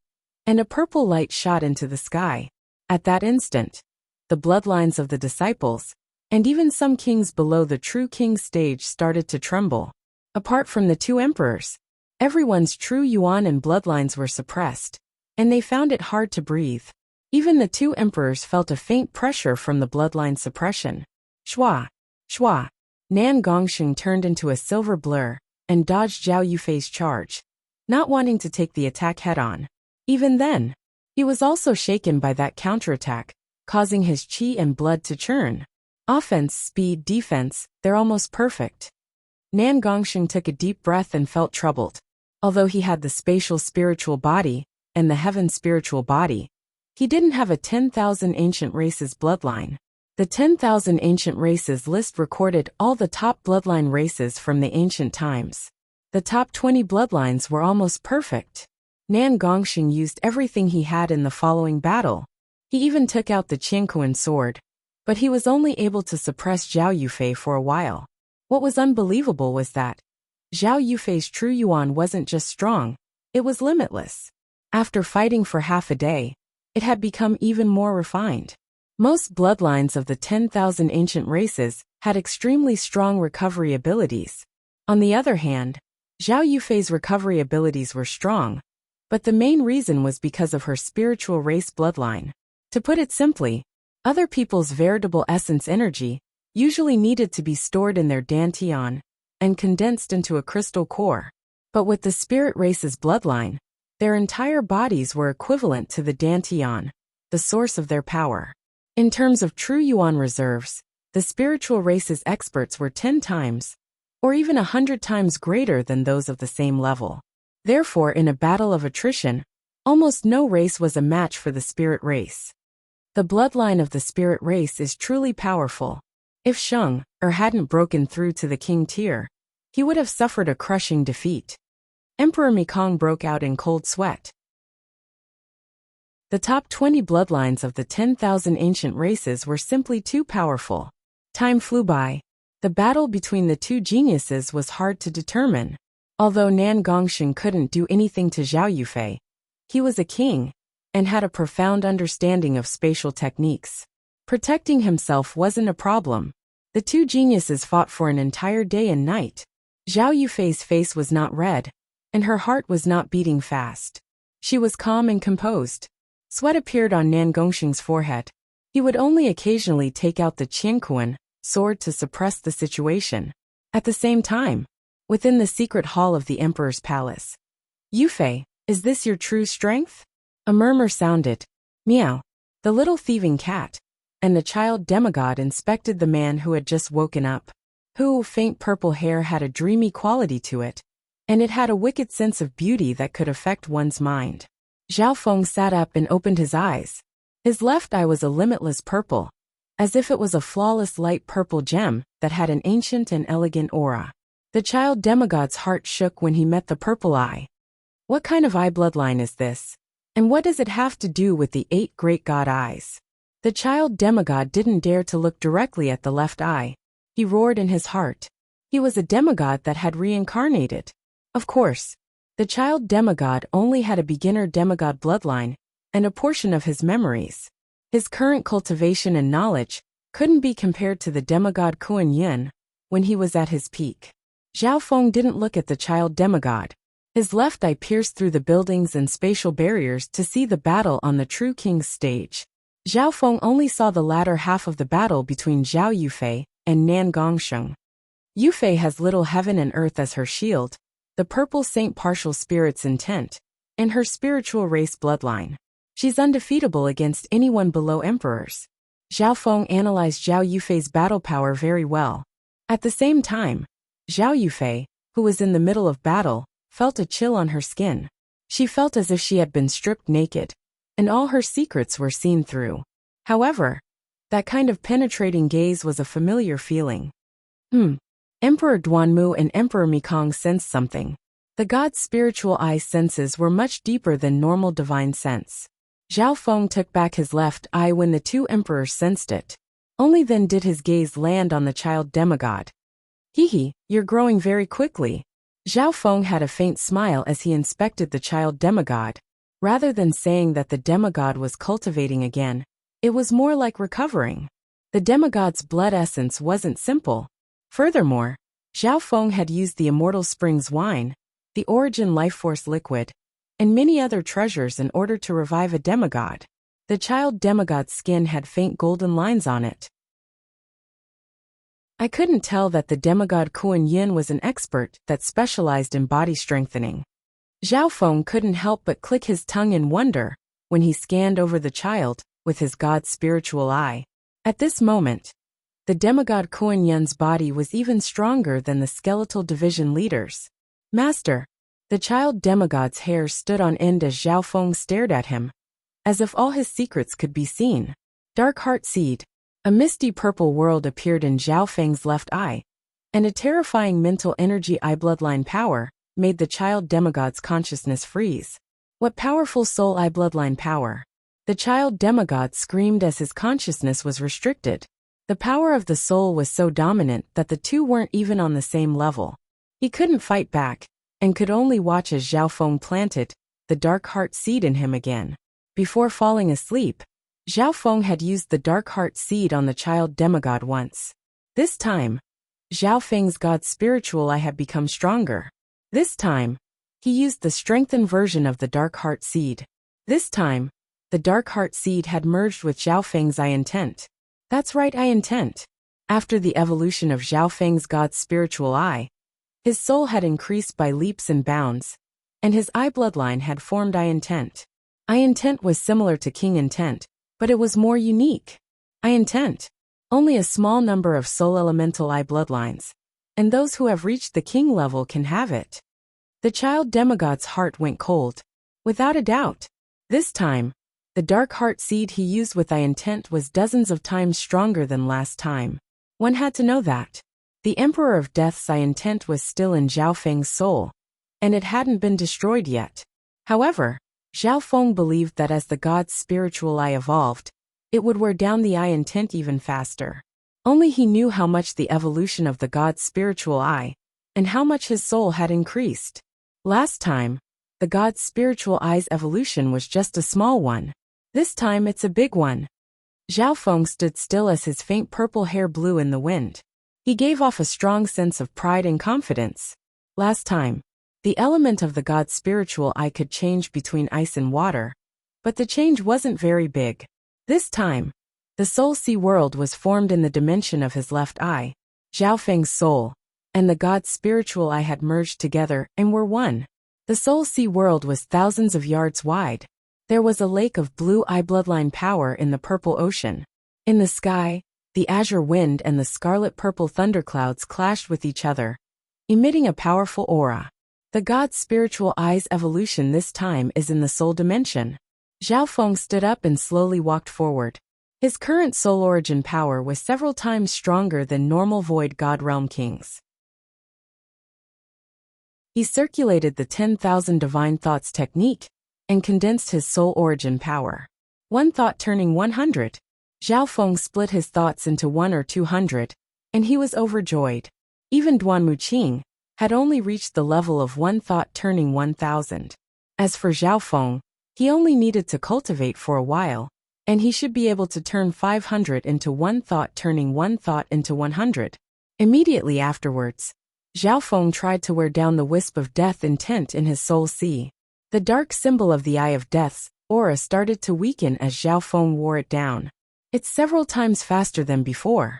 and a purple light shot into the sky. At that instant, the bloodlines of the disciples, and even some kings below the true king stage started to tremble. Apart from the two emperors, everyone's true yuan and bloodlines were suppressed, and they found it hard to breathe. Even the two emperors felt a faint pressure from the bloodline suppression. Shua! Shua! Nan Gongsheng turned into a silver blur and dodged Zhao Yufei's charge, not wanting to take the attack head-on. Even then, he was also shaken by that counterattack, causing his qi and blood to churn. Offense, speed, defense, they're almost perfect. Nan Gongsheng took a deep breath and felt troubled. Although he had the spatial spiritual body and the heaven spiritual body, he didn't have a 10,000 ancient races bloodline. The 10,000 ancient races list recorded all the top bloodline races from the ancient times. The top 20 bloodlines were almost perfect. Nan Gongsheng used everything he had in the following battle. He even took out the Qiankuan sword, but he was only able to suppress Zhao Yufei for a while. What was unbelievable was that Zhao Yufei's true yuan wasn't just strong, it was limitless. After fighting for half a day, it had become even more refined. Most bloodlines of the 10,000 ancient races had extremely strong recovery abilities. On the other hand, Zhao Yufei's recovery abilities were strong, but the main reason was because of her spiritual race bloodline. To put it simply, other people's veritable essence energy usually needed to be stored in their dantian and condensed into a crystal core. But with the spirit race's bloodline, their entire bodies were equivalent to the dantian, the source of their power. In terms of true yuan reserves, the spiritual race's experts were 10 times, or even 100 times greater than those of the same level. Therefore, in a battle of attrition, almost no race was a match for the spirit race. The bloodline of the spirit race is truly powerful. If Sheng hadn't broken through to the king tier, he would have suffered a crushing defeat. Emperor Mekong broke out in cold sweat. The top 20 bloodlines of the 10,000 ancient races were simply too powerful. Time flew by. The battle between the two geniuses was hard to determine. Although Nan Gongsheng couldn't do anything to Zhao Yufei, he was a king and had a profound understanding of spatial techniques. Protecting himself wasn't a problem. The two geniuses fought for an entire day and night. Zhao Yufei's face was not red, and her heart was not beating fast. She was calm and composed. Sweat appeared on Nan Gongsheng's forehead. He would only occasionally take out the Qianquan sword to suppress the situation. At the same time, within the secret hall of the emperor's palace, Yufei, is this your true strength? A murmur sounded. Meow. The little thieving cat and the child demigod inspected the man who had just woken up. Whose faint purple hair had a dreamy quality to it, and it had a wicked sense of beauty that could affect one's mind. Zhao Feng sat up and opened his eyes. His left eye was a limitless purple, as if it was a flawless light purple gem that had an ancient and elegant aura. The child demigod's heart shook when he met the purple eye. What kind of eye bloodline is this? And what does it have to do with the 8 great god eyes? The child demigod didn't dare to look directly at the left eye. He roared in his heart. He was a demigod that had reincarnated. Of course, the child demigod only had a beginner demigod bloodline and a portion of his memories. His current cultivation and knowledge couldn't be compared to the demigod Kuan Yin when he was at his peak. Zhao Feng didn't look at the child demigod. His left eye pierced through the buildings and spatial barriers to see the battle on the true king's stage. Zhao Feng only saw the latter half of the battle between Zhao Yufei and Nan Gongsheng. Yufei has little heaven and earth as her shield, the purple saint partial spirit's intent, and her spiritual race bloodline. She's undefeatable against anyone below emperors. Zhao Feng analyzed Zhao Yufei's battle power very well. At the same time, Zhao Yufei, who was in the middle of battle, felt a chill on her skin. She felt as if she had been stripped naked, and all her secrets were seen through. However, that kind of penetrating gaze was a familiar feeling. Emperor Duanmu and Emperor Mekong sensed something. The god's spiritual eye senses were much deeper than normal divine sense. Zhao Feng took back his left eye when the two emperors sensed it. Only then did his gaze land on the child demigod. Hehe, you're growing very quickly. Zhao Feng had a faint smile as he inspected the child demigod. Rather than saying that the demigod was cultivating again, it was more like recovering. The demigod's blood essence wasn't simple. Furthermore, Zhao Feng had used the Immortal Springs wine, the Origin Life Force liquid, and many other treasures in order to revive a demigod. The child demigod's skin had faint golden lines on it. I couldn't tell that the demigod Kuan Yin was an expert that specialized in body strengthening. Zhao Feng couldn't help but click his tongue in wonder when he scanned over the child with his god's spiritual eye. At this moment, the demigod Kuan Yin's body was even stronger than the skeletal division leaders. Master, the child demigod's hair stood on end as Zhao Feng stared at him, as if all his secrets could be seen. Dark Heart Seed. A misty purple world appeared in Zhao Feng's left eye, and a terrifying mental energy eye bloodline power made the child demigod's consciousness freeze. What powerful soul eye bloodline power! The child demigod screamed as his consciousness was restricted. The power of the soul was so dominant that the two weren't even on the same level. He couldn't fight back, and could only watch as Zhao Feng planted the dark heart seed in him again. Before falling asleep, Zhao Feng had used the dark heart seed on the child demigod once. This time, Zhao Feng's god's spiritual eye had become stronger. This time, he used the strengthened version of the dark heart seed. This time, the dark heart seed had merged with Zhao Feng's eye intent. That's right, eye intent. After the evolution of Zhao Feng's god's spiritual eye, his soul had increased by leaps and bounds, and his eye bloodline had formed eye intent. Eye intent was similar to king intent, but it was more unique. Eye intent. Only a small number of soul elemental eye bloodlines, and those who have reached the king level can have it. The child demigod's heart went cold. Without a doubt. This time, the dark heart seed he used with eye intent was dozens of times stronger than last time. One had to know that. The Emperor of Death's eye intent was still in Zhao Feng's soul, and it hadn't been destroyed yet. However, Zhao Feng believed that as the god's spiritual eye evolved, it would wear down the eye intent even faster. Only he knew how much the evolution of the god's spiritual eye, and how much his soul had increased. Last time, the god's spiritual eye's evolution was just a small one. This time it's a big one. Zhao Feng stood still as his faint purple hair blew in the wind. He gave off a strong sense of pride and confidence. Last time, the element of the god's spiritual eye could change between ice and water, but the change wasn't very big. This time, the soul sea world was formed in the dimension of his left eye. Zhao Feng's soul and the god's spiritual eye had merged together and were one. The soul sea world was thousands of yards wide. There was a lake of blue eye bloodline power in the purple ocean. In the sky, the azure wind and the scarlet-purple thunderclouds clashed with each other, emitting a powerful aura. The god's spiritual eye's evolution this time is in the soul dimension. Zhao Feng stood up and slowly walked forward. His current soul origin power was several times stronger than normal void god realm kings. He circulated the 10,000 divine thoughts technique and condensed his soul origin power. One thought turning 100. Zhao Feng split his thoughts into 1 or 200, and he was overjoyed. Even Duan Muqing had only reached the level of one thought turning 1,000. As for Zhao Feng, he only needed to cultivate for a while, and he should be able to turn 500 into one thought turning one thought into 100. Immediately afterwards, Zhao Feng tried to wear down the wisp of death intent in his soul sea. The dark symbol of the Eye of Death's aura started to weaken as Zhao Feng wore it down. It's several times faster than before.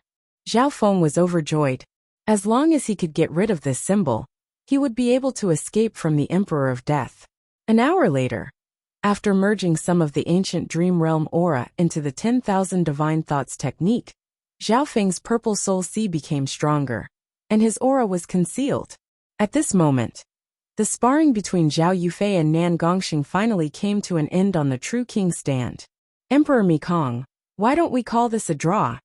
Zhao Feng was overjoyed. As long as he could get rid of this symbol, he would be able to escape from the Emperor of Death. An hour later, after merging some of the ancient dream realm aura into the 10,000 divine thoughts technique, Zhao Feng's purple soul sea became stronger, and his aura was concealed. At this moment, the sparring between Zhao Yufei and Nan Gongxing finally came to an end on the True King stand. Emperor Mikong, why don't we call this a draw?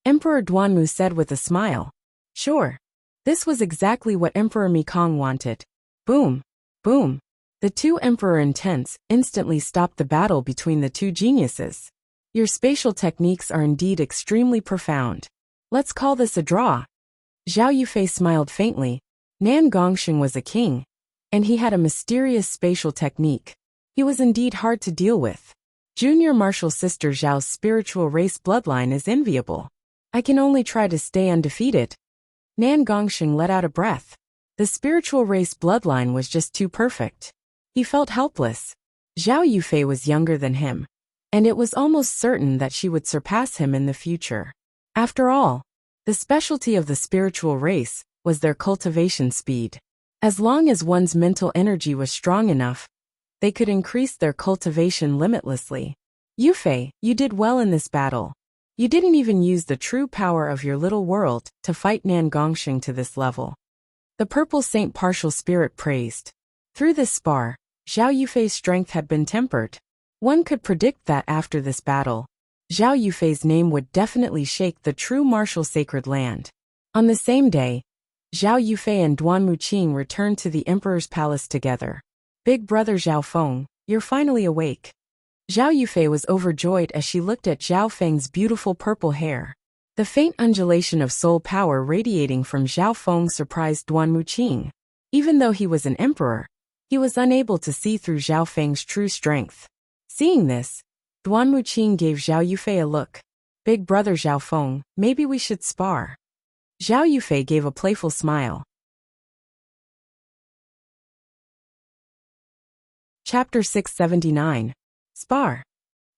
Emperor Duanmu said with a smile. Sure. This was exactly what Emperor Mikong wanted. Boom. Boom. The two emperor intents instantly stopped the battle between the two geniuses. Your spatial techniques are indeed extremely profound. Let's call this a draw. Zhao Yufei smiled faintly. Nan Gongxing was a king, and he had a mysterious spatial technique. He was indeed hard to deal with. Junior martial sister Zhao's spiritual race bloodline is enviable. I can only try to stay undefeated. Nan Gongxing let out a breath. The spiritual race bloodline was just too perfect. He felt helpless. Zhao Yufei was younger than him, and it was almost certain that she would surpass him in the future. After all, the specialty of the spiritual race was their cultivation speed. As long as one's mental energy was strong enough, they could increase their cultivation limitlessly. Yufei, you did well in this battle. You didn't even use the true power of your little world to fight Nan Gongxing to this level. The Purple Saint Partial Spirit praised. Through this spar, Zhao Yufei's strength had been tempered. One could predict that after this battle, Zhao Yufei's name would definitely shake the true martial sacred land. On the same day, Zhao Yufei and Duan Muqing returned to the Emperor's palace together. Big brother Zhao Feng, you're finally awake. Zhao Yufei was overjoyed as she looked at Zhao Feng's beautiful purple hair. The faint undulation of soul power radiating from Zhao Feng surprised Duan Muqing. Even though he was an emperor, He was unable to see through Zhao Feng's true strength. Seeing this, Duan Wuqing gave Zhao Yufei a look. Big brother Zhao Feng, maybe we should spar. Zhao Yufei gave a playful smile. Chapter 679. Spar.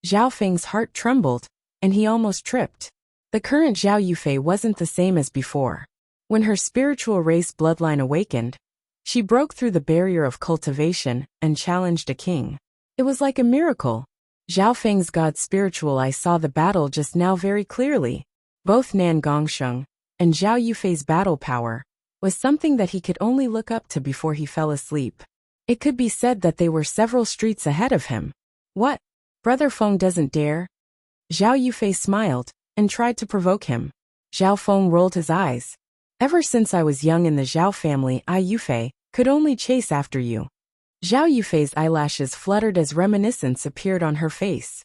Zhao Feng's heart trembled, and he almost tripped. The current Zhao Yufei wasn't the same as before. When her spiritual race bloodline awakened, she broke through the barrier of cultivation and challenged a king. It was like a miracle. Zhao Feng's god spiritual eye saw the battle just now very clearly. Both Nan Gongsheng and Zhao Yufei's battle power was something that he could only look up to before he fell asleep. It could be said that they were several streets ahead of him. What? Brother Feng doesn't dare? Zhao Yufei smiled and tried to provoke him. Zhao Feng rolled his eyes. Ever since I was young in the Zhao family, I Yufei could only chase after you. Zhao Yufei's eyelashes fluttered as reminiscence appeared on her face.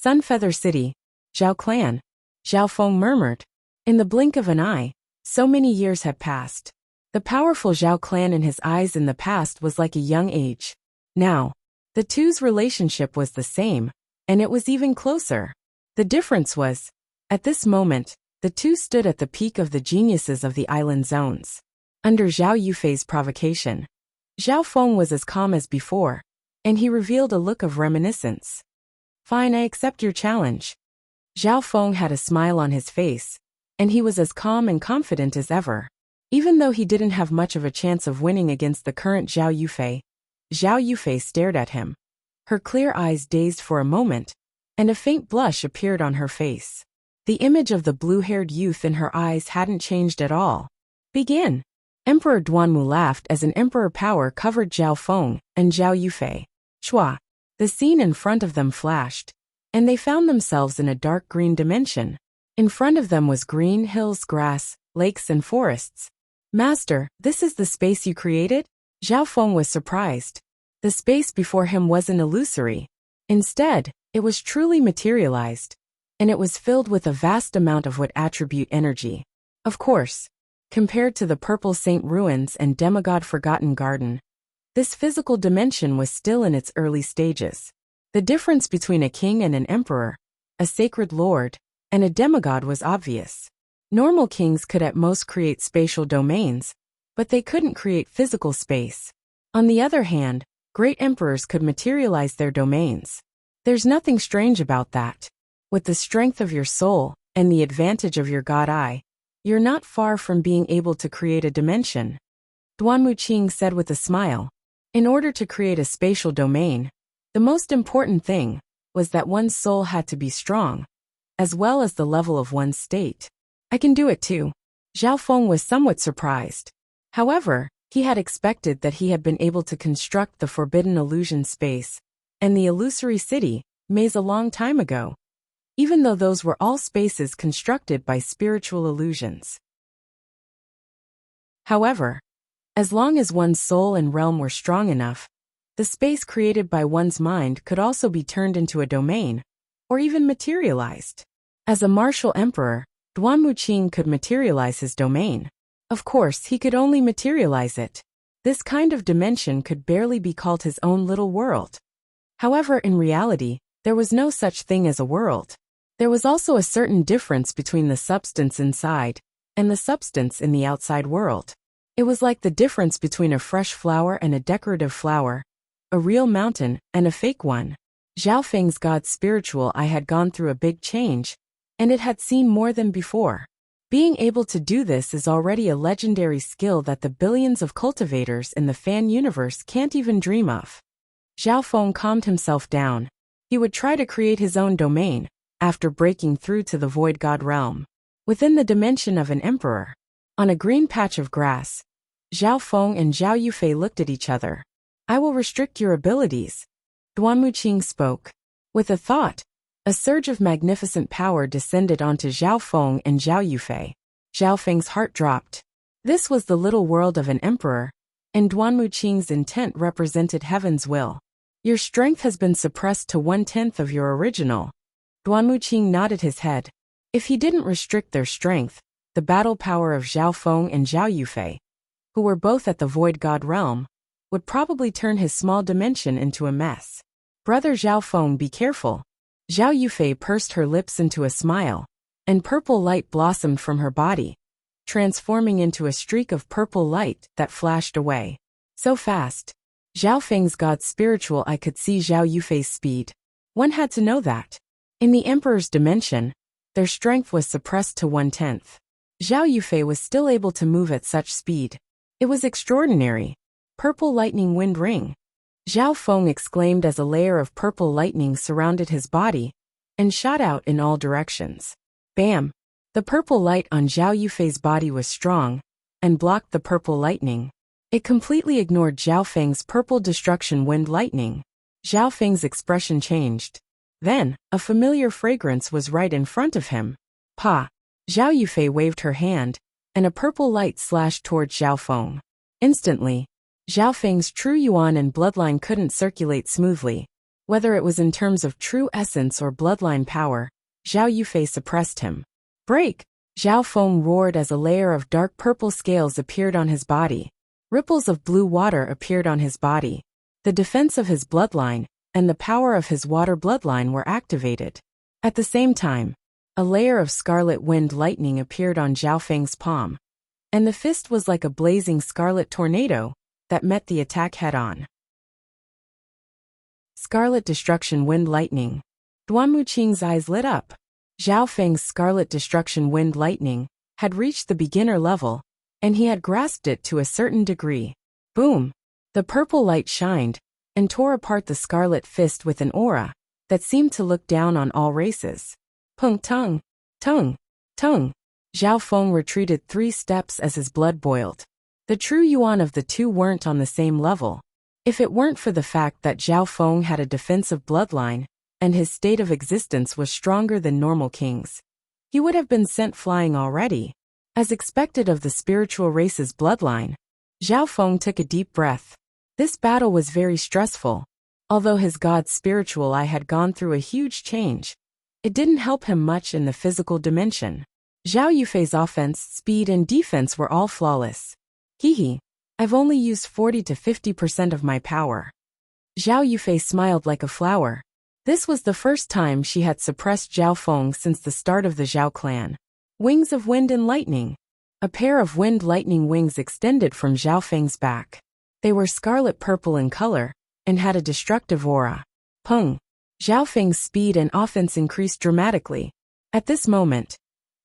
Sunfeather City, Zhao clan. Zhao Feng murmured. In the blink of an eye, so many years had passed. The powerful Zhao clan in his eyes in the past was like a young age. Now, the two's relationship was the same, and it was even closer. The difference was, at this moment, the two stood at the peak of the geniuses of the island zones. Under Zhao Yufei's provocation, Zhao Feng was as calm as before, and he revealed a look of reminiscence. Fine, I accept your challenge. Zhao Feng had a smile on his face, and he was as calm and confident as ever. Even though he didn't have much of a chance of winning against the current Zhao Yufei stared at him. Her clear eyes dazed for a moment, and a faint blush appeared on her face. The image of the blue-haired youth in her eyes hadn't changed at all. Begin. Emperor Duanmu laughed as an emperor power covered Zhao Feng and Zhao Yufei. Chua. The scene in front of them flashed, and they found themselves in a dark green dimension. In front of them was green hills, grass, lakes and forests. Master, this is the space you created? Zhao Feng was surprised. The space before him wasn't illusory. Instead, it was truly materialized, and it was filled with a vast amount of what attribute energy. Of course, compared to the Purple Saint ruins and Demigod Forgotten Garden, this physical dimension was still in its early stages. The difference between a king and an emperor, a sacred lord, and a demigod was obvious. Normal kings could at most create spatial domains, but they couldn't create physical space. On the other hand, great emperors could materialize their domains. There's nothing strange about that. With the strength of your soul and the advantage of your god eye, you're not far from being able to create a dimension. Duan Wuqing said with a smile. In order to create a spatial domain, the most important thing was that one's soul had to be strong, as well as the level of one's state. I can do it too. Zhao Feng was somewhat surprised. However, he had expected that he had been able to construct the forbidden illusion space and the illusory city, maze a long time ago, even though those were all spaces constructed by spiritual illusions. However, as long as one's soul and realm were strong enough, the space created by one's mind could also be turned into a domain, or even materialized. As a martial emperor, Duan Wuqing could materialize his domain. Of course, he could only materialize it. This kind of dimension could barely be called his own little world. However, in reality, there was no such thing as a world. There was also a certain difference between the substance inside and the substance in the outside world. It was like the difference between a fresh flower and a decorative flower, a real mountain and a fake one. Zhao Feng's god spiritual eye had gone through a big change, and it had seen more than before. Being able to do this is already a legendary skill that the billions of cultivators in the fan universe can't even dream of. Zhao Feng calmed himself down. He would try to create his own domain, after breaking through to the void god realm, within the dimension of an emperor. On a green patch of grass, Zhao Feng and Zhao Yufei looked at each other. I will restrict your abilities. Duan Wuqing spoke. With a thought, a surge of magnificent power descended onto Zhao Feng and Zhao Yufei. Zhao Feng's heart dropped. This was the little world of an emperor, and Duan Wuqing's intent represented heaven's will. Your strength has been suppressed to 1/10 of your original. Duan Wuqing nodded his head. If he didn't restrict their strength, the battle power of Zhao Feng and Zhao Yufei, who were both at the void god realm, would probably turn his small dimension into a mess. Brother Zhao Feng, be careful. Zhao Yufei pursed her lips into a smile, and purple light blossomed from her body, transforming into a streak of purple light that flashed away. So fast. Zhao Feng's god spiritual eye could see Zhao Yufei's speed. One had to know that. In the Emperor's dimension, their strength was suppressed to 1/10. Zhao Yufei was still able to move at such speed. It was extraordinary. Purple lightning wind ring. Zhao Feng exclaimed as a layer of purple lightning surrounded his body and shot out in all directions. Bam! The purple light on Zhao Yufei's body was strong and blocked the purple lightning. It completely ignored Zhao Feng's purple destruction wind lightning. Zhao Feng's expression changed. Then, a familiar fragrance was right in front of him. Pa! Zhao Yufei waved her hand, and a purple light slashed toward Zhao Feng. Instantly, Zhao Feng's true yuan and bloodline couldn't circulate smoothly. Whether it was in terms of true essence or bloodline power, Zhao Yufei suppressed him. Break! Zhao Feng roared as a layer of dark purple scales appeared on his body. Ripples of blue water appeared on his body. The defense of his bloodline and the power of his water bloodline were activated. At the same time, a layer of scarlet wind lightning appeared on Zhao Feng's palm, and the fist was like a blazing scarlet tornado that met the attack head-on. Scarlet destruction wind lightning. Duan Muqing's eyes lit up. Zhao Feng's scarlet destruction wind lightning had reached the beginner level, and he had grasped it to a certain degree. Boom! The purple light shined and tore apart the scarlet fist with an aura that seemed to look down on all races. Pung tung! Tung! Tung! Zhao Feng retreated 3 steps as his blood boiled. The true yuan of the two weren't on the same level. If it weren't for the fact that Zhao Feng had a defensive bloodline, and his state of existence was stronger than normal kings, he would have been sent flying already. As expected of the spiritual race's bloodline, Zhao Feng took a deep breath. This battle was very stressful. Although his god's spiritual eye had gone through a huge change, it didn't help him much in the physical dimension. Zhao Yufei's offense, speed and defense were all flawless. Hehe, I've only used 40 to 50% of my power. Zhao Yufei smiled like a flower. This was the first time she had suppressed Zhao Feng since the start of the Zhao clan. Wings of wind and lightning. A pair of wind lightning wings extended from Zhao Feng's back. They were scarlet purple in color and had a destructive aura. Pung! Zhao Feng's speed and offense increased dramatically. At this moment,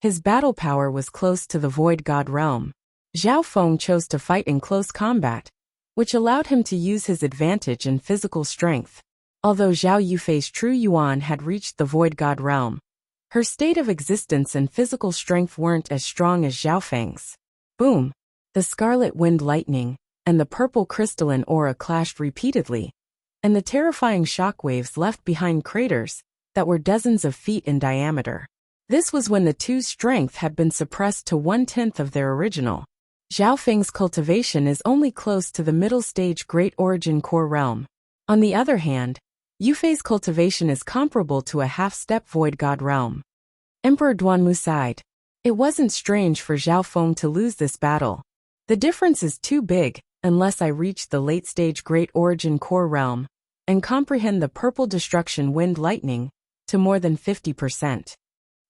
his battle power was close to the Void God realm. Zhao Feng chose to fight in close combat, which allowed him to use his advantage in physical strength. Although Zhao Yufei's true yuan had reached the Void God realm, her state of existence and physical strength weren't as strong as Zhao Feng's. Boom! The scarlet wind lightning and the purple crystalline aura clashed repeatedly, and the terrifying shockwaves left behind craters that were dozens of feet in diameter. This was when the two's strength had been suppressed to 1/10 of their original. Zhao Feng's cultivation is only close to the middle stage Great Origin Core realm. On the other hand, Yufei's cultivation is comparable to a half-step Void God realm. Emperor Duanmu sighed. It wasn't strange for Zhao Feng to lose this battle. The difference is too big unless I reach the late-stage Great Origin Core realm and comprehend the purple destruction wind lightning to more than 50%.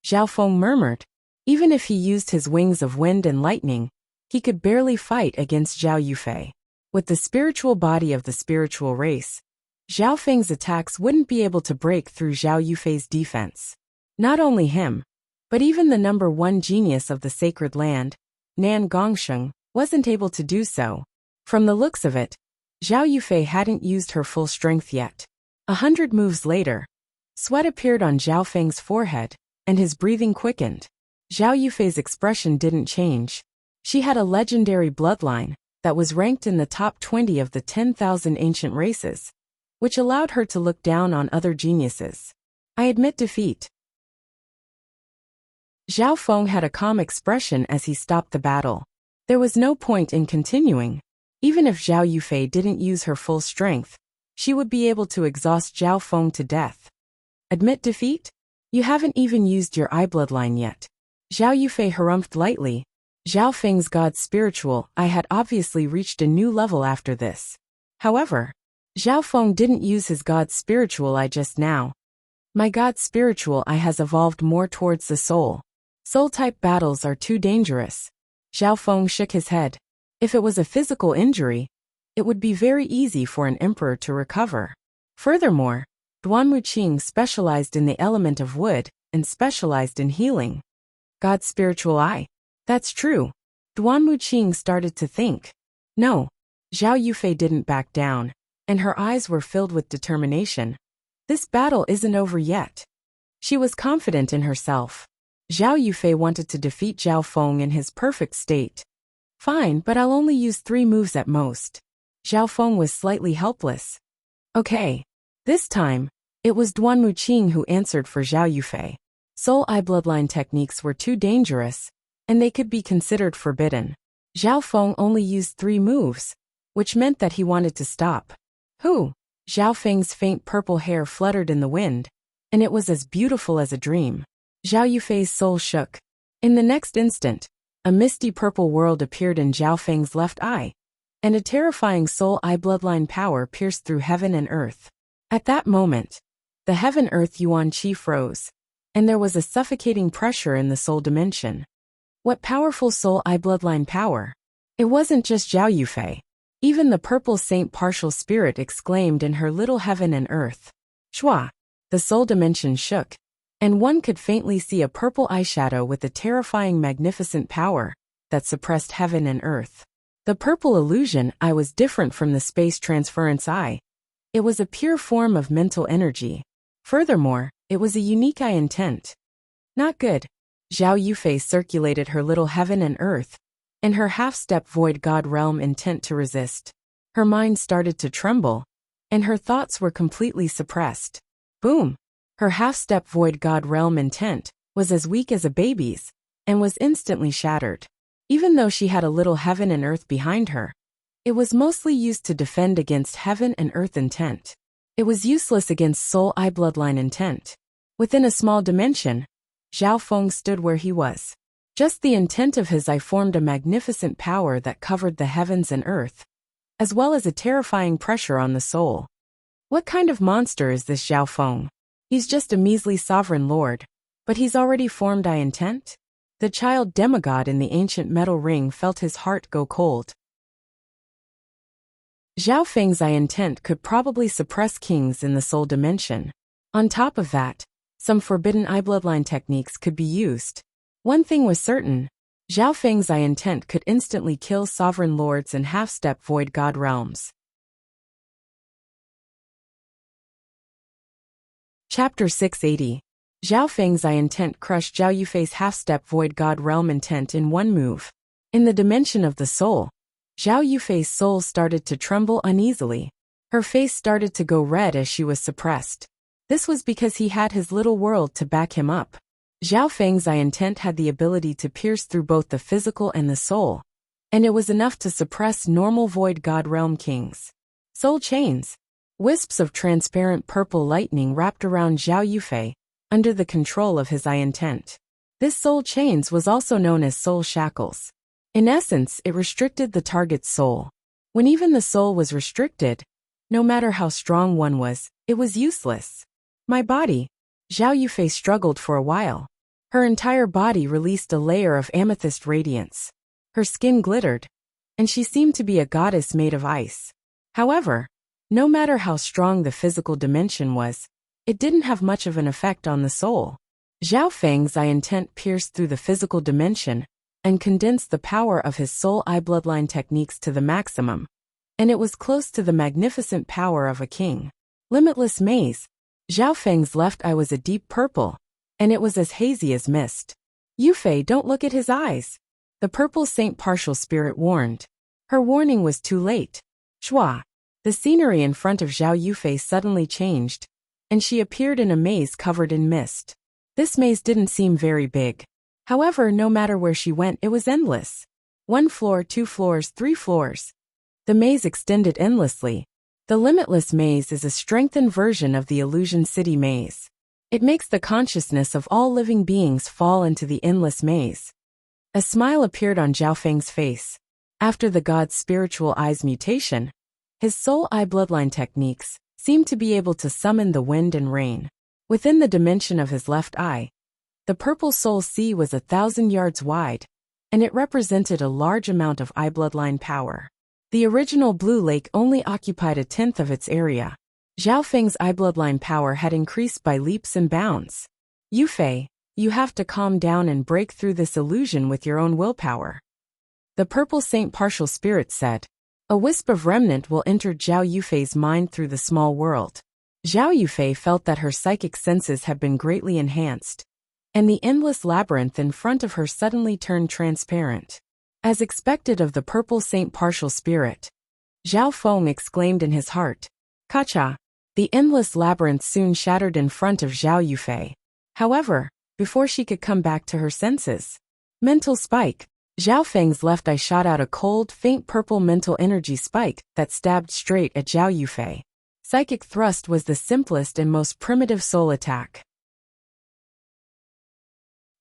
Zhao Feng murmured. Even if he used his wings of wind and lightning, he could barely fight against Zhao Yufei. With the spiritual body of the spiritual race, Zhao Feng's attacks wouldn't be able to break through Zhao Yufei's defense. Not only him, but even the number 1 genius of the sacred land, Nan Gongsheng, wasn't able to do so. From the looks of it, Zhao Yufei hadn't used her full strength yet. 100 moves later, sweat appeared on Zhao Feng's forehead, and his breathing quickened. Zhao Yufei's expression didn't change. She had a legendary bloodline that was ranked in the top 20 of the 10,000 ancient races, which allowed her to look down on other geniuses. I admit defeat. Zhao Feng had a calm expression as he stopped the battle. There was no point in continuing. Even if Zhao Yufei didn't use her full strength, she would be able to exhaust Zhao Feng to death. Admit defeat? You haven't even used your eye bloodline yet. Zhao Yufei harumphed lightly. Zhao Feng's god spiritual eye had obviously reached a new level after this. However, Zhao Feng didn't use his god's spiritual eye just now. My god's spiritual eye has evolved more towards the soul. Soul-type battles are too dangerous. Zhao Feng shook his head. If it was a physical injury, it would be very easy for an emperor to recover. Furthermore, Duan Wuqing specialized in the element of wood and specialized in healing. God's spiritual eye. That's true. Duan Wuqing started to think. No. Zhao Yufei didn't back down, and her eyes were filled with determination. This battle isn't over yet. She was confident in herself. Zhao Yufei wanted to defeat Zhao Feng in his perfect state. Fine, but I'll only use 3 moves at most. Zhao Feng was slightly helpless. Okay. This time, it was Duan Wuqing who answered for Zhao Yufei. Soul Eye bloodline techniques were too dangerous, and they could be considered forbidden. Zhao Feng only used 3 moves, which meant that he wanted to stop. Who? Zhao Feng's faint purple hair fluttered in the wind, and it was as beautiful as a dream. Zhao Yufei's soul shook. In the next instant, a misty purple world appeared in Zhao Feng's left eye, and a terrifying soul eye bloodline power pierced through heaven and earth. At that moment, the heaven-earth yuan qi froze, and there was a suffocating pressure in the soul dimension. What powerful soul eye bloodline power! It wasn't just Zhao Yufei. Even the purple saint partial spirit exclaimed in her little heaven and earth. Shua! The soul dimension shook, and one could faintly see a purple eyeshadow with a terrifying magnificent power that suppressed heaven and earth. The purple illusion eye was different from the space transference eye. It was a pure form of mental energy. Furthermore, it was a unique eye intent. Not good. Zhao Yufei circulated her little heaven and earth, and her half-step void god realm intent to resist. Her mind started to tremble, and her thoughts were completely suppressed. Boom! Her half-step void god realm intent was as weak as a baby's, and was instantly shattered. Even though she had a little heaven and earth behind her, it was mostly used to defend against heaven and earth intent. It was useless against soul eye bloodline intent. Within a small dimension, Zhao Feng stood where he was. Just the intent of his eye formed a magnificent power that covered the heavens and earth, as well as a terrifying pressure on the soul. What kind of monster is this Zhao Feng? He's just a measly sovereign lord, but he's already formed eye intent? The child demigod in the ancient metal ring felt his heart go cold. Zhao Feng's eye intent could probably suppress kings in the soul dimension. On top of that, some forbidden eye bloodline techniques could be used. One thing was certain, Zhao Feng's eye intent could instantly kill sovereign lords and half-step void god realms. Chapter 680. Zhao Feng's eye intent crushed Zhao Yufei's half-step void god realm intent in one move. In the dimension of the soul, Zhao Yufei's soul started to tremble uneasily. Her face started to go red as she was suppressed. This was because he had his little world to back him up. Zhao Feng's eye intent had the ability to pierce through both the physical and the soul, and it was enough to suppress normal void god realm kings. Soul chains. Wisps of transparent purple lightning wrapped around Zhao Yufei, under the control of his eye intent. This soul chains was also known as soul shackles. In essence, it restricted the target's soul. When even the soul was restricted, no matter how strong one was, it was useless. My body. Zhao Yufei struggled for a while. Her entire body released a layer of amethyst radiance. Her skin glittered, and she seemed to be a goddess made of ice. However, no matter how strong the physical dimension was, it didn't have much of an effect on the soul. Zhao Feng's eye intent pierced through the physical dimension and condensed the power of his soul eye bloodline techniques to the maximum, and it was close to the magnificent power of a king. Limitless maze. Zhao Feng's left eye was a deep purple, and it was as hazy as mist. Yufei, don't look at his eyes. The purple saint partial spirit warned. Her warning was too late. Shua. The scenery in front of Zhao Yufei suddenly changed, and she appeared in a maze covered in mist. This maze didn't seem very big. However, no matter where she went, it was endless. 1 floor, 2 floors, 3 floors. The maze extended endlessly. The limitless maze is a strengthened version of the Illusion City maze. It makes the consciousness of all living beings fall into the endless maze. A smile appeared on Zhao Feng's face. After the god's spiritual eye's mutation, His soul eye bloodline techniques seemed to be able to summon the wind and rain. Within the dimension of his left eye, the purple soul sea was 1,000 yards wide, and it represented a large amount of eye bloodline power. The original blue lake only occupied 1/10 of its area. Zhao Feng's eye bloodline power had increased by leaps and bounds. Yufei, you have to calm down and break through this illusion with your own willpower. The purple saint partial spirit said. A wisp of remnant will enter Zhao Yufei's mind through the small world. Zhao Yufei felt that her psychic senses had been greatly enhanced, and the endless labyrinth in front of her suddenly turned transparent. As expected of the purple saint partial spirit, Zhao Feng exclaimed in his heart, "Kacha!" The endless labyrinth soon shattered in front of Zhao Yufei. However, before she could come back to her senses, mental spike. Zhao Feng's left eye shot out a cold, faint purple mental energy spike that stabbed straight at Zhao Yufei. Psychic thrust was the simplest and most primitive soul attack.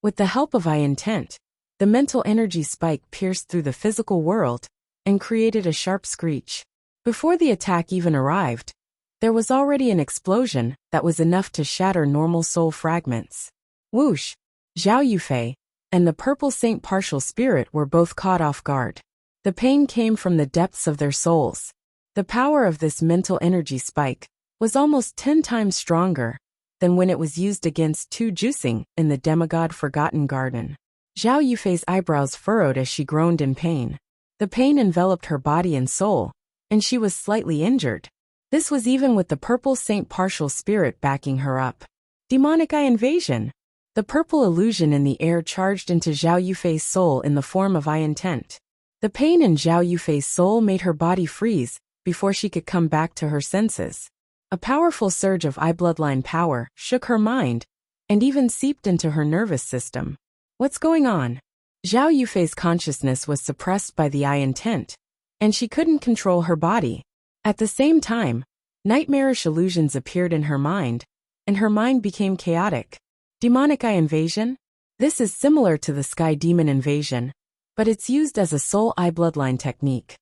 With the help of eye intent, the mental energy spike pierced through the physical world and created a sharp screech. Before the attack even arrived, there was already an explosion that was enough to shatter normal soul fragments. Whoosh! Zhao Yufei and the purple saint partial spirit were both caught off guard. The pain came from the depths of their souls. The power of this mental energy spike was almost 10 times stronger than when it was used against Tu Juicing in the demigod Forgotten Garden. Zhao Yufei's eyebrows furrowed as she groaned in pain. The pain enveloped her body and soul, and she was slightly injured. This was even with the purple saint partial spirit backing her up. Demonic eye invasion. The purple illusion in the air charged into Zhao Yufei's soul in the form of eye intent. The pain in Zhao Yufei's soul made her body freeze before she could come back to her senses. A powerful surge of eye bloodline power shook her mind and even seeped into her nervous system. What's going on? Zhao Yufei's consciousness was suppressed by the eye intent, and she couldn't control her body. At the same time, nightmarish illusions appeared in her mind, and her mind became chaotic. Demonic eye invasion? This is similar to the sky demon invasion, but it's used as a soul eye bloodline technique.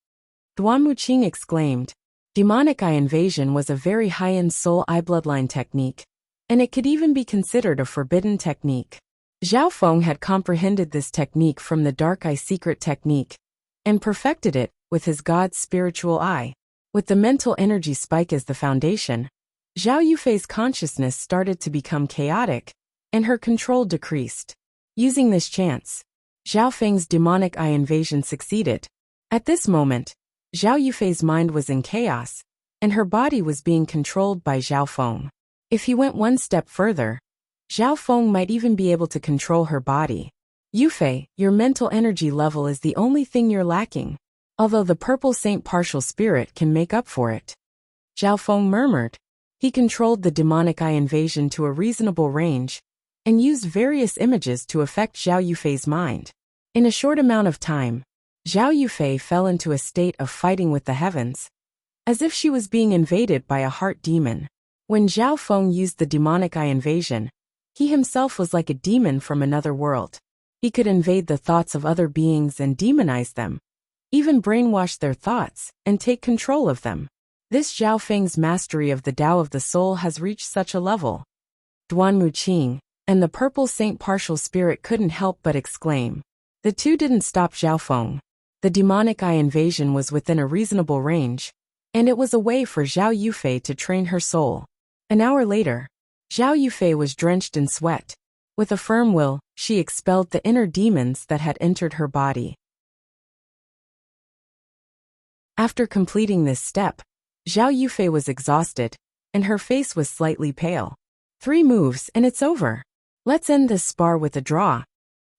Duan Wuqing exclaimed. Demonic eye invasion was a very high-end soul eye bloodline technique, and it could even be considered a forbidden technique. Zhao Feng had comprehended this technique from the dark eye secret technique, and perfected it with his god's spiritual eye. With the mental energy spike as the foundation, Zhao Yufei's consciousness started to become chaotic, and her control decreased. Using this chance, Zhao Feng's demonic eye invasion succeeded. At this moment, Zhao Yufei's mind was in chaos, and her body was being controlled by Zhao Feng. If he went one step further, Zhao Feng might even be able to control her body. Yufei, your mental energy level is the only thing you're lacking, although the purple saint partial spirit can make up for it. Zhao Feng murmured. He controlled the demonic eye invasion to a reasonable range, and used various images to affect Zhao Yufei's mind. In a short amount of time, Zhao Yufei fell into a state of fighting with the heavens, as if she was being invaded by a heart demon. When Zhao Feng used the demonic eye invasion, he himself was like a demon from another world. He could invade the thoughts of other beings and demonize them, even brainwash their thoughts and take control of them. This Zhao Feng's mastery of the Tao of the soul has reached such a level. Duan Wuqing and the purple saint partial spirit couldn't help but exclaim. The two didn't stop Zhao Feng. The demonic eye invasion was within a reasonable range, and it was a way for Zhao Yufei to train her soul. An hour later, Zhao Yufei was drenched in sweat. With a firm will, she expelled the inner demons that had entered her body. After completing this step, Zhao Yufei was exhausted, and her face was slightly pale. 3 moves and it's over. Let's end this spar with a draw.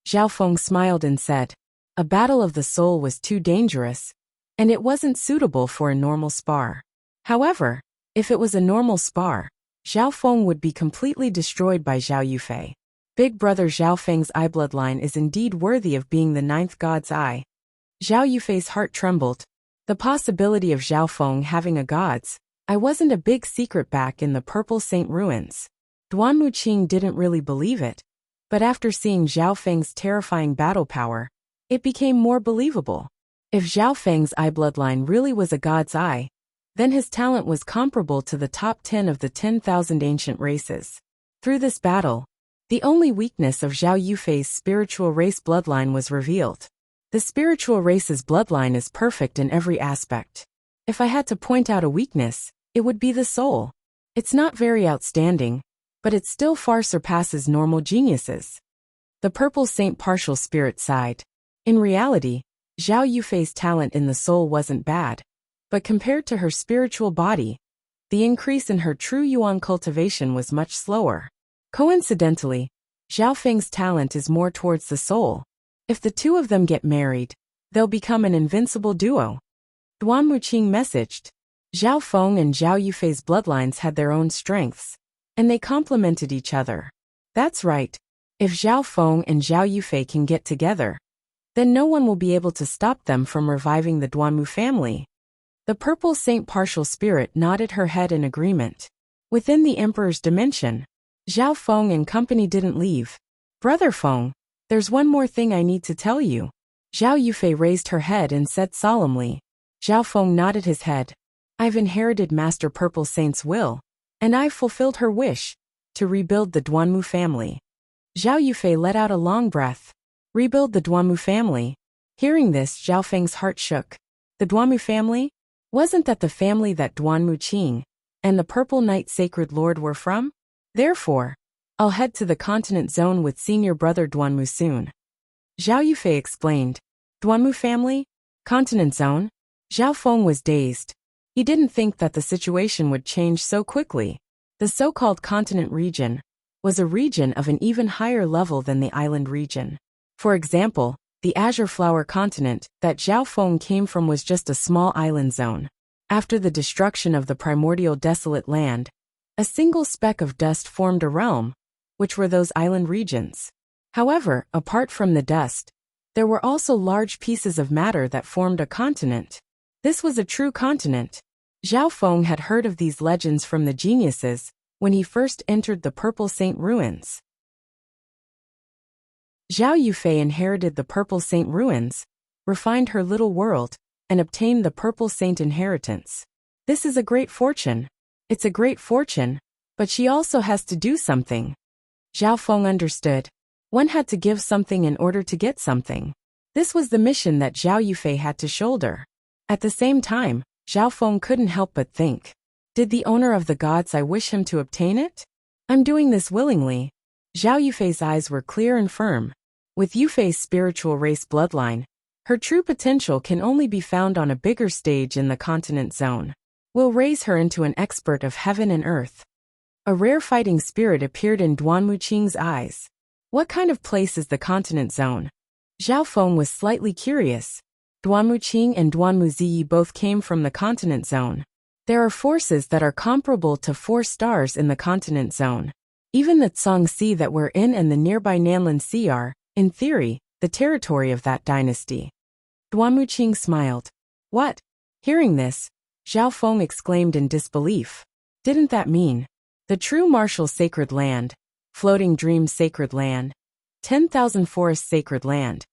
Zhao Feng smiled and said, a battle of the soul was too dangerous, and it wasn't suitable for a normal spar. However, if it was a normal spar, Zhao Feng would be completely destroyed by Zhao Yufei. Big brother Zhao Feng's eye bloodline is indeed worthy of being the 9th god's eye. Zhao Yufei's heart trembled. The possibility of Zhao Feng having a god's eye wasn't a big secret back in the Purple Saint ruins. Duan Wuqing didn't really believe it, but after seeing Zhao Feng's terrifying battle power, it became more believable. If Zhao Feng's eye bloodline really was a god's eye, then his talent was comparable to the top 10 of the 10,000 ancient races. Through this battle, the only weakness of Zhao Yufei's spiritual race bloodline was revealed. The spiritual race's bloodline is perfect in every aspect. If I had to point out a weakness, it would be the soul. It's not very outstanding, but it still far surpasses normal geniuses. The purple saint partial spirit sighed. In reality, Zhao Yufei's talent in the soul wasn't bad, but compared to her spiritual body, the increase in her true yuan cultivation was much slower. Coincidentally, Zhao Feng's talent is more towards the soul. If the two of them get married, they'll become an invincible duo. Duan Muqing messaged. Zhao Feng and Zhao Yufei's bloodlines had their own strengths, and they complemented each other. That's right. If Zhao Feng and Zhao Yufei can get together, then no one will be able to stop them from reviving the Duanmu family. The purple saint partial spirit nodded her head in agreement. Within the emperor's dimension, Zhao Feng and company didn't leave. Brother Feng, there's one more thing I need to tell you. Zhao Yufei raised her head and said solemnly. Zhao Feng nodded his head. I've inherited Master Purple Saint's will, and I've fulfilled her wish to rebuild the Duanmu family. Zhao Yufei let out a long breath. Rebuild the Duanmu family. Hearing this, Zhao Feng's heart shook. The Duanmu family? Wasn't that the family that Duan Muqing and the Purple Knight Sacred Lord were from? Therefore, I'll head to the continent zone with senior brother Duanmu soon. Zhao Yufei explained. Duanmu family? Continent zone? Zhao Feng was dazed. He didn't think that the situation would change so quickly. The so-called continent region was a region of an even higher level than the island region. For example, the Azure Flower continent that Zhao Feng came from was just a small island zone. After the destruction of the primordial desolate land, a single speck of dust formed a realm, which were those island regions. However, apart from the dust, there were also large pieces of matter that formed a continent. This was a true continent. Zhao Feng had heard of these legends from the geniuses when he first entered the Purple Saint ruins. Zhao Yufei inherited the Purple Saint ruins, refined her little world, and obtained the Purple Saint inheritance. This is a great fortune. It's a great fortune, but she also has to do something. Zhao Feng understood. One had to give something in order to get something. This was the mission that Zhao Yufei had to shoulder. At the same time, Zhao Feng couldn't help but think. Did the owner of the gods I wish him to obtain it? I'm doing this willingly. Zhao Yufei's eyes were clear and firm. With Yufei's spiritual race bloodline, her true potential can only be found on a bigger stage in the continent zone. We'll raise her into an expert of heaven and earth. A rare fighting spirit appeared in Duan Muqing's eyes. What kind of place is the continent zone? Zhao Feng was slightly curious. Duan Muqing and Duan Muziyi both came from the continent zone. There are forces that are comparable to 4 stars in the continent zone. Even the Tsang Sea that we're in and the nearby Nanlin Sea are, in theory, the territory of that dynasty. Duan Muqing smiled. What? Hearing this, Zhao Feng exclaimed in disbelief. Didn't that mean the true martial sacred land, floating dreams sacred land, 10,000 forests sacred land,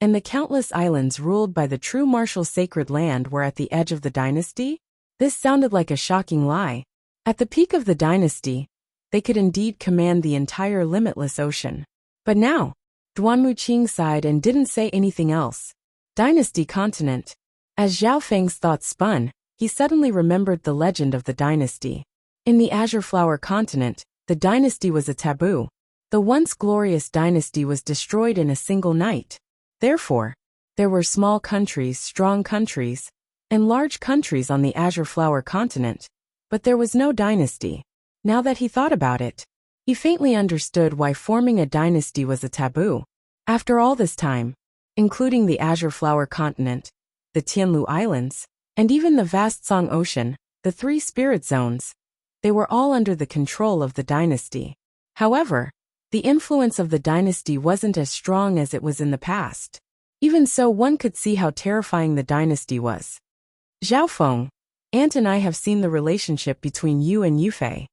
and the countless islands ruled by the true martial sacred land were at the edge of the dynasty? This sounded like a shocking lie. At the peak of the dynasty, they could indeed command the entire limitless ocean. But now, Duan Muqing sighed and didn't say anything else. Dynasty continent. As Zhao Feng's thoughts spun, he suddenly remembered the legend of the dynasty. In the Azure Flower continent, the dynasty was a taboo. The once glorious dynasty was destroyed in a single night. Therefore, there were small countries, strong countries, and large countries on the Azure Flower continent, but there was no dynasty. Now that he thought about it, he faintly understood why forming a dynasty was a taboo. After all this time, including the Azure Flower continent, the Tianlu Islands, and even the vast Song Ocean, the 3 spirit zones, they were all under the control of the dynasty. However, the influence of the dynasty wasn't as strong as it was in the past. Even so, one could see how terrifying the dynasty was. Zhao Feng, Aunt and I have seen the relationship between you and Yufei.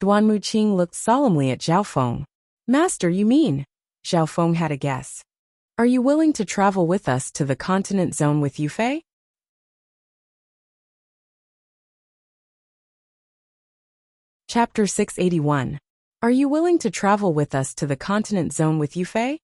Duan Muqing looked solemnly at Zhao Feng. Master, you mean? Zhao Feng had a guess. Are you willing to travel with us to the continent zone with Yufei? Chapter 681. Are you willing to travel with us to the continent zone with Yufei?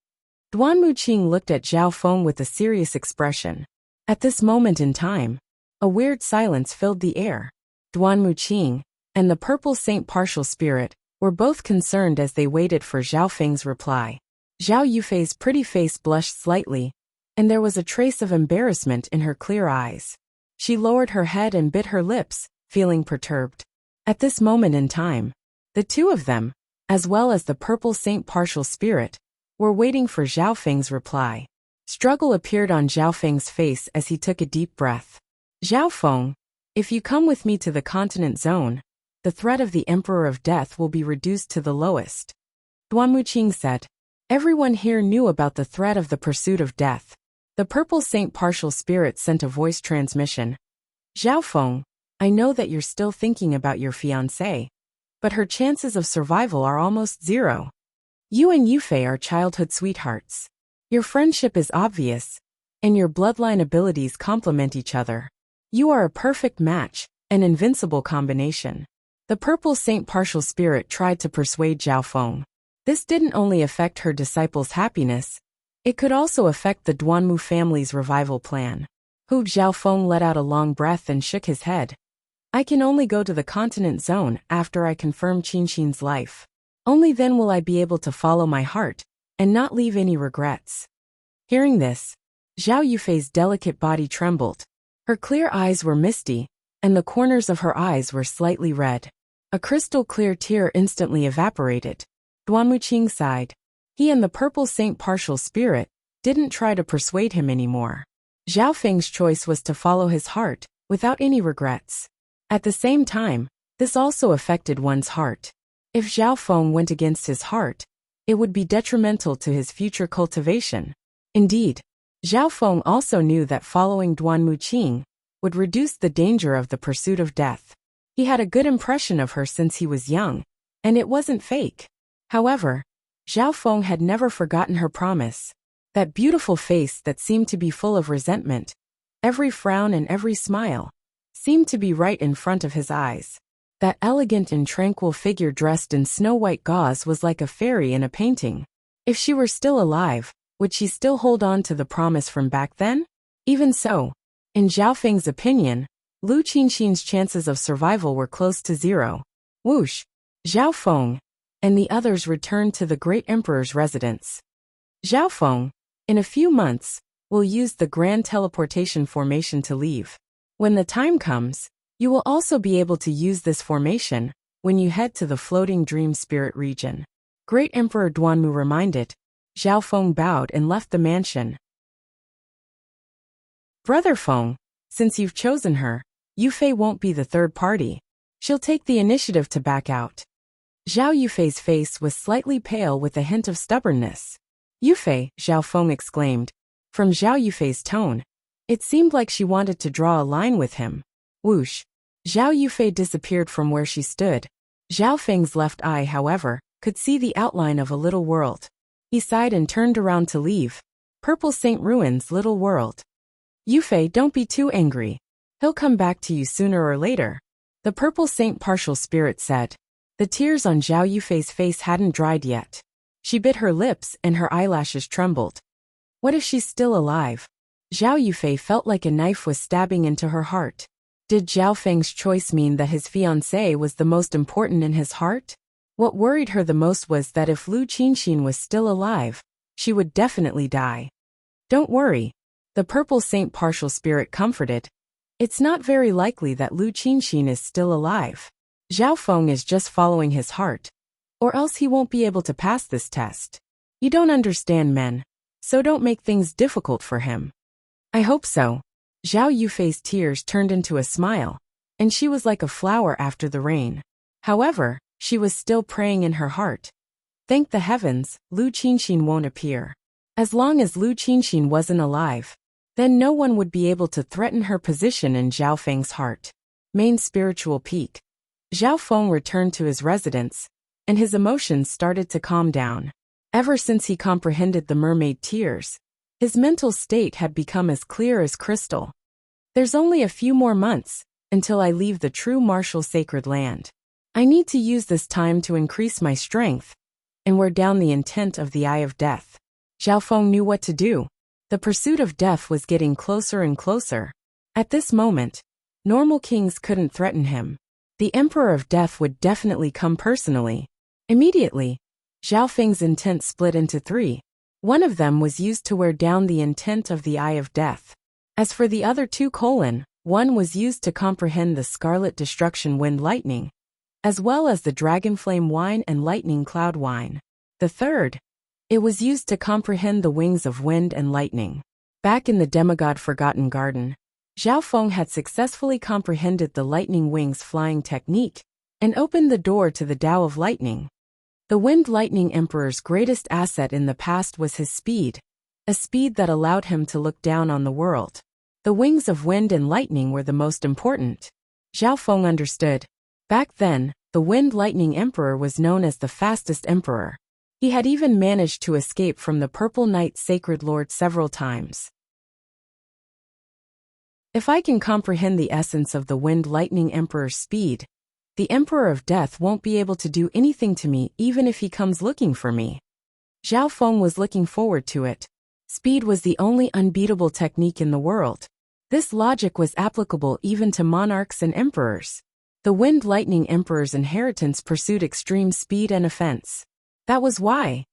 Duan Muqing looked at Zhao Feng with a serious expression. At this moment in time, a weird silence filled the air. Duan Muqing and the purple saint partial spirit were both concerned as they waited for Zhao Feng's reply. Zhao Yufei's pretty face blushed slightly, and there was a trace of embarrassment in her clear eyes. She lowered her head and bit her lips, feeling perturbed. At this moment in time, the two of them, as well as the purple saint partial spirit, were waiting for Zhao Feng's reply. Struggle appeared on Zhao Feng's face as he took a deep breath. Zhao Feng, if you come with me to the continent zone, the threat of the Emperor of Death will be reduced to the lowest. Duan Muqing said. Everyone here knew about the threat of the pursuit of death. The purple saint partial spirit sent a voice transmission. Zhao Feng, I know that you're still thinking about your fiancée, but her chances of survival are almost zero. You and Yufei are childhood sweethearts. Your friendship is obvious, and your bloodline abilities complement each other. You are a perfect match, an invincible combination. The purple saint partial spirit tried to persuade Zhao Feng. This didn't only affect her disciples' happiness, it could also affect the Duanmu family's revival plan. Zhao Feng let out a long breath and shook his head. I can only go to the continent zone after I confirm Qinxin's life. Only then will I be able to follow my heart and not leave any regrets. Hearing this, Zhao Yufei's delicate body trembled. Her clear eyes were misty, and the corners of her eyes were slightly red. A crystal-clear tear instantly evaporated. Duan Muqing sighed. He and the purple saint partial spirit didn't try to persuade him anymore. Zhao Feng's choice was to follow his heart, without any regrets. At the same time, this also affected one's heart. If Zhao Feng went against his heart, it would be detrimental to his future cultivation. Indeed, Zhao Feng also knew that following Duan Muqing would reduce the danger of the pursuit of death. He had a good impression of her since he was young, and it wasn't fake. However, Zhao Feng had never forgotten her promise. That beautiful face that seemed to be full of resentment, every frown and every smile, seemed to be right in front of his eyes. That elegant and tranquil figure dressed in snow-white gauze was like a fairy in a painting. If she were still alive, would she still hold on to the promise from back then? Even so, in Zhao Feng's opinion, Lu Qinxin's chances of survival were close to zero. Whoosh! Zhao Feng and the others returned to the great emperor's residence. Zhao Feng, in a few months, will use the grand teleportation formation to leave. When the time comes, you will also be able to use this formation when you head to the floating dream spirit region. Great Emperor Duanmu reminded. Zhao Feng bowed and left the mansion. Brother Feng, since you've chosen her, Yufei won't be the third party. She'll take the initiative to back out. Zhao Yufei's face was slightly pale with a hint of stubbornness. Yufei, Zhao Feng exclaimed. From Zhao Yufei's tone, it seemed like she wanted to draw a line with him. Whoosh! Zhao Yufei disappeared from where she stood. Zhao Feng's left eye, however, could see the outline of a little world. He sighed and turned around to leave. Purple Saint Ruin's little world. Yufei, don't be too angry. He'll come back to you sooner or later. The purple saint partial spirit said. The tears on Zhao Yufei's face hadn't dried yet. She bit her lips and her eyelashes trembled. What if she's still alive? Zhao Yufei felt like a knife was stabbing into her heart. Did Zhao Feng's choice mean that his fiancée was the most important in his heart? What worried her the most was that if Lu Qinxin was still alive, she would definitely die. Don't worry, the purple saint partial spirit comforted. It's not very likely that Lu Qinxin is still alive. Zhao Feng is just following his heart, or else he won't be able to pass this test. You don't understand men, so don't make things difficult for him. I hope so. Zhao Yufei's tears turned into a smile, and she was like a flower after the rain. However, she was still praying in her heart. Thank the heavens, Lu Qinxin won't appear. As long as Lu Qinxin wasn't alive, then no one would be able to threaten her position in Zhao Feng's heart. Main spiritual peak. Zhao Feng returned to his residence, and his emotions started to calm down. Ever since he comprehended the mermaid tears, his mental state had become as clear as crystal. There's only a few more months until I leave the true martial sacred land. I need to use this time to increase my strength and wear down the intent of the Eye of Death. Zhao Feng knew what to do. The pursuit of death was getting closer and closer. At this moment, normal kings couldn't threaten him. The Emperor of Death would definitely come personally. Immediately, Zhao Feng's intent split into three. One of them was used to wear down the intent of the Eye of Death. As for the other two, one was used to comprehend the Scarlet Destruction Wind Lightning, as well as the Dragonflame Wine and Lightning Cloud Wine. The third, it was used to comprehend the Wings of Wind and Lightning. Back in the demigod Forgotten Garden, Zhao Feng had successfully comprehended the lightning wings flying technique and opened the door to the Tao of Lightning. The Wind Lightning Emperor's greatest asset in the past was his speed, a speed that allowed him to look down on the world. The Wings of Wind and Lightning were the most important. Zhao Feng understood. Back then, the Wind Lightning Emperor was known as the fastest emperor. He had even managed to escape from the Purple Knight Sacred Lord several times. If I can comprehend the essence of the Wind Lightning Emperor's speed, the Emperor of Death won't be able to do anything to me even if he comes looking for me. Zhao Feng was looking forward to it. Speed was the only unbeatable technique in the world. This logic was applicable even to monarchs and emperors. The Wind Lightning Emperor's inheritance pursued extreme speed and offense. That was why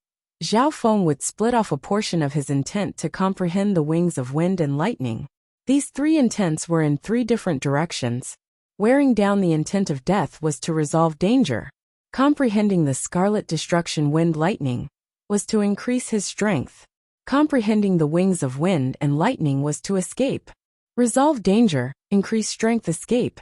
Zhao Feng would split off a portion of his intent to comprehend the Wings of Wind and Lightning. These three intents were in three different directions. Wearing down the intent of death was to resolve danger. Comprehending the Scarlet Destruction Wind Lightning was to increase his strength. Comprehending the Wings of Wind and Lightning was to escape. Resolve danger, increase strength, escape.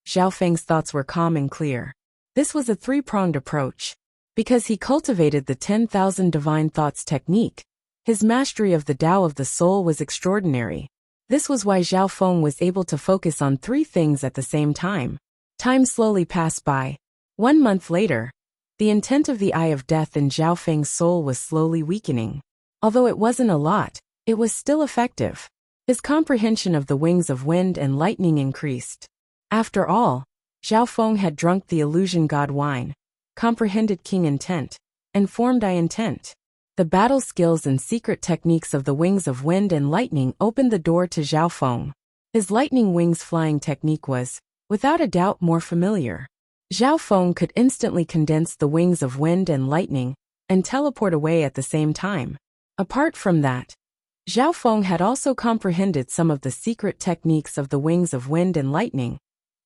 Zhao Feng's thoughts were calm and clear. This was a three-pronged approach. Because he cultivated the 10,000 divine thoughts technique, his mastery of the Tao of the soul was extraordinary. This was why Zhao Feng was able to focus on three things at the same time. Time slowly passed by. 1 month later, the intent of the Eye of Death in Zhao Feng's soul was slowly weakening. Although it wasn't a lot, it was still effective. His comprehension of the Wings of Wind and Lightning increased. After all, Zhao Feng had drunk the illusion god wine, comprehended king intent, and formed I intent. The battle skills and secret techniques of the Wings of Wind and Lightning opened the door to Zhao Feng. His lightning wings flying technique was, without a doubt, more familiar. Zhao Feng could instantly condense the Wings of Wind and Lightning and teleport away at the same time. Apart from that, Zhao Feng had also comprehended some of the secret techniques of the Wings of Wind and Lightning,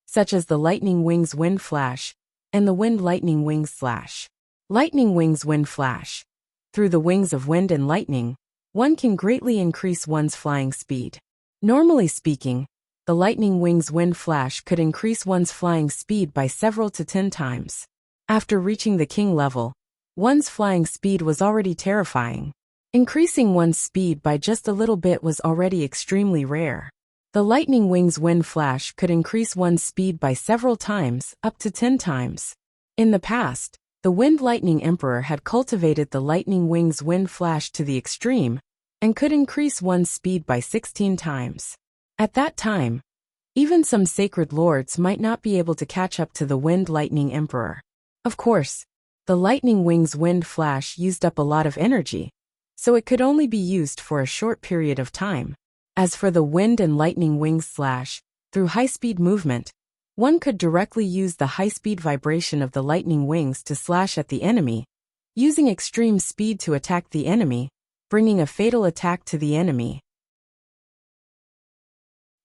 such as the Lightning Wings Wind Flash and the Wind Lightning Wings Slash. Lightning Wings Wind Flash. Through the Wings of Wind and Lightning, one can greatly increase one's flying speed. Normally speaking, the Lightning Wings Wind Flash could increase one's flying speed by several to 10 times. After reaching the king level, one's flying speed was already terrifying. Increasing one's speed by just a little bit was already extremely rare. The Lightning Wings Wind Flash could increase one's speed by several times, up to 10 times. In the past, the Wind Lightning Emperor had cultivated the Lightning Wings Wind Flash to the extreme, and could increase one's speed by 16 times. At that time, even some sacred lords might not be able to catch up to the Wind Lightning Emperor. Of course, the Lightning Wings Wind Flash used up a lot of energy, so it could only be used for a short period of time. As for the Wind and Lightning Wings Slash, through high-speed movement, one could directly use the high-speed vibration of the lightning wings to slash at the enemy, using extreme speed to attack the enemy, bringing a fatal attack to the enemy.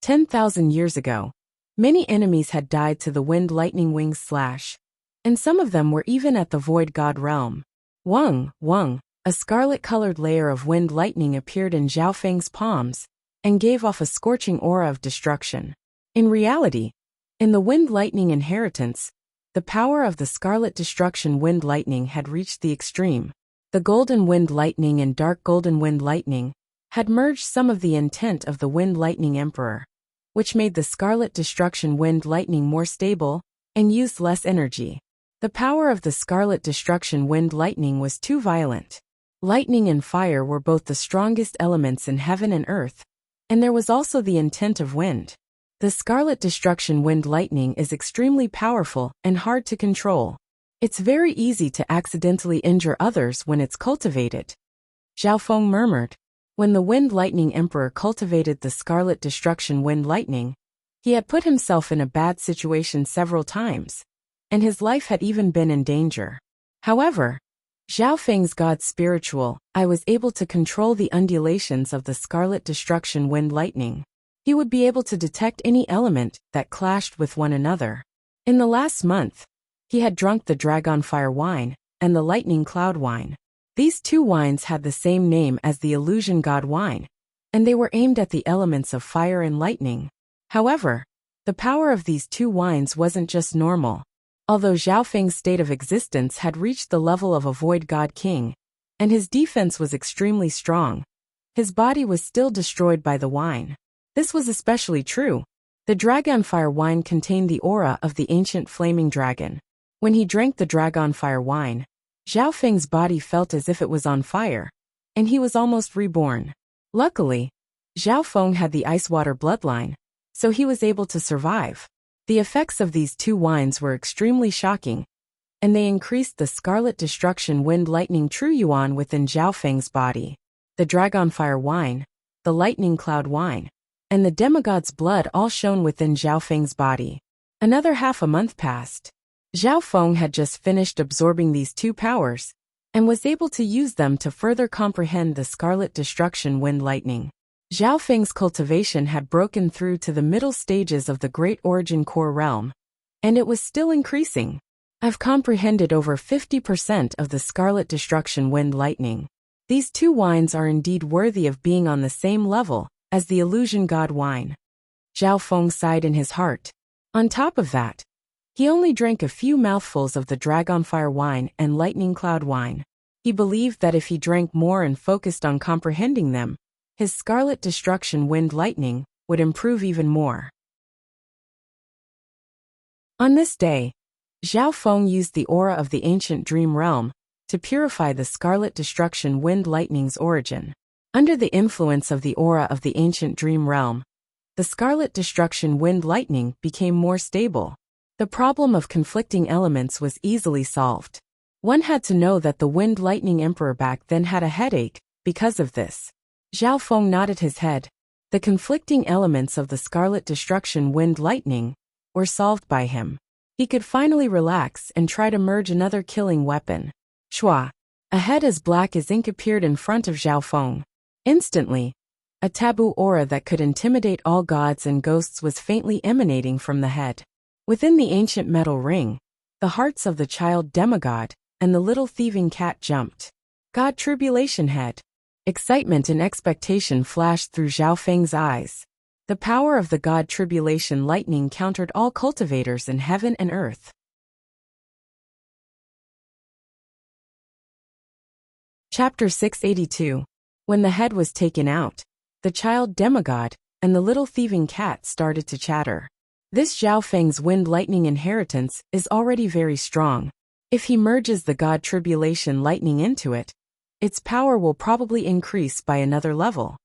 10,000 years ago, many enemies had died to the Wind Lightning Wings Slash, and some of them were even at the Void God realm. Wang, a scarlet-colored layer of wind lightning appeared in Zhao Feng's palms, and gave off a scorching aura of destruction. In reality, in the Wind Lightning inheritance, the power of the Scarlet Destruction Wind Lightning had reached the extreme. The Golden Wind Lightning and Dark Golden Wind Lightning had merged some of the intent of the Wind Lightning Emperor, which made the Scarlet Destruction Wind Lightning more stable and used less energy. The power of the Scarlet Destruction Wind Lightning was too violent. Lightning and fire were both the strongest elements in heaven and earth, and there was also the intent of wind. The Scarlet Destruction Wind Lightning is extremely powerful and hard to control. It's very easy to accidentally injure others when it's cultivated. Zhao Feng murmured. When the Wind Lightning Emperor cultivated the Scarlet Destruction Wind Lightning, he had put himself in a bad situation several times, and his life had even been in danger. However, Zhao Feng's God Spiritual I was able to control the undulations of the Scarlet Destruction Wind Lightning. He would be able to detect any element that clashed with one another. In the last month, he had drunk the Dragon Fire wine and the Lightning Cloud wine. These two wines had the same name as the Illusion God wine, and they were aimed at the elements of fire and lightning. However, the power of these two wines wasn't just normal. Although Zhao Feng's state of existence had reached the level of a Void God King, and his defense was extremely strong, his body was still destroyed by the wine. This was especially true. The Dragonfire wine contained the aura of the ancient flaming dragon. When he drank the Dragonfire wine, Zhao Feng's body felt as if it was on fire, and he was almost reborn. Luckily, Zhao Feng had the ice water bloodline, so he was able to survive. The effects of these two wines were extremely shocking, and they increased the Scarlet Destruction Wind Lightning True Yuan within Zhao Feng's body. The Dragonfire wine, the Lightning Cloud wine, and the Demigod's blood all shone within Zhao Feng's body. Another half a month passed. Zhao Feng had just finished absorbing these two powers, and was able to use them to further comprehend the Scarlet Destruction Wind Lightning. Zhao Feng's cultivation had broken through to the middle stages of the Great Origin Core realm, and it was still increasing. I've comprehended over 50% of the Scarlet Destruction Wind Lightning. These two wines are indeed worthy of being on the same level as the Illusion God wine. Zhao Feng sighed in his heart. On top of that, he only drank a few mouthfuls of the Dragonfire wine and Lightning Cloud wine. He believed that if he drank more and focused on comprehending them, his Scarlet Destruction Wind Lightning would improve even more. On this day, Zhao Feng used the aura of the ancient dream realm to purify the Scarlet Destruction Wind Lightning's origin. Under the influence of the aura of the ancient dream realm, the Scarlet Destruction Wind Lightning became more stable. The problem of conflicting elements was easily solved. One had to know that the Wind Lightning Emperor back then had a headache because of this. Zhao Feng nodded his head. The conflicting elements of the Scarlet Destruction Wind Lightning were solved by him. He could finally relax and try to merge another killing weapon. Shua! A head as black as ink appeared in front of Zhao Feng. Instantly, a taboo aura that could intimidate all gods and ghosts was faintly emanating from the head. Within the ancient metal ring, the hearts of the child demigod and the little thieving cat jumped. God Tribulation Head. Excitement and expectation flashed through Zhao Feng's eyes. The power of the God Tribulation Lightning countered all cultivators in heaven and earth. Chapter 682. When the head was taken out, the child demigod and the little thieving cat started to chatter. This Zhao Feng's Wind Lightning inheritance is already very strong. If he merges the God Tribulation Lightning into it, its power will probably increase by another level.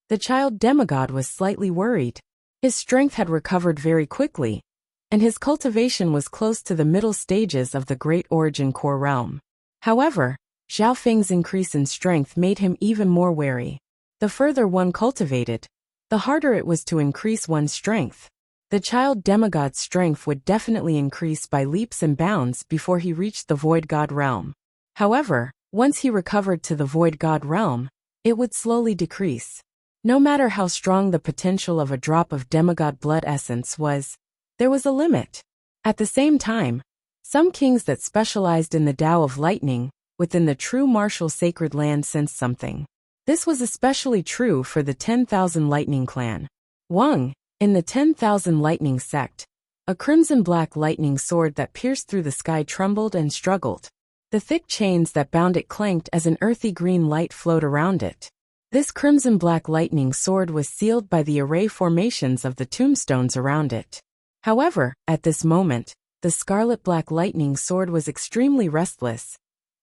The child demigod was slightly worried. His strength had recovered very quickly, and his cultivation was close to the middle stages of the Great Origin Core realm. However, Zhao Feng's increase in strength made him even more wary. The further one cultivated, the harder it was to increase one's strength. The child demigod's strength would definitely increase by leaps and bounds before he reached the Void God realm. However, once he recovered to the Void God realm, it would slowly decrease. No matter how strong the potential of a drop of demigod blood essence was, there was a limit. At the same time, some kings that specialized in the Tao of Lightning within the true martial sacred land sensed something. This was especially true for the 10,000 Lightning clan. Wang, in the 10,000 Lightning sect, a crimson-black lightning sword that pierced through the sky trembled and struggled. The thick chains that bound it clanked as an earthy green light flowed around it. This crimson-black lightning sword was sealed by the array formations of the tombstones around it. However, at this moment, the scarlet-black lightning sword was extremely restless,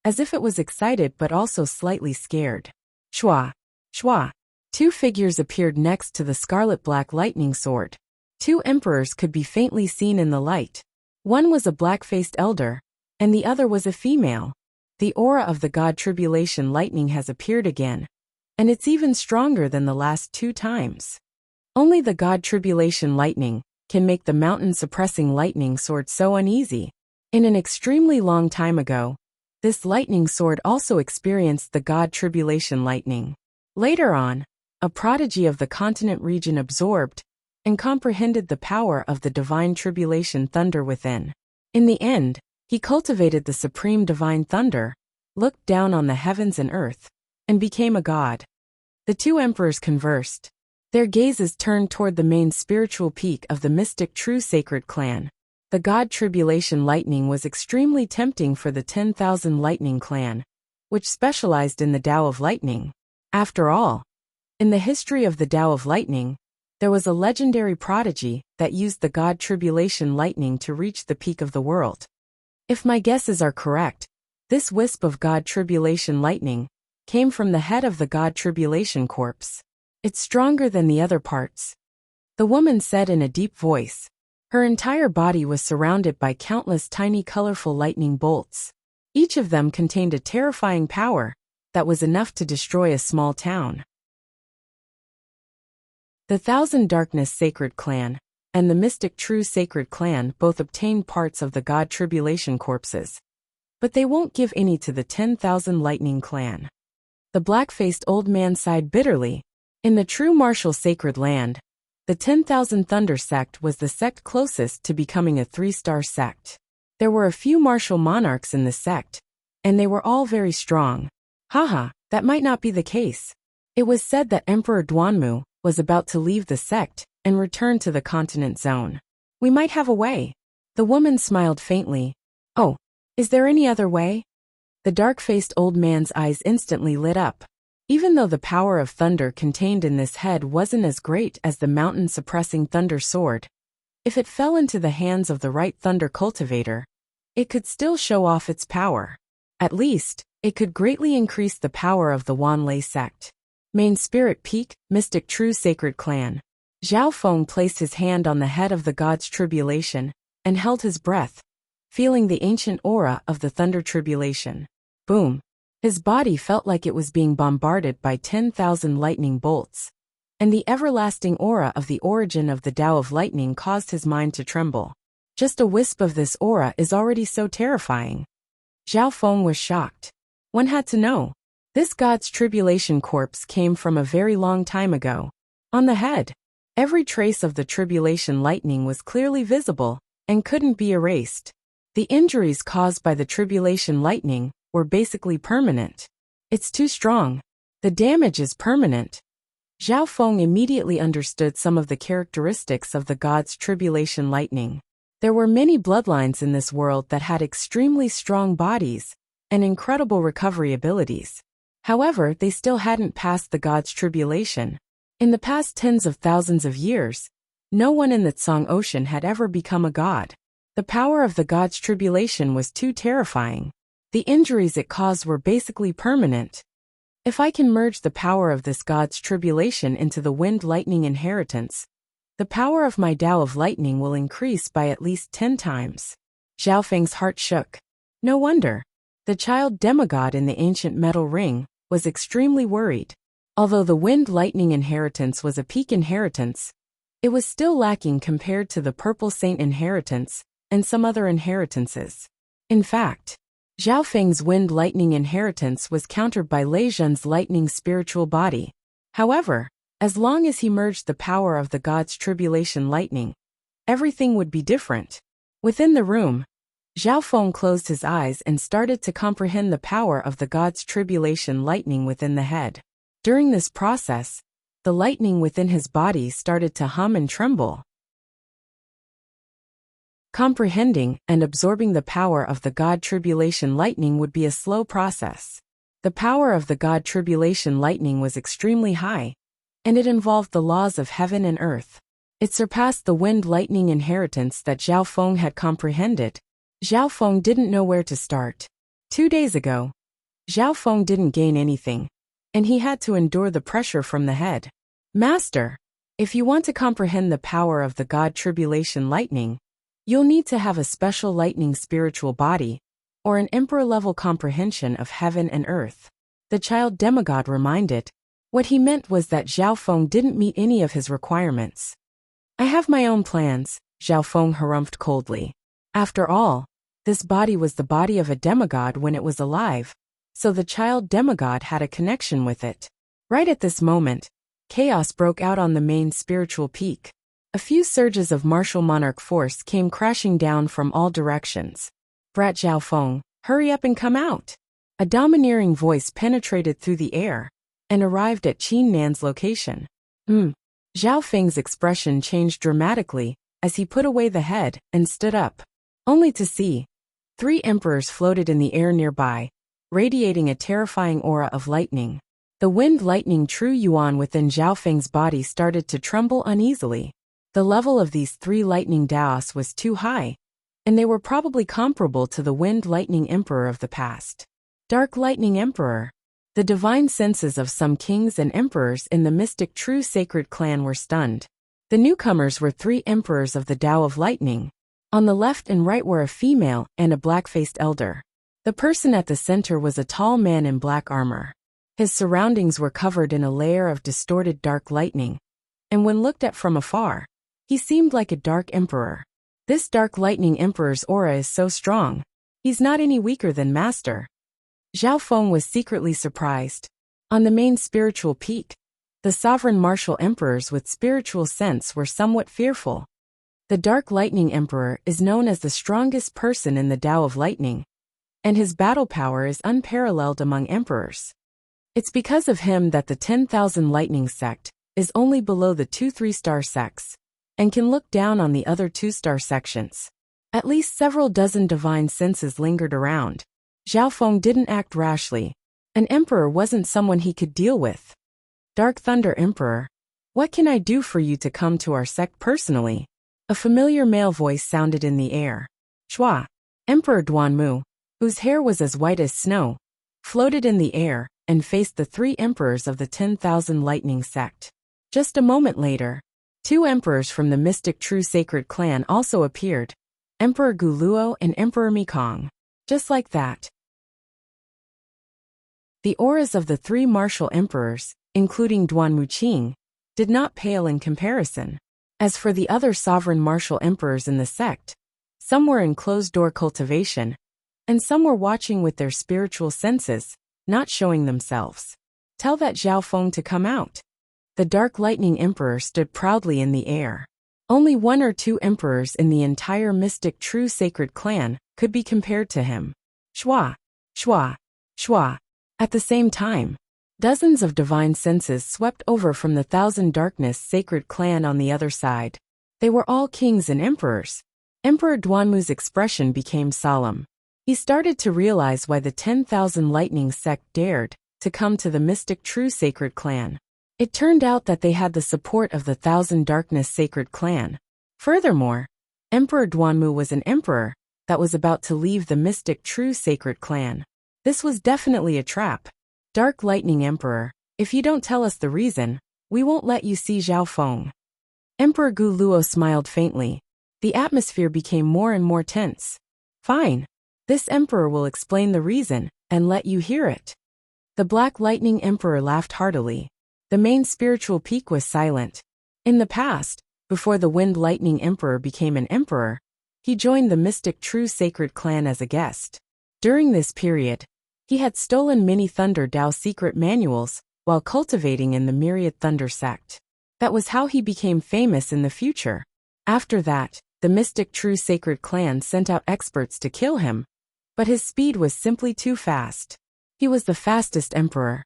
as if it was excited but also slightly scared. Shua! Shua! Two figures appeared next to the scarlet-black lightning sword. Two emperors could be faintly seen in the light. One was a black-faced elder, and the other was a female. The aura of the god Tribulation Lightning has appeared again, and it's even stronger than the last 2 times. Only the god Tribulation Lightning can make the mountain-suppressing lightning sword so uneasy. In an extremely long time ago, this lightning sword also experienced the god Tribulation Lightning. Later on, a prodigy of the continent region absorbed and comprehended the power of the divine tribulation thunder within. In the end, he cultivated the supreme divine thunder, looked down on the heavens and earth, and became a god. The two emperors conversed. Their gazes turned toward the main spiritual peak of the mystic true sacred clan. The god Tribulation Lightning was extremely tempting for the 10,000 Lightning clan, which specialized in the Tao of Lightning. After all, in the history of the Tao of Lightning, there was a legendary prodigy that used the god Tribulation Lightning to reach the peak of the world. If my guesses are correct, this wisp of god Tribulation Lightning came from the head of the god Tribulation corpse. It's stronger than the other parts, the woman said in a deep voice. Her entire body was surrounded by countless tiny colorful lightning bolts. Each of them contained a terrifying power that was enough to destroy a small town. The Thousand Darkness Sacred Clan and the Mystic True Sacred Clan both obtained parts of the god Tribulation corpses, but they won't give any to the 10,000 Lightning Clan. The black-faced old man sighed bitterly. In the true martial sacred land, the 10,000 Thunder sect was the sect closest to becoming a 3-star sect. There were a few martial monarchs in the sect, and they were all very strong. Haha, that might not be the case. It was said that Emperor Duanmu was about to leave the sect and return to the continent zone. We might have a way. The woman smiled faintly. Oh, is there any other way? The dark-faced old man's eyes instantly lit up. Even though the power of thunder contained in this head wasn't as great as the mountain-suppressing thunder sword, if it fell into the hands of the right thunder cultivator, it could still show off its power. At least, it could greatly increase the power of the Wanlei sect. Main Spirit Peak, Mystic True Sacred Clan. Zhao Feng placed his hand on the head of the god's tribulation and held his breath, feeling the ancient aura of the thunder tribulation. Boom. His body felt like it was being bombarded by 10,000 lightning bolts, and the everlasting aura of the origin of the Tao of Lightning caused his mind to tremble. Just a wisp of this aura is already so terrifying. Zhao Feng was shocked. One had to know. This god's tribulation corpse came from a very long time ago. On the head, every trace of the tribulation lightning was clearly visible and couldn't be erased. The injuries caused by the tribulation lightning were basically permanent. It's too strong. The damage is permanent. Zhao Feng immediately understood some of the characteristics of the god's tribulation lightning. There were many bloodlines in this world that had extremely strong bodies and incredible recovery abilities. However, they still hadn't passed the god's tribulation. In the past tens of thousands of years, no one in the Tsang Ocean had ever become a god. The power of the god's tribulation was too terrifying. The injuries it caused were basically permanent. If I can merge the power of this god's tribulation into the wind lightning inheritance, the power of my Tao of Lightning will increase by at least 10 times. Zhao Feng's heart shook. No wonder. The child demigod in the ancient metal ring was extremely worried. Although the wind lightning inheritance was a peak inheritance, it was still lacking compared to the purple saint inheritance and some other inheritances. In fact, Zhao Feng's wind lightning inheritance was countered by Lei Zhen's lightning spiritual body. However, as long as he merged the power of the god's tribulation lightning, everything would be different. Within the room, Zhao Feng closed his eyes and started to comprehend the power of the god's tribulation lightning within the head. During this process, the lightning within his body started to hum and tremble. Comprehending and absorbing the power of the god tribulation lightning would be a slow process. The power of the god tribulation lightning was extremely high, and it involved the laws of heaven and earth. It surpassed the wind lightning inheritance that Zhao Feng had comprehended. Zhao Feng didn't know where to start. 2 days ago, Zhao Feng didn't gain anything, and he had to endure the pressure from the head. Master, If you want to comprehend the power of the god tribulation lightning, you'll need to have a special lightning spiritual body, or an emperor-level comprehension of heaven and earth. The child demigod reminded. What he meant was that Zhao Feng didn't meet any of his requirements. I have my own plans, Zhao Feng harumphed coldly. After all, this body was the body of a demigod when it was alive, so the child demigod had a connection with it. Right at this moment, chaos broke out on the main spiritual peak. A few surges of martial monarch force came crashing down from all directions. Brat Zhao Feng, hurry up and come out! A domineering voice penetrated through the air and arrived at Qin Nan's location. Zhao Feng's expression changed dramatically as he put away the head and stood up, only to see 3 emperors floated in the air nearby, radiating a terrifying aura of lightning. The wind lightning true yuan within Zhao Feng's body started to tremble uneasily. The level of these 3 lightning daos was too high, and they were probably comparable to the wind lightning emperor of the past. Dark lightning emperor. The divine senses of some kings and emperors in the mystic true sacred clan were stunned. The newcomers were 3 emperors of the Tao of Lightning. On the left and right were a female and a black-faced elder. The person at the center was a tall man in black armor. His surroundings were covered in a layer of distorted dark lightning, and when looked at from afar, he seemed like a dark emperor. This dark lightning emperor's aura is so strong. He's not any weaker than Master. Zhao Feng was secretly surprised. On the main spiritual peak, the sovereign martial emperors with spiritual sense were somewhat fearful. The Dark Lightning Emperor is known as the strongest person in the Tao of Lightning, and his battle power is unparalleled among emperors. It's because of him that the 10,000 Lightning sect is only below the 2 3-star sects, and can look down on the other 2-star sections. At least several dozen divine senses lingered around. Zhao Feng didn't act rashly. An emperor wasn't someone he could deal with. Dark Thunder Emperor, what can I do for you to come to our sect personally? A familiar male voice sounded in the air. Shua, Emperor Duanmu, whose hair was as white as snow, floated in the air and faced the 3 emperors of the 10,000 Lightning sect. Just a moment later, 2 emperors from the mystic true sacred clan also appeared, Emperor Guluo and Emperor Mikong. Just like that. The auras of the 3 martial emperors, including Duanmu Qing, did not pale in comparison. As for the other sovereign martial emperors in the sect, some were in closed-door cultivation, and some were watching with their spiritual senses, not showing themselves. Tell that Zhao Feng to come out. The Dark Lightning Emperor stood proudly in the air. Only 1 or 2 emperors in the entire mystic true sacred clan could be compared to him. Shua, Shua, Shua. At the same time, dozens of divine senses swept over from the 1,000 Darkness sacred clan on the other side. They were all kings and emperors. Emperor Duanmu's expression became solemn. He started to realize why the 10,000 Lightning sect dared to come to the mystic true sacred clan. It turned out that they had the support of the 1,000 Darkness sacred clan. Furthermore, Emperor Duanmu was an emperor that was about to leave the mystic true sacred clan. This was definitely a trap. Dark Lightning Emperor, if you don't tell us the reason, we won't let you see Zhao Feng. Emperor Gu Luo smiled faintly. The atmosphere became more and more tense. Fine. This emperor will explain the reason and let you hear it. The Black Lightning Emperor laughed heartily. The main spiritual peak was silent. In the past, before the Wind Lightning Emperor became an emperor, he joined the mystic true sacred clan as a guest. During this period, he had stolen many Thunder Dao secret manuals while cultivating in the Myriad Thunder sect. That was how he became famous in the future. After that, the mystic true sacred clan sent out experts to kill him, but his speed was simply too fast. He was the fastest emperor.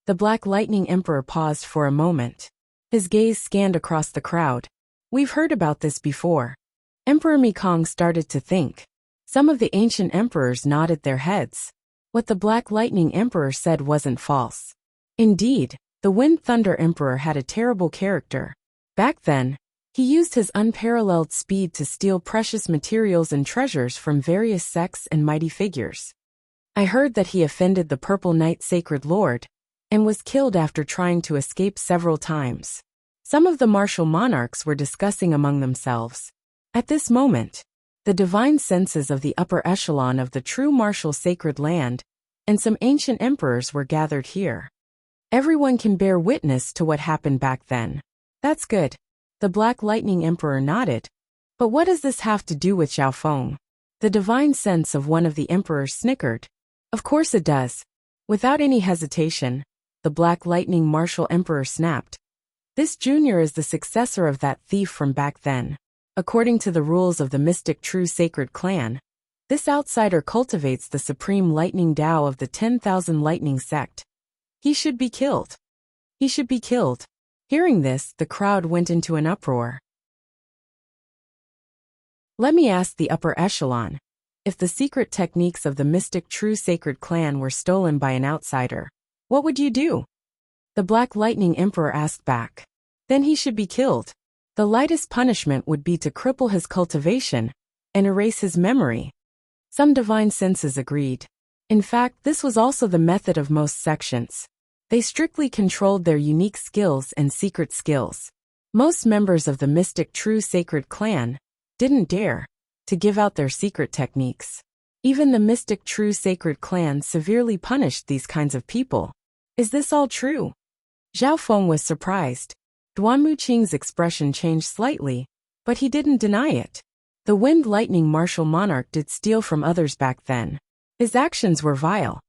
The Black Lightning Emperor paused for a moment. His gaze scanned across the crowd. We've heard about this before. Emperor Mikong started to think. Some of the ancient emperors nodded their heads. What the Black Lightning Emperor said wasn't false. Indeed, the Wind Thunder Emperor had a terrible character. Back then, he used his unparalleled speed to steal precious materials and treasures from various sects and mighty figures. I heard that he offended the Purple Knight Sacred Lord, and was killed after trying to escape several times. Some of the martial monarchs were discussing among themselves. At this moment, the divine senses of the upper echelon of the true martial sacred land and some ancient emperors were gathered here. Everyone can bear witness to what happened back then. That's good. The Black Lightning Emperor nodded. But what does this have to do with Zhao Feng? The divine sense of one of the emperors snickered. Of course it does. Without any hesitation, the Black Lightning Martial Emperor snapped. This junior is the successor of that thief from back then. According to the rules of the mystic true sacred clan, this outsider cultivates the supreme lightning Tao of the 10,000 lightning sect. He should be killed. He should be killed. Hearing this, the crowd went into an uproar. Let me ask the upper echelon. If the secret techniques of the mystic true sacred clan were stolen by an outsider, what would you do? The Black Lightning Emperor asked back. Then he should be killed. The lightest punishment would be to cripple his cultivation and erase his memory. Some divine senses agreed. In fact, this was also the method of most sections. They strictly controlled their unique skills and secret skills. Most members of the mystic true sacred clan didn't dare to give out their secret techniques. Even the mystic true sacred clan severely punished these kinds of people. Is this all true? Zhao Feng was surprised. Duan Muqing's expression changed slightly, but he didn't deny it. The Wind Lightning Martial Monarch did steal from others back then. His actions were vile.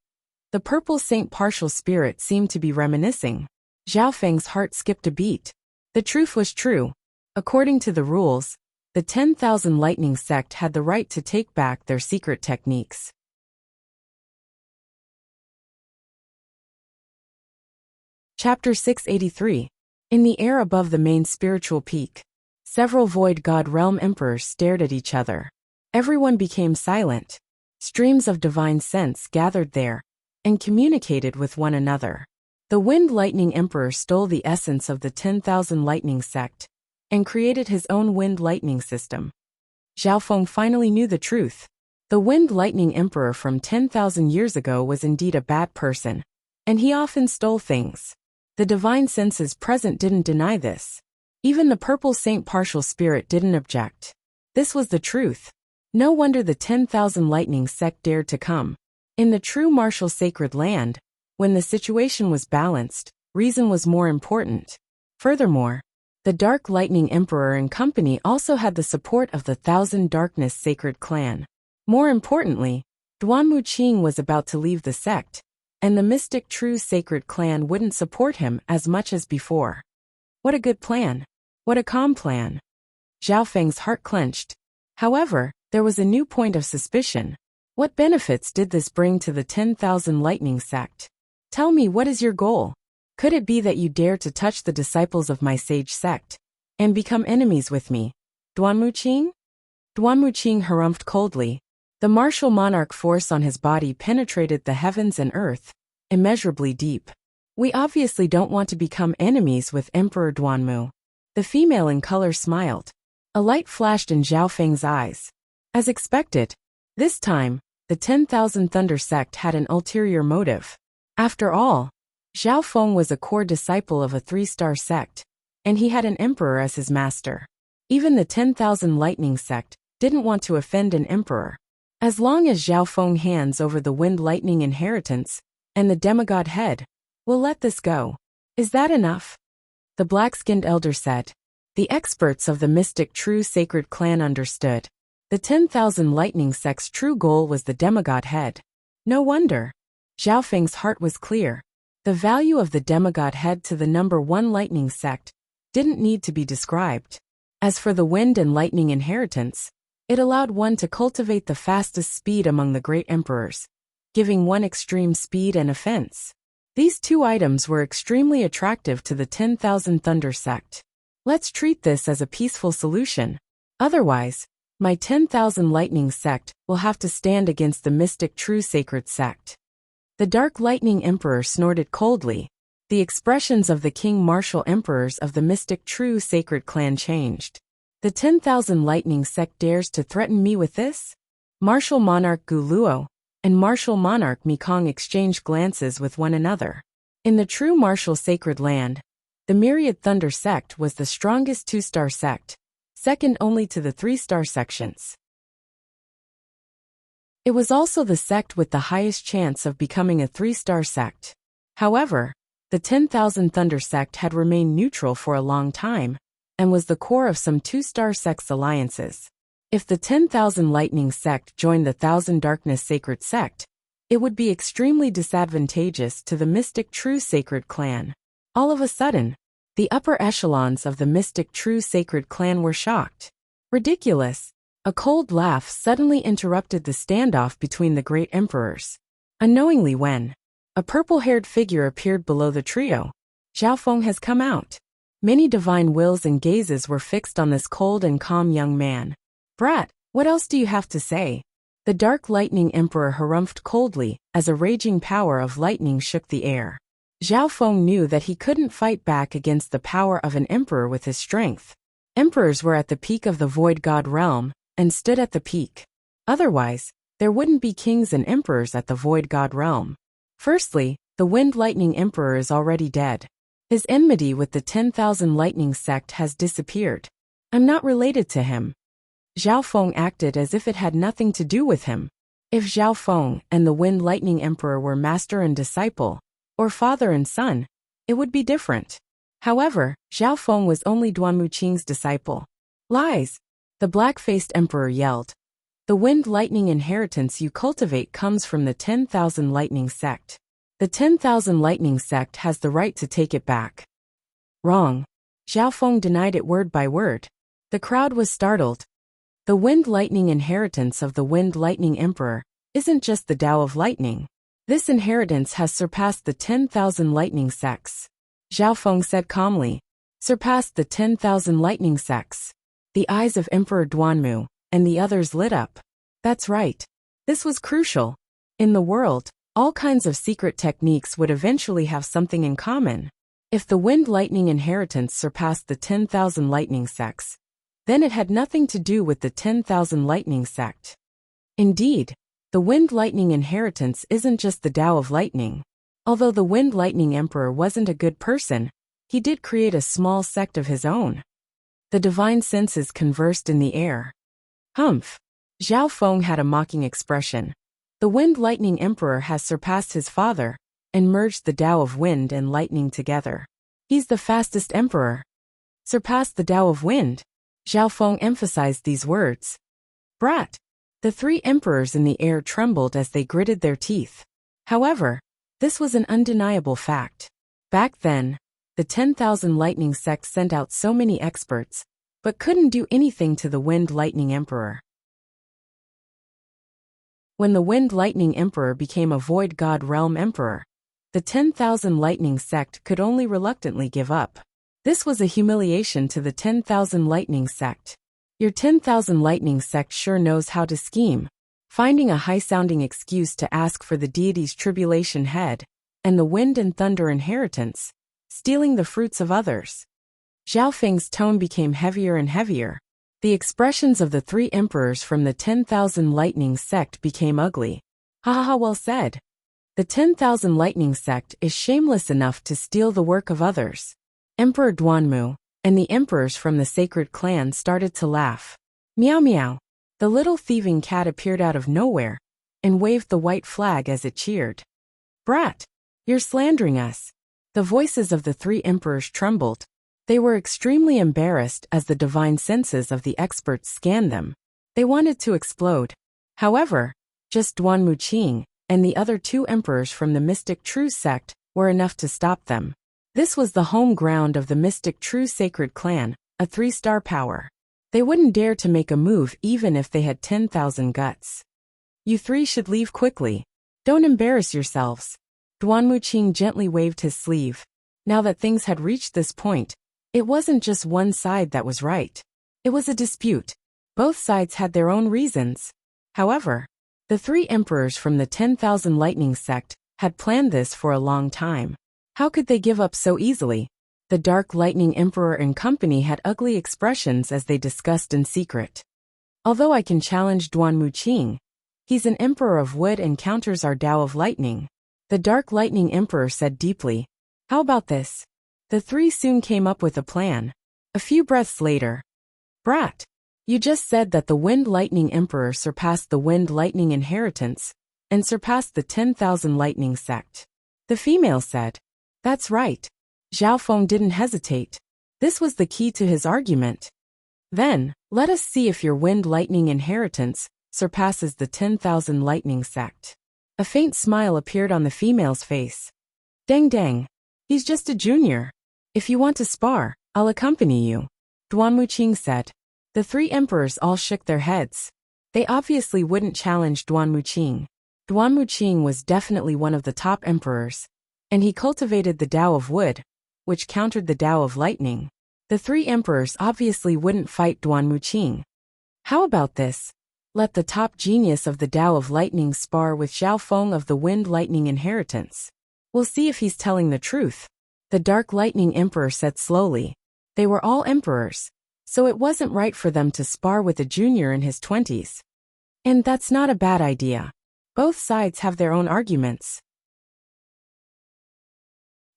The Purple Saint Partial Spirit seemed to be reminiscing. Zhao Feng's heart skipped a beat. The truth was true. According to the rules, the 10,000 Lightning Sect had the right to take back their secret techniques. Chapter 683. In the air above the main spiritual peak, several Void God Realm Emperors stared at each other. Everyone became silent. Streams of divine sense gathered there and communicated with one another. The Wind Lightning Emperor stole the essence of the 10,000 Lightning Sect and created his own Wind Lightning system. Zhao Feng finally knew the truth. The Wind Lightning Emperor from 10,000 years ago was indeed a bad person, and he often stole things. The divine senses present didn't deny this. Even the Purple Saint Partial Spirit didn't object. This was the truth. No wonder the 10,000 Lightning Sect dared to come. In the true martial sacred land, when the situation was balanced, reason was more important. Furthermore, the Dark Lightning Emperor and company also had the support of the Thousand Darkness Sacred Clan. More importantly, Duan Muqing was about to leave the sect, and the mystic true sacred clan wouldn't support him as much as before. What a good plan. What a calm plan. Zhao Feng's heart clenched. However, there was a new point of suspicion. What benefits did this bring to the 10,000 Lightning Sect? Tell me, what is your goal? Could it be that you dare to touch the disciples of my sage sect and become enemies with me? Duan Muqing? Duan Muqing harumphed coldly. The martial monarch force on his body penetrated the heavens and earth, immeasurably deep. We obviously don't want to become enemies with Emperor Duanmu. The female in color smiled. A light flashed in Zhao Feng's eyes. As expected, this time, the 10,000 Thunder Sect had an ulterior motive. After all, Zhao Feng was a core disciple of a 3-star sect, and he had an emperor as his master. Even the 10,000 Lightning Sect didn't want to offend an emperor. As long as Zhao Feng hands over the Wind Lightning Inheritance and the demigod head, we'll let this go. Is that enough? The black-skinned elder said. The experts of the mystic true sacred clan understood. The 10,000 Lightning Sect's true goal was the demigod head. No wonder. Zhao Feng's heart was clear. The value of the demigod head to the number 1 Lightning Sect didn't need to be described. As for the Wind and Lightning Inheritance, it allowed one to cultivate the fastest speed among the great emperors, giving one extreme speed and offense. These two items were extremely attractive to the 10,000 Thunder Sect. Let's treat this as a peaceful solution. Otherwise, my 10,000 Lightning Sect will have to stand against the mystic true sacred sect. The Dark Lightning Emperor snorted coldly. The expressions of the King Martial Emperors of the mystic true sacred clan changed. The 10,000 Lightning Sect dares to threaten me with this? Martial Monarch Gu Luo and Martial Monarch Mekong exchanged glances with one another. In the true martial sacred land, The Myriad Thunder sect was the strongest 2-star sect, second only to the 3-star sections. It was also the sect with the highest chance of becoming a 3-star sect. However, the 10,000 Thunder sect had remained neutral for a long time, and was the core of some 2-star sects alliances. If the 10,000 Lightning sect joined the 1,000 Darkness Sacred sect, it would be extremely disadvantageous to the Mystic True Sacred clan. All of a sudden, the upper echelons of the Mystic True Sacred clan were shocked. Ridiculous! A cold laugh suddenly interrupted the standoff between the great emperors. Unknowingly when a purple-haired figure appeared below the trio, Zhao Feng has come out. Many divine wills and gazes were fixed on this cold and calm young man. Brat, what else do you have to say? The Dark Lightning Emperor harumphed coldly as a raging power of lightning shook the air. Zhao Feng knew that he couldn't fight back against the power of an emperor with his strength. Emperors were at the peak of the Void God realm, and stood at the peak. Otherwise, there wouldn't be kings and emperors at the Void God realm. Firstly, the Wind Lightning Emperor is already dead. His enmity with the 10,000 Lightning sect has disappeared. I'm not related to him. Zhao Feng acted as if it had nothing to do with him. If Zhao Feng and the Wind Lightning Emperor were master and disciple, or father and son, it would be different. However, Zhao Feng was only Duanmu Qing's disciple. Lies! The black-faced emperor yelled. The Wind Lightning inheritance you cultivate comes from the 10,000 Lightning sect. The 10,000 Lightning sect has the right to take it back. Wrong. Zhao Feng denied it word by word. The crowd was startled. The Wind Lightning inheritance of the Wind Lightning Emperor isn't just the Tao of Lightning. This inheritance has surpassed the 10,000 Lightning sects. Zhao Feng said calmly. Surpassed the 10,000 Lightning sects. The eyes of Emperor Duanmu and the others lit up. That's right. This was crucial. In the world, all kinds of secret techniques would eventually have something in common. If the Wind Lightning inheritance surpassed the 10,000 Lightning sects, then it had nothing to do with the 10,000 Lightning sect. Indeed, the Wind Lightning inheritance isn't just the Tao of Lightning. Although the Wind Lightning Emperor wasn't a good person, he did create a small sect of his own. The divine senses conversed in the air. Humph! Zhao Feng had a mocking expression. The Wind Lightning Emperor has surpassed his father, and merged the Tao of Wind and Lightning together. He's the fastest emperor. Surpassed the Tao of Wind. Zhao Feng emphasized these words. Brat! The three emperors in the air trembled as they gritted their teeth. However, this was an undeniable fact. Back then, the 10,000 Lightning sect sent out so many experts, but couldn't do anything to the Wind Lightning Emperor. When the Wind Lightning Emperor became a Void God Realm Emperor, the 10,000 Lightning sect could only reluctantly give up. This was a humiliation to the 10,000 Lightning sect. Your 10,000 Lightning sect sure knows how to scheme, finding a high-sounding excuse to ask for the deity's tribulation head, and the wind and thunder inheritance, stealing the fruits of others. Zhao Feng's tone became heavier and heavier. The expressions of the three emperors from the 10,000 Lightning sect became ugly. Ha ha ha, well said. The 10,000 Lightning sect is shameless enough to steal the work of others. Emperor Duanmu and the emperors from the sacred clan started to laugh. Meow meow. The little thieving cat appeared out of nowhere and waved the white flag as it cheered. Brat! You're slandering us. The voices of the three emperors trembled. They were extremely embarrassed as the divine senses of the experts scanned them. They wanted to explode. However, just Duanmu Qing and the other two emperors from the Mystic True sect were enough to stop them. This was the home ground of the Mystic True Sacred Clan, a 3-star power. They wouldn't dare to make a move even if they had 10,000 guts. You three should leave quickly. Don't embarrass yourselves. Duanmu Qing gently waved his sleeve. Now that things had reached this point, it wasn't just one side that was right. It was a dispute. Both sides had their own reasons. However, the three emperors from the 10,000 Lightning sect had planned this for a long time. How could they give up so easily? The Dark Lightning Emperor and company had ugly expressions as they discussed in secret. Although I can challenge Duanmu Qing, he's an emperor of wood and counters our Tao of Lightning. The Dark Lightning Emperor said deeply. How about this? The three soon came up with a plan. A few breaths later. Brat! You just said that the Wind Lightning Emperor surpassed the Wind Lightning Inheritance, and surpassed the 10,000 Lightning Sect. The female said. That's right. Zhao Feng didn't hesitate. This was the key to his argument. Then, let us see if your Wind Lightning Inheritance surpasses the 10,000 Lightning Sect. A faint smile appeared on the female's face. Dang dang. He's just a junior. If you want to spar, I'll accompany you. Duan Wuqing said. The three emperors all shook their heads. They obviously wouldn't challenge Duan Wuqing. Duan Wuqing was definitely one of the top emperors, and he cultivated the Tao of Wood, which countered the Tao of Lightning. The three emperors obviously wouldn't fight Duan Wuqing. How about this? Let the top genius of the Tao of Lightning spar with Zhao Feng of the Wind Lightning Inheritance. We'll see if he's telling the truth. The Dark Lightning Emperor said slowly. They were all emperors, so it wasn't right for them to spar with a junior in his 20s. And that's not a bad idea. Both sides have their own arguments.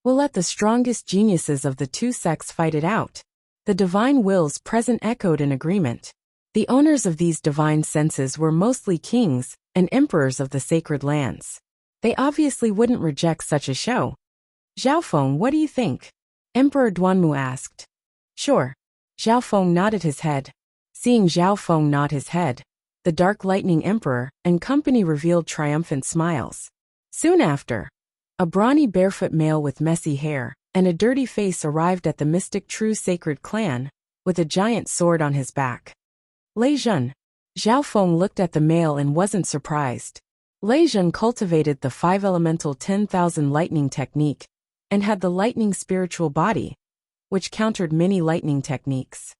We'll let the strongest geniuses of the two sects fight it out. The divine wills present echoed in agreement. The owners of these divine senses were mostly kings and emperors of the sacred lands. They obviously wouldn't reject such a show. Zhao Feng, what do you think? Emperor Duanmu asked. Sure. Zhao Feng nodded his head. Seeing Zhao Feng nod his head, the Dark Lightning Emperor and company revealed triumphant smiles. Soon after, a brawny barefoot male with messy hair and a dirty face arrived at the mystic true sacred clan, with a giant sword on his back. Lei Zhen. Zhao Feng looked at the male and wasn't surprised. Lei Zhen cultivated the 5-elemental 10,000 lightning technique, and had the lightning spiritual body, which countered many lightning techniques.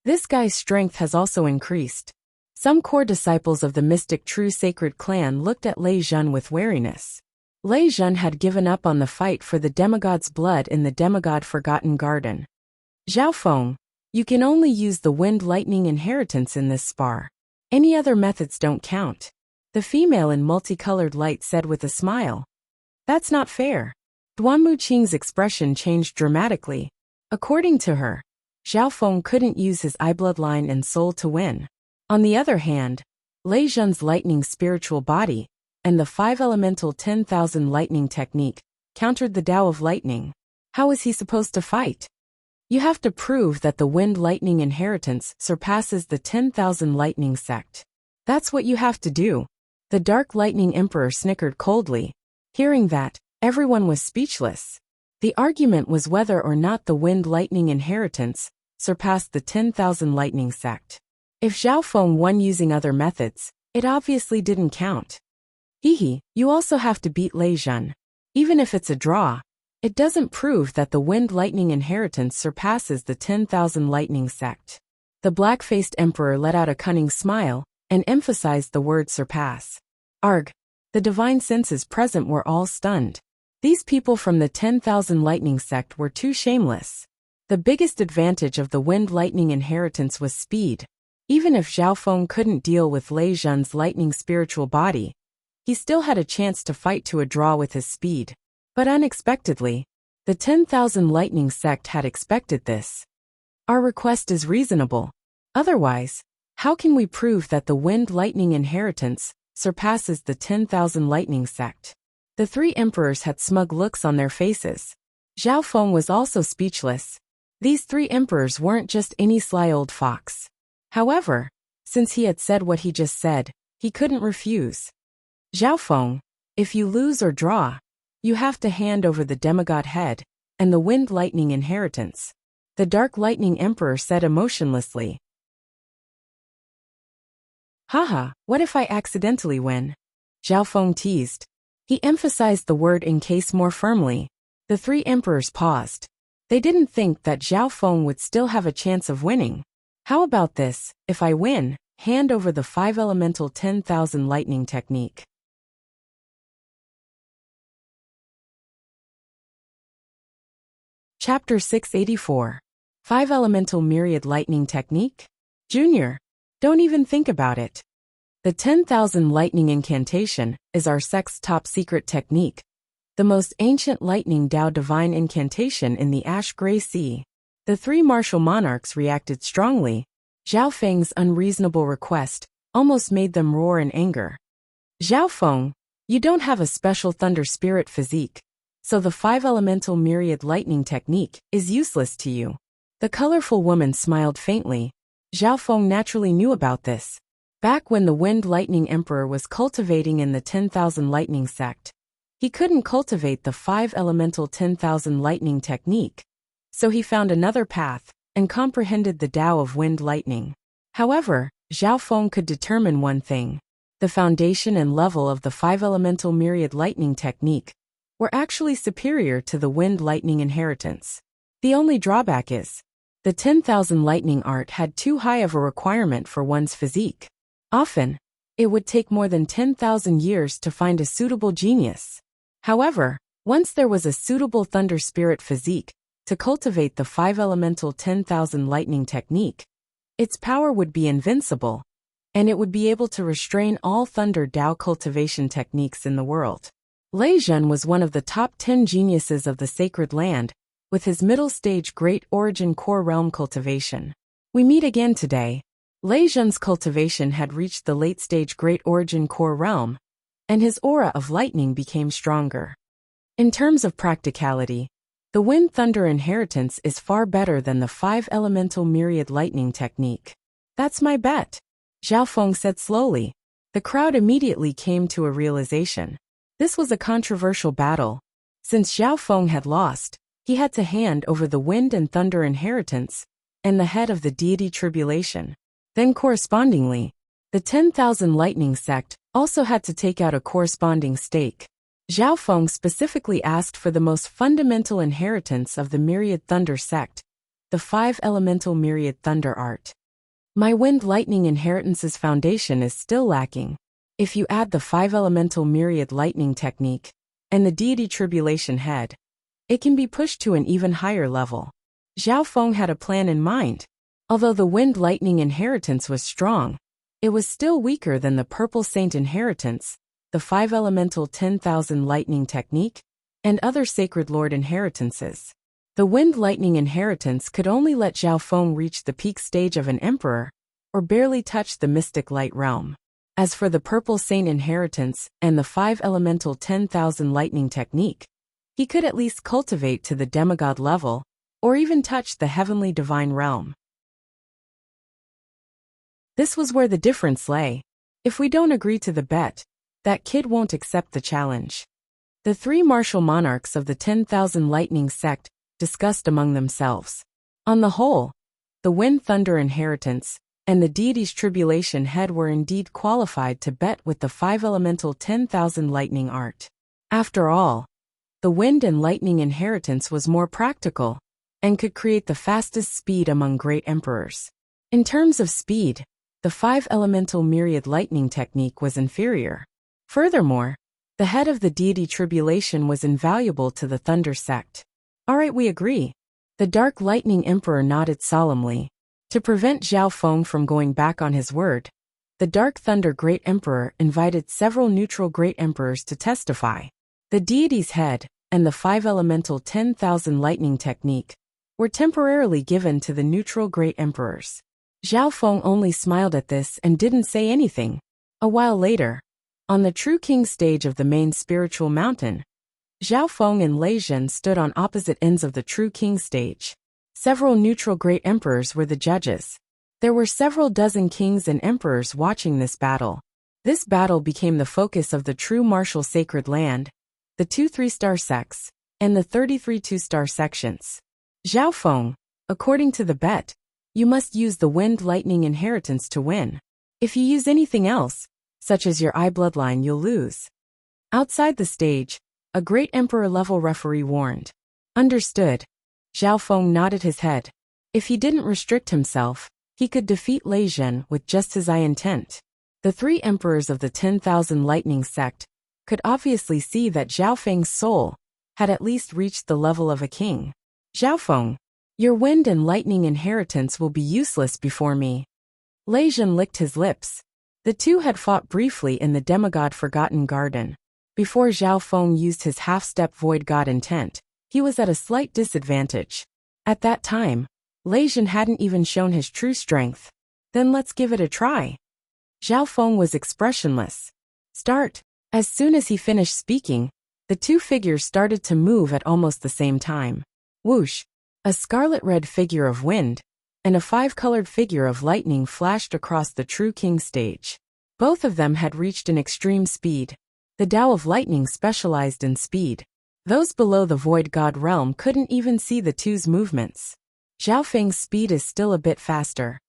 This guy's strength has also increased. Some core disciples of the mystic true sacred clan looked at Lei Zhen with wariness. Lei Zhen had given up on the fight for the demigod's blood in the demigod Forgotten Garden. Zhao Feng, you can only use the Wind Lightning Inheritance in this spar. Any other methods don't count. The female in multicolored light said with a smile. That's not fair. Duan Wuqing's expression changed dramatically. According to her, Zhao Feng couldn't use his eye bloodline and soul to win. On the other hand, Lei Zhen's lightning spiritual body and the 5-elemental 10,000 lightning technique countered the Tao of Lightning. How is he supposed to fight? You have to prove that the Wind Lightning Inheritance surpasses the 10,000 Lightning Sect. That's what you have to do. The Dark Lightning Emperor snickered coldly. Hearing that, everyone was speechless. The argument was whether or not the Wind Lightning Inheritance surpassed the 10,000 Lightning Sect. If Zhao Feng won using other methods, it obviously didn't count. Hehe, you also have to beat Lei Zhen. Even if it's a draw, it doesn't prove that the Wind Lightning Inheritance surpasses the 10,000 Lightning Sect. The black-faced emperor let out a cunning smile and emphasized the word surpass. Arg! The divine senses present were all stunned. These people from the 10,000 Lightning Sect were too shameless. The biggest advantage of the Wind Lightning Inheritance was speed. Even if Zhao Feng couldn't deal with Lei Zhen's lightning spiritual body, he still had a chance to fight to a draw with his speed. But unexpectedly, the 10,000 Lightning Sect had expected this. Our request is reasonable. Otherwise, how can we prove that the Wind Lightning Inheritance surpasses the 10,000 Lightning Sect? The three emperors had smug looks on their faces. Zhao Feng was also speechless. These three emperors weren't just any sly old fox. However, since he had said what he just said, he couldn't refuse. Zhao Feng, if you lose or draw, you have to hand over the demigod head and the Wind Lightning Inheritance. The Dark Lightning Emperor said emotionlessly. Haha, what if I accidentally win? Zhao Feng teased. He emphasized the word in case more firmly. The three emperors paused. They didn't think that Zhao Feng would still have a chance of winning. How about this, if I win, hand over the 5-elemental 10,000 lightning technique. Chapter 684. 5-elemental myriad lightning technique? Junior, don't even think about it. The 10,000 lightning incantation is our sect's top secret technique. the most ancient lightning Dao divine incantation in the ash-gray sea. The three martial monarchs reacted strongly. Zhao Feng's unreasonable request almost made them roar in anger. Zhao Feng, you don't have a special thunder spirit physique, so the five-elemental myriad lightning technique is useless to you. The colorful woman smiled faintly. Zhao Feng naturally knew about this. Back when the Wind Lightning Emperor was cultivating in the 10,000 Lightning sect, he couldn't cultivate the five-elemental 10,000 lightning technique, so he found another path and comprehended the Tao of Wind Lightning. However, Zhao Feng could determine one thing. The foundation and level of the five-elemental myriad lightning technique were actually superior to the Wind Lightning inheritance. The only drawback is, the 10,000 lightning art had too high of a requirement for one's physique. Often, it would take more than 10,000 years to find a suitable genius. However, once there was a suitable thunder spirit physique to cultivate the five-elemental 10,000 lightning technique, its power would be invincible, and it would be able to restrain all thunder Dao cultivation techniques in the world. Lei Zhen was one of the top 10 geniuses of the Sacred Land, with his middle-stage Great Origin Core Realm cultivation. We meet again today. Lei Zhen's cultivation had reached the late-stage Great Origin Core Realm, and his aura of lightning became stronger. In terms of practicality, the Wind Thunder inheritance is far better than the five-elemental myriad lightning technique. That's my bet, Zhao Feng said slowly. The crowd immediately came to a realization. This was a controversial battle. Since Zhao Feng had lost, he had to hand over the Wind and Thunder inheritance and the head of the deity tribulation. Then correspondingly, the 10,000 lightning sect also had to take out a corresponding stake. Zhao Feng specifically asked for the most fundamental inheritance of the myriad thunder sect, the five-elemental myriad thunder art. My Wind Lightning inheritance's foundation is still lacking. If you add the five-elemental myriad lightning technique and the deity tribulation head, it can be pushed to an even higher level. Zhao Feng had a plan in mind. Although the Wind Lightning inheritance was strong, it was still weaker than the Purple Saint inheritance, the five-elemental 10,000 lightning technique, and other Sacred Lord inheritances. The Wind Lightning inheritance could only let Zhao Feng reach the peak stage of an emperor, or barely touch the mystic light realm. As for the Purple Saint inheritance and the five-elemental 10,000 lightning technique, he could at least cultivate to the demigod level, or even touch the heavenly divine realm. This was where the difference lay. If we don't agree to the bet, that kid won't accept the challenge. The three martial monarchs of the 10,000 lightning sect discussed among themselves. On the whole, the Wind Thunder inheritance and the deity's tribulation head were indeed qualified to bet with the five-elemental 10,000 lightning art. After all, the Wind and Lightning inheritance was more practical and could create the fastest speed among great emperors. In terms of speed, the five-elemental myriad lightning technique was inferior. Furthermore, the head of the deity tribulation was invaluable to the Thunder sect. Alright, we agree. The Dark Lightning Emperor nodded solemnly. To prevent Zhao Feng from going back on his word, the Dark Thunder Great Emperor invited several neutral Great Emperors to testify. The deity's head and the five-elemental 10,000 lightning technique were temporarily given to the neutral Great Emperors. Zhao Feng only smiled at this and didn't say anything. A while later, on the True King stage of the main spiritual mountain, Zhao Feng and Lei Zhen stood on opposite ends of the True King stage. Several neutral Great Emperors were the judges. There were several dozen kings and emperors watching this battle. This battle became the focus of the true martial Sacred Land, the 2 3-star sects, and the 33 2-star sections. Zhao Feng, according to the bet, you must use the Wind Lightning inheritance to win. If you use anything else, such as your eye bloodline, you'll lose. Outside the stage, a Great Emperor-level referee warned. Understood. Zhao Feng nodded his head. If he didn't restrict himself, he could defeat Lei Zhen with just his eye intent. The three emperors of the 10,000 lightning sect could obviously see that Zhao Feng's soul had at least reached the level of a king. Zhao Feng, your Wind and Lightning inheritance will be useless before me. Lei Zhen licked his lips. The two had fought briefly in the demigod Forgotten Garden. Before Zhao Feng used his half-step void god intent, he was at a slight disadvantage. At that time, Lei Zhan hadn't even shown his true strength. Then let's give it a try. Zhao Feng was expressionless. Start. As soon as he finished speaking, the two figures started to move at almost the same time. Whoosh! A scarlet-red figure of wind and a five-colored figure of lightning flashed across the True King stage. Both of them had reached an extreme speed. The Tao of Lightning specialized in speed. Those below the Void God realm couldn't even see the two's movements. Zhao Feng's speed is still a bit faster.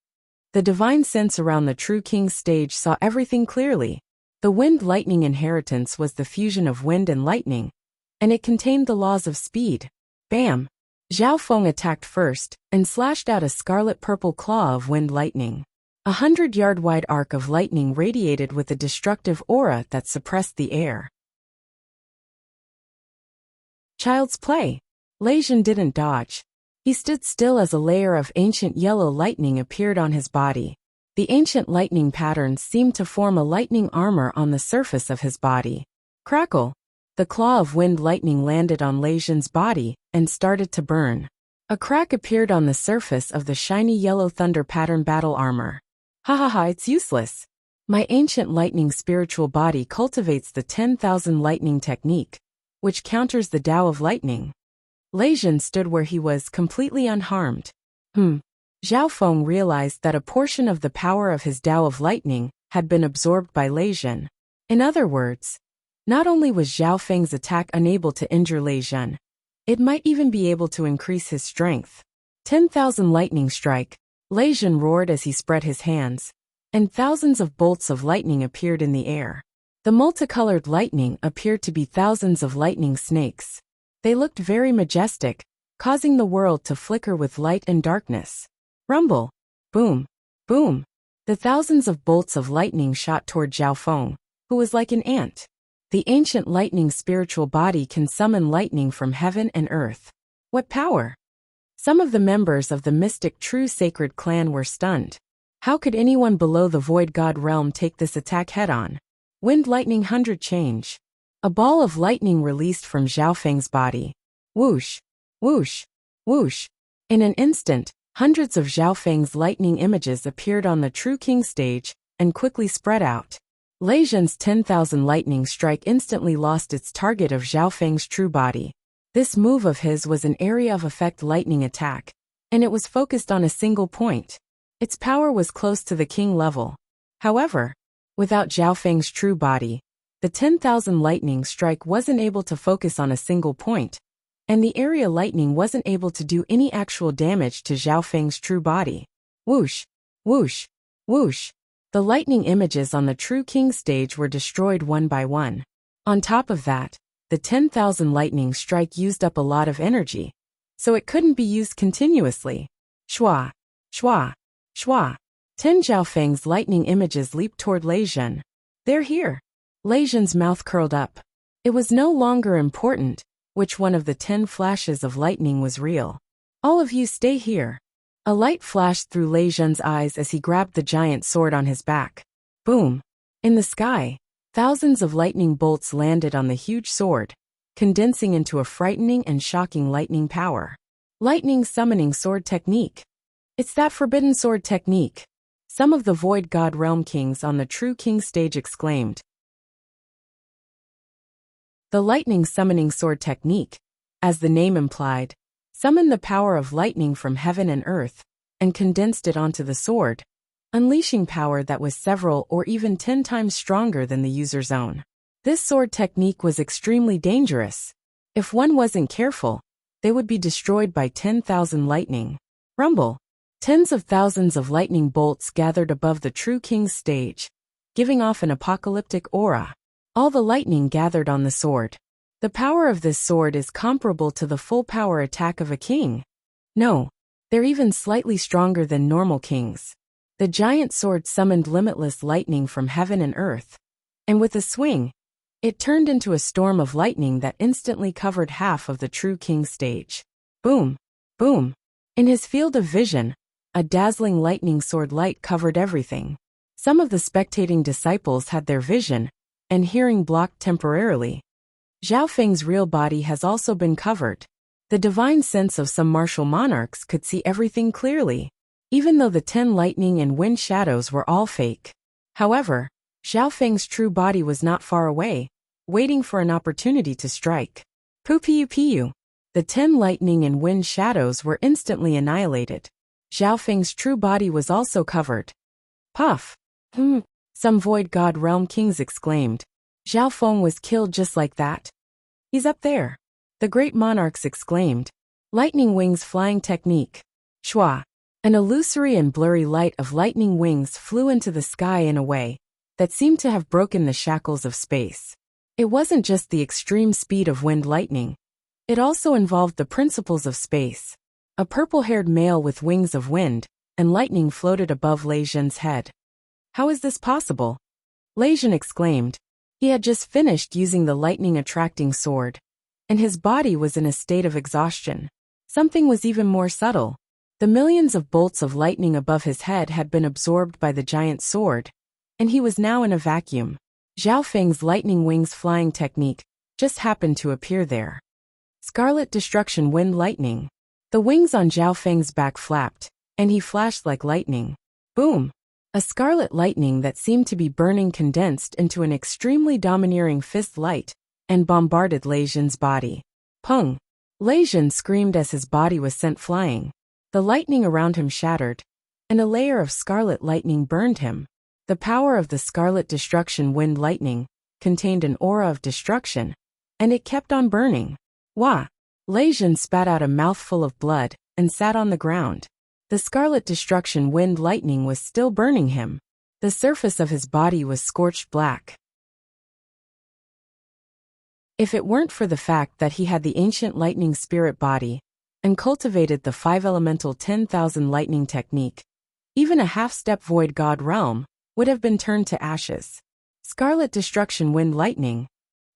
The divine sense around the True King stage saw everything clearly. The wind-lightning inheritance was the fusion of wind and lightning, and it contained the laws of speed. Bam! Zhao Feng attacked first and slashed out a scarlet-purple claw of wind-lightning. 100-yard-wide arc of lightning radiated with a destructive aura that suppressed the air. Child's play. Lei Zhan didn't dodge. He stood still as a layer of ancient yellow lightning appeared on his body. The ancient lightning patterns seemed to form a lightning armor on the surface of his body. Crackle! The claw of wind lightning landed on Lei Zhan's body and started to burn. A crack appeared on the surface of the shiny yellow thunder pattern battle armor. Ha ha ha, it's useless. My ancient lightning spiritual body cultivates the 10,000 lightning technique, which counters the Tao of Lightning. Lei Zhan stood where he was, completely unharmed. Zhao Feng realized that a portion of the power of his Tao of Lightning had been absorbed by Lei Zhan. In other words, not only was Zhao Feng's attack unable to injure Lei Zhan, it might even be able to increase his strength. 10,000 lightning strike, Lei Zhan roared as he spread his hands, and thousands of bolts of lightning appeared in the air. The multicolored lightning appeared to be thousands of lightning snakes. They looked very majestic, causing the world to flicker with light and darkness. Rumble! Boom! Boom! The thousands of bolts of lightning shot toward Zhao Feng, who was like an ant. The ancient lightning spiritual body can summon lightning from heaven and earth. What power! Some of the members of the mystic True Sacred clan were stunned. How could anyone below the Void God realm take this attack head-on? Wind lightning 100 change. A ball of lightning released from Zhao Feng's body. Whoosh! Whoosh! Whoosh! In an instant, hundreds of Zhao Feng's lightning images appeared on the True King stage and quickly spread out. Lei Zhan's 10,000 lightning strike instantly lost its target of Zhao Feng's true body. This move of his was an area of effect lightning attack, and it was focused on a single point. Its power was close to the king level. However, without Zhao Feng's true body, the 10,000 lightning strike wasn't able to focus on a single point, and the area lightning wasn't able to do any actual damage to Zhao Feng's true body. Whoosh! Whoosh! Whoosh! The lightning images on the True King stage were destroyed one by one. On top of that, the 10,000 lightning strike used up a lot of energy, so it couldn't be used continuously. Shwa! Shwa! Shwa! 10 Zhao Feng's lightning images leaped toward Lei Zhan. They're here. Lei Zhan's mouth curled up. It was no longer important which one of the 10 flashes of lightning was real. All of you stay here. A light flashed through Lei Zhan's eyes as he grabbed the giant sword on his back. Boom! In the sky, thousands of lightning bolts landed on the huge sword, condensing into a frightening and shocking lightning power. Lightning summoning sword technique. It's that forbidden sword technique. Some of the Void God Realm kings on the True King stage exclaimed. The lightning summoning sword technique, as the name implied, summoned the power of lightning from heaven and earth, and condensed it onto the sword, unleashing power that was several or even 10 times stronger than the user's own. This sword technique was extremely dangerous. If one wasn't careful, they would be destroyed by 10,000 lightning. Rumble! Tens of thousands of lightning bolts gathered above the True King's stage, giving off an apocalyptic aura. All the lightning gathered on the sword. The power of this sword is comparable to the full power attack of a king. No, they're even slightly stronger than normal kings. The giant sword summoned limitless lightning from heaven and earth, and with a swing, it turned into a storm of lightning that instantly covered half of the True King stage. Boom! Boom! In his field of vision, a dazzling lightning sword light covered everything. Some of the spectating disciples had their vision and hearing blocked temporarily. Zhao Feng's real body has also been covered. The divine sense of some martial monarchs could see everything clearly, even though the 10 lightning and wind shadows were all fake. However, Zhao Feng's true body was not far away, waiting for an opportunity to strike. Pu. The 10 lightning and wind shadows were instantly annihilated. Zhao Feng's true body was also covered. Puff! Some void god realm kings exclaimed. Zhao Feng was killed just like that. He's up there. The great monarchs exclaimed. Lightning wings flying technique. Shua! An illusory and blurry light of lightning wings flew into the sky in a way that seemed to have broken the shackles of space. It wasn't just the extreme speed of wind lightning. It also involved the principles of space. A purple-haired male with wings of wind and lightning floated above Lei Zhen's head. How is this possible? Lei Zhen exclaimed. He had just finished using the lightning-attracting sword, and his body was in a state of exhaustion. Something was even more subtle. The millions of bolts of lightning above his head had been absorbed by the giant sword, and he was now in a vacuum. Zhao Feng's lightning wings flying technique just happened to appear there. Scarlet Destruction Wind Lightning. The wings on Zhao Feng's back flapped, and he flashed like lightning. Boom! A scarlet lightning that seemed to be burning condensed into an extremely domineering fist light and bombarded Lei Zhen's body. Pung! Lei Zhen screamed as his body was sent flying. The lightning around him shattered, and a layer of scarlet lightning burned him. The power of the Scarlet Destruction Wind Lightning contained an aura of destruction, and it kept on burning. Wah! Lei Zhen spat out a mouthful of blood and sat on the ground. The Scarlet Destruction Wind Lightning was still burning him. The surface of his body was scorched black. If it weren't for the fact that he had the ancient lightning spirit body and cultivated the 5-elemental 10,000 lightning technique, even a half-step void god realm would have been turned to ashes. Scarlet Destruction Wind Lightning.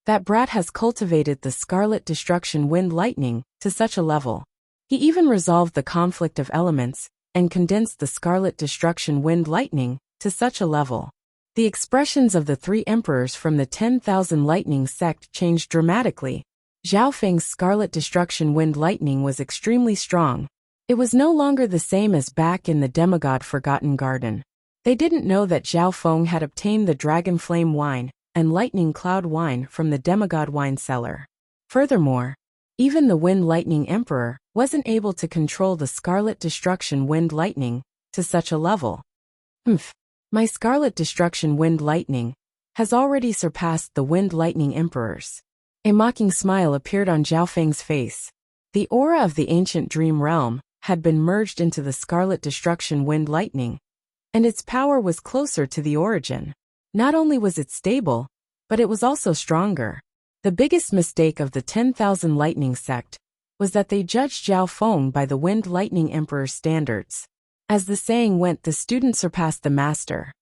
That brat has cultivated the Scarlet Destruction Wind Lightning to such a level. He even resolved the conflict of elements and condensed the Scarlet Destruction Wind Lightning to such a level. The expressions of the 3 emperors from the 10,000 lightning sect changed dramatically. Zhao Feng's Scarlet Destruction Wind Lightning was extremely strong. It was no longer the same as back in the demigod Forgotten Garden. They didn't know that Zhao Feng had obtained the Dragon Flame wine and Lightning Cloud wine from the demigod wine cellar. Furthermore, even the Wind Lightning Emperor wasn't able to control the Scarlet Destruction Wind Lightning to such a level. My Scarlet Destruction Wind Lightning has already surpassed the Wind Lightning Emperors. A mocking smile appeared on Zhao Feng's face. The aura of the ancient dream realm had been merged into the Scarlet Destruction Wind Lightning, and its power was closer to the origin. Not only was it stable, but it was also stronger. The biggest mistake of the 10,000 lightning sect was that they judged Zhao Feng by the Wind Lightning Emperor's standards. As the saying went, the student surpassed the master.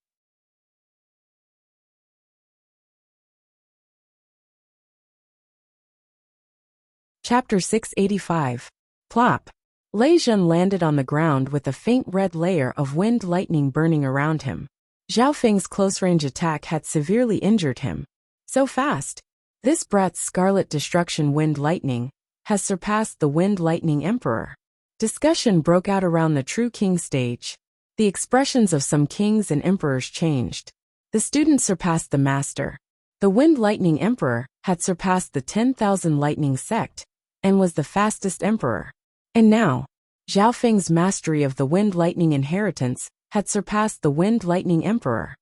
Chapter 685. Plop. Lei Zhen landed on the ground with a faint red layer of wind lightning burning around him. Zhao Feng's close-range attack had severely injured him. So fast! This brat's Scarlet Destruction Wind Lightning has surpassed the Wind Lightning Emperor. Discussion broke out around the True King stage. The expressions of some kings and emperors changed. The student surpassed the master. The Wind Lightning Emperor had surpassed the 10,000 lightning sect and was the fastest emperor. And now, Zhao Feng's mastery of the Wind Lightning inheritance had surpassed the Wind Lightning Emperor.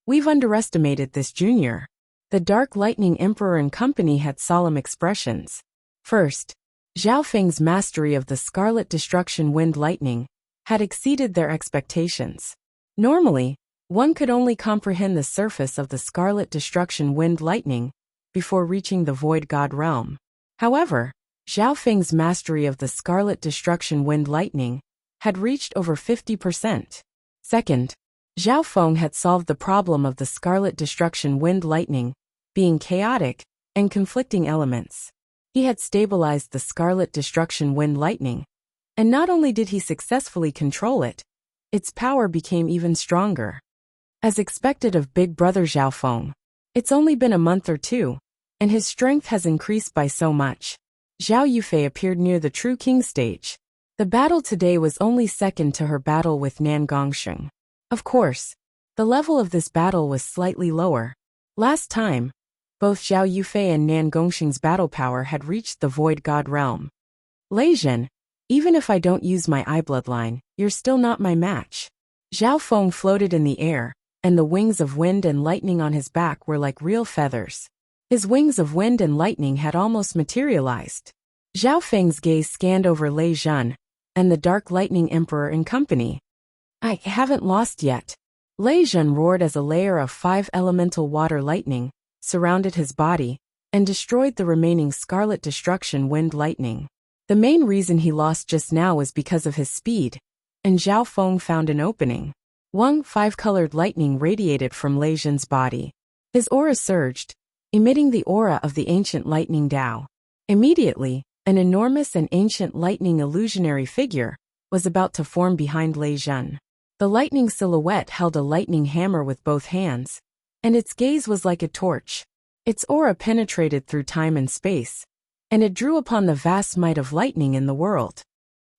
We've underestimated this junior. The Dark Lightning Emperor and company had solemn expressions. First, Zhao Feng's mastery of the Scarlet Destruction Wind Lightning had exceeded their expectations. Normally, one could only comprehend the surface of the Scarlet Destruction Wind Lightning before reaching the Void God realm. However, Zhao Feng's mastery of the Scarlet Destruction Wind Lightning had reached over 50%. Second, Zhao Feng had solved the problem of the Scarlet Destruction Wind Lightning being chaotic and conflicting elements. He had stabilized the Scarlet Destruction Wind Lightning, and not only did he successfully control it, its power became even stronger. As expected of Big Brother Zhao Feng, It's only been a month or two, and his strength has increased by so much. Zhao Yufei appeared near the true king stage. The battle today was only second to her battle with Nan Gongsheng. Of course, the level of this battle was slightly lower. Last time, both Zhao Yufei and Nan Gongsheng's battle power had reached the Void God realm. Lei Zhen, even if I don't use my eye bloodline, you're still not my match. Zhao Feng floated in the air, and the wings of wind and lightning on his back were like real feathers. His wings of wind and lightning had almost materialized. Zhao Feng's gaze scanned over Lei Zhen and the Dark Lightning Emperor in company. I haven't lost yet. Lei Zhen roared as a layer of 5 elemental water lightning surrounded his body and destroyed the remaining Scarlet Destruction Wind Lightning. The main reason he lost just now was because of his speed, and Zhao Feng found an opening. 5-colored lightning radiated from Lei Zhen's body. His aura surged, emitting the aura of the ancient lightning Tao. Immediately, an enormous and ancient lightning illusionary figure was about to form behind Lei Zhen. The lightning silhouette held a lightning hammer with both hands, and its gaze was like a torch. Its aura penetrated through time and space, and it drew upon the vast might of lightning in the world.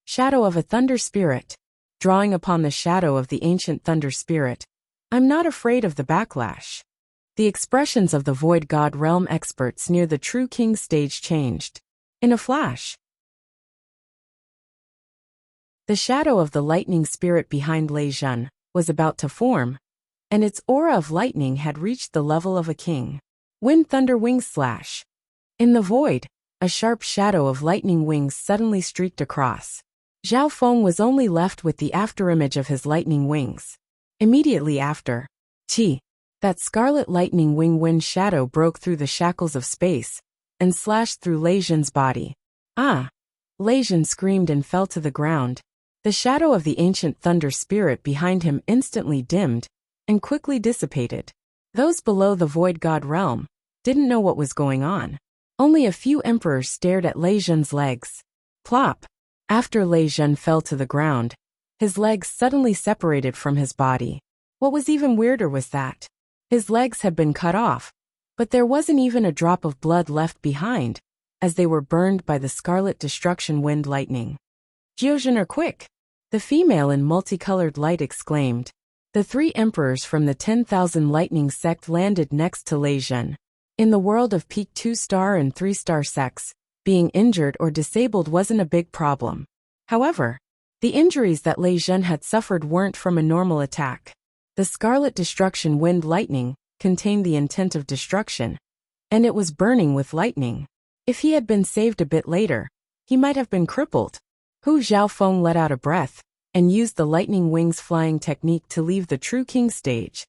Shadow of a thunder spirit. Drawing upon the shadow of the ancient thunder spirit, I'm not afraid of the backlash. The expressions of the Void God realm experts near the True King stage changed. In a flash, the shadow of the lightning spirit behind Lei Zhen was about to form, and its aura of lightning had reached the level of a king. Wind Thunder Wings Slash. In the void, a sharp shadow of lightning wings suddenly streaked across. Zhao Feng was only left with the afterimage of his lightning wings. Immediately after, that scarlet lightning wing wind shadow broke through the shackles of space and slashed through Lei Zhen's body. Ah! Lei Zhen screamed and fell to the ground. The shadow of the ancient thunder spirit behind him instantly dimmed and quickly dissipated. Those below the Void God realm didn't know what was going on. Only a few emperors stared at Lei Zhen's legs. Plop! After Lei Zhen fell to the ground, his legs suddenly separated from his body. What was even weirder was that his legs had been cut off, but there wasn't even a drop of blood left behind, as they were burned by the Scarlet Destruction Wind Lightning. Jiuzhen are quick! The female in multicolored light exclaimed. The 3 emperors from the 10,000 lightning sect landed next to Lei Zhen. In the world of peak 2-star and 3-star sects, being injured or disabled wasn't a big problem. However, the injuries that Lei Zhen had suffered weren't from a normal attack. The Scarlet Destruction Wind Lightning contained the intent of destruction, and it was burning with lightning. If he had been saved a bit later, he might have been crippled. Zhao Feng let out a breath and used the lightning wings flying technique to leave the True King stage,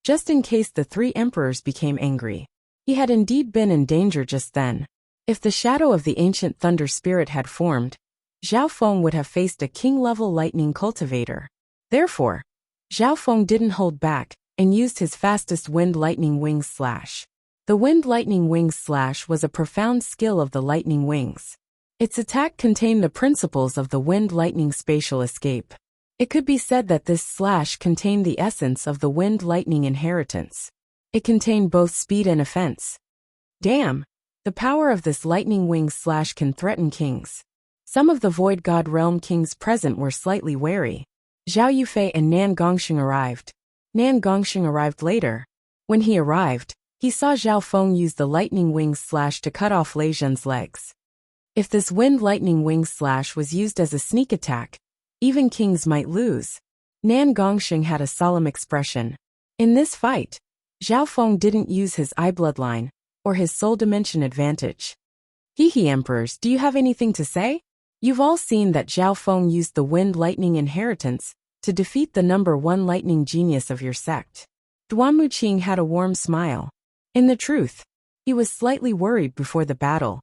just in case the 3 emperors became angry. He had indeed been in danger just then. If the shadow of the ancient thunder spirit had formed, Zhao Feng would have faced a king-level lightning cultivator. Therefore, Zhao Feng didn't hold back and used his fastest wind lightning wings slash. The wind lightning wings slash was a profound skill of the lightning wings. Its attack contained the principles of the wind lightning spatial escape. It could be said that this slash contained the essence of the wind lightning inheritance. It contained both speed and offense. Damn! The power of this lightning wings slash can threaten kings. Some of the Void God realm kings present were slightly wary. Zhao Yufei and Nan Gongsheng arrived. Nan Gongsheng arrived later. When he arrived, he saw Zhao Feng use the lightning wings slash to cut off Lei Zhen's legs. If this wind lightning wings slash was used as a sneak attack, even kings might lose. Nan Gongsheng had a solemn expression. In this fight, Zhao Feng didn't use his eye bloodline or his soul dimension advantage. Hehe emperors, do you have anything to say? You've all seen that Zhao Feng used the wind lightning inheritance to defeat the number 1 lightning genius of your sect. Duan Muqing had a warm smile. In the truth, he was slightly worried before the battle.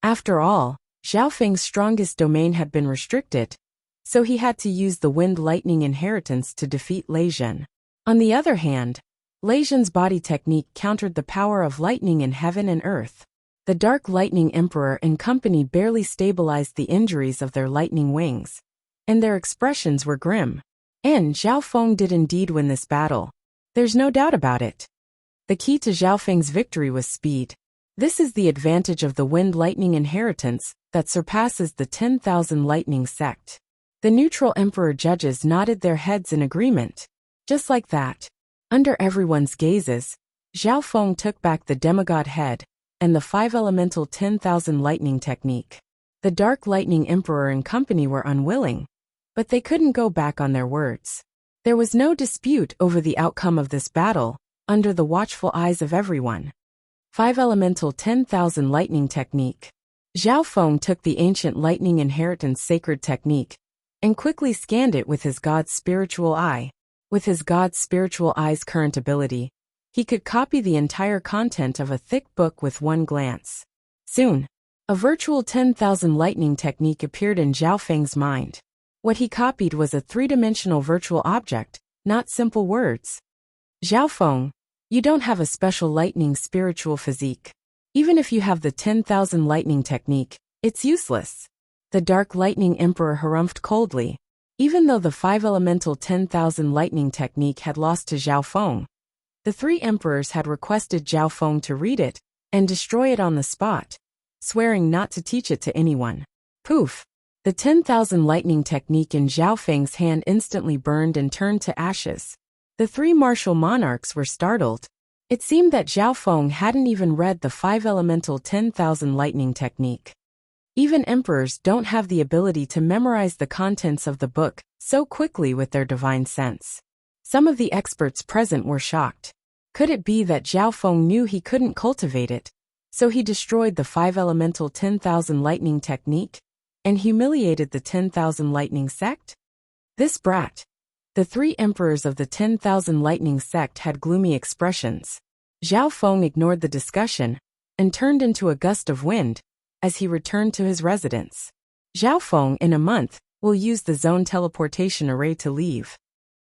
After all, Zhao Feng's strongest domain had been restricted, so he had to use the wind lightning inheritance to defeat Lei Zhen. On the other hand, Lei Zhen's body technique countered the power of lightning in heaven and earth. The Dark Lightning Emperor and company barely stabilized the injuries of their lightning wings, and their expressions were grim. And Zhao Feng did indeed win this battle. There's no doubt about it. The key to Zhao Feng's victory was speed. This is the advantage of the Wind Lightning inheritance that surpasses the 10,000 Lightning sect. The neutral emperor judges nodded their heads in agreement. Just like that, under everyone's gazes, Zhao Feng took back the demigod head and the 5-elemental 10,000 lightning technique. The Dark Lightning Emperor and company were unwilling, but they couldn't go back on their words. There was no dispute over the outcome of this battle, under the watchful eyes of everyone. 5-elemental 10,000 lightning technique. Zhao Feng took the ancient lightning inheritance sacred technique and quickly scanned it with his god's spiritual eye. With his god's spiritual eye's current ability, he could copy the entire content of a thick book with one glance. Soon, a virtual 10,000 lightning technique appeared in Zhao Feng's mind. What he copied was a three-dimensional virtual object, not simple words. Zhao Feng, you don't have a special lightning spiritual physique. Even if you have the 10,000 lightning technique, it's useless. The Dark Lightning Emperor harumphed coldly. Even though the 5-elemental 10,000 lightning technique had lost to Zhao Feng, the three emperors had requested Zhao Feng to read it and destroy it on the spot, swearing not to teach it to anyone. Poof! The 10,000 lightning technique in Zhao Feng's hand instantly burned and turned to ashes. The three martial monarchs were startled. It seemed that Zhao Feng hadn't even read the 5-elemental 10,000 lightning technique. Even emperors don't have the ability to memorize the contents of the book so quickly with their divine sense. Some of the experts present were shocked. Could it be that Zhao Feng knew he couldn't cultivate it, so he destroyed the 5-elemental 10,000 lightning technique and humiliated the 10,000 lightning sect? This brat. The three emperors of the 10,000 lightning sect had gloomy expressions. Zhao Feng ignored the discussion and turned into a gust of wind as he returned to his residence. Zhao Feng, in a month, will use the zone teleportation array to leave.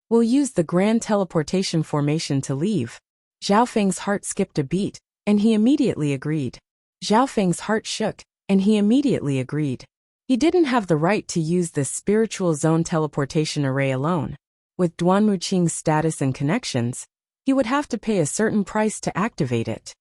We'll use the grand teleportation formation to leave. Zhao Feng's heart skipped a beat, and he immediately agreed. Zhao Feng's heart shook, and he immediately agreed. He didn't have the right to use this spiritual zone teleportation array alone. With Duan Muqing's status and connections, he would have to pay a certain price to activate it.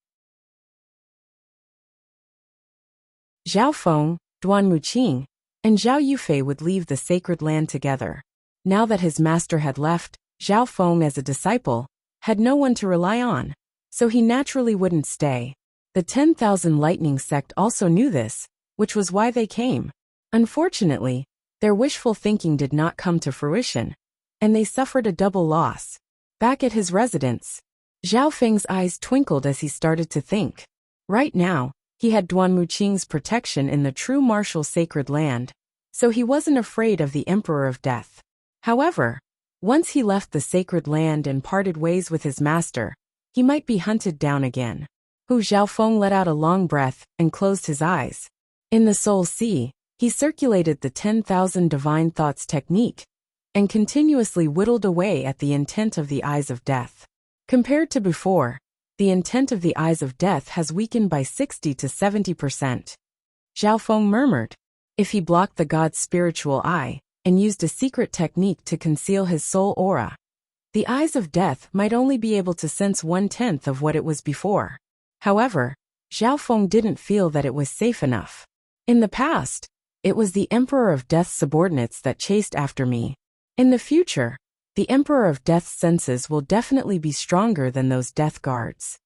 Zhao Feng, Duan Muqing, and Zhao Yufei would leave the sacred land together. Now that his master had left, Zhao Feng as a disciple had no one to rely on, so he naturally wouldn't stay. The 10,000 lightning sect also knew this, which was why they came. Unfortunately, their wishful thinking did not come to fruition, and they suffered a double loss. Back at his residence, Zhao Feng's eyes twinkled as he started to think. Right now, he had Duan Muqing's protection in the true martial sacred land, so he wasn't afraid of the Emperor of Death. However, once he left the sacred land and parted ways with his master, he might be hunted down again. Zhao Feng let out a long breath and closed his eyes. In the Soul Sea, he circulated the 10,000 divine thoughts technique and continuously whittled away at the intent of the Eyes of Death. Compared to before, the intent of the Eyes of Death has weakened by 60 to 70%. Zhao Feng murmured. If he blocked the god's spiritual eye and used a secret technique to conceal his soul aura, the Eyes of Death might only be able to sense 1/10 of what it was before. However, Zhao Feng didn't feel that it was safe enough. In the past, it was the Emperor of Death's subordinates that chased after me. In the future, the Emperor of Death's senses will definitely be stronger than those death guards.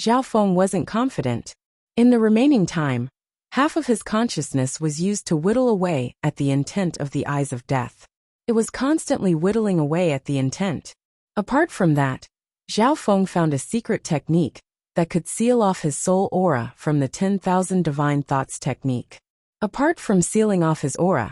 Zhao Feng wasn't confident. In the remaining time, half of his consciousness was used to whittle away at the intent of the Eyes of Death. It was constantly whittling away at the intent. Apart from that, Zhao Feng found a secret technique that could seal off his soul aura from the 10,000 divine thoughts technique. Apart from sealing off his aura,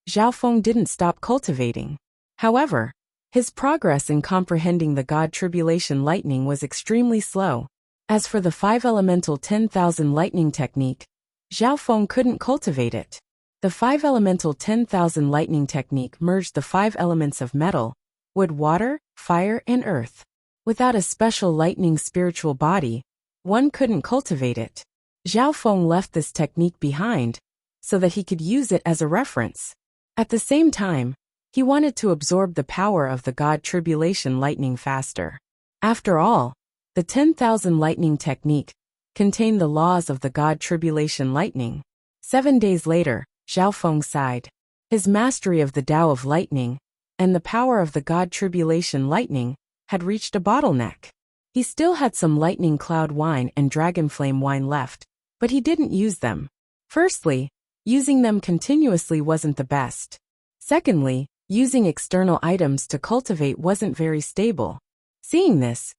Zhao Feng didn't stop cultivating. However, his progress in comprehending the God Tribulation Lightning was extremely slow. As for the 5-elemental 10,000 lightning technique, Zhao Feng couldn't cultivate it. The 5-elemental 10,000 lightning technique merged the 5 elements of metal, wood, water, fire, and earth. Without a special lightning spiritual body, one couldn't cultivate it. Zhao Feng left this technique behind so that he could use it as a reference. At the same time, he wanted to absorb the power of the God Tribulation Lightning faster. After all, the 10,000 lightning technique contained the laws of the god tribulation lightning. 7 days later, Zhao Feng sighed. His mastery of the Tao of lightning and the power of the god tribulation lightning had reached a bottleneck. He still had some lightning cloud wine and dragon flame wine left, but he didn't use them. Firstly, using them continuously wasn't the best. Secondly, using external items to cultivate wasn't very stable. Seeing this,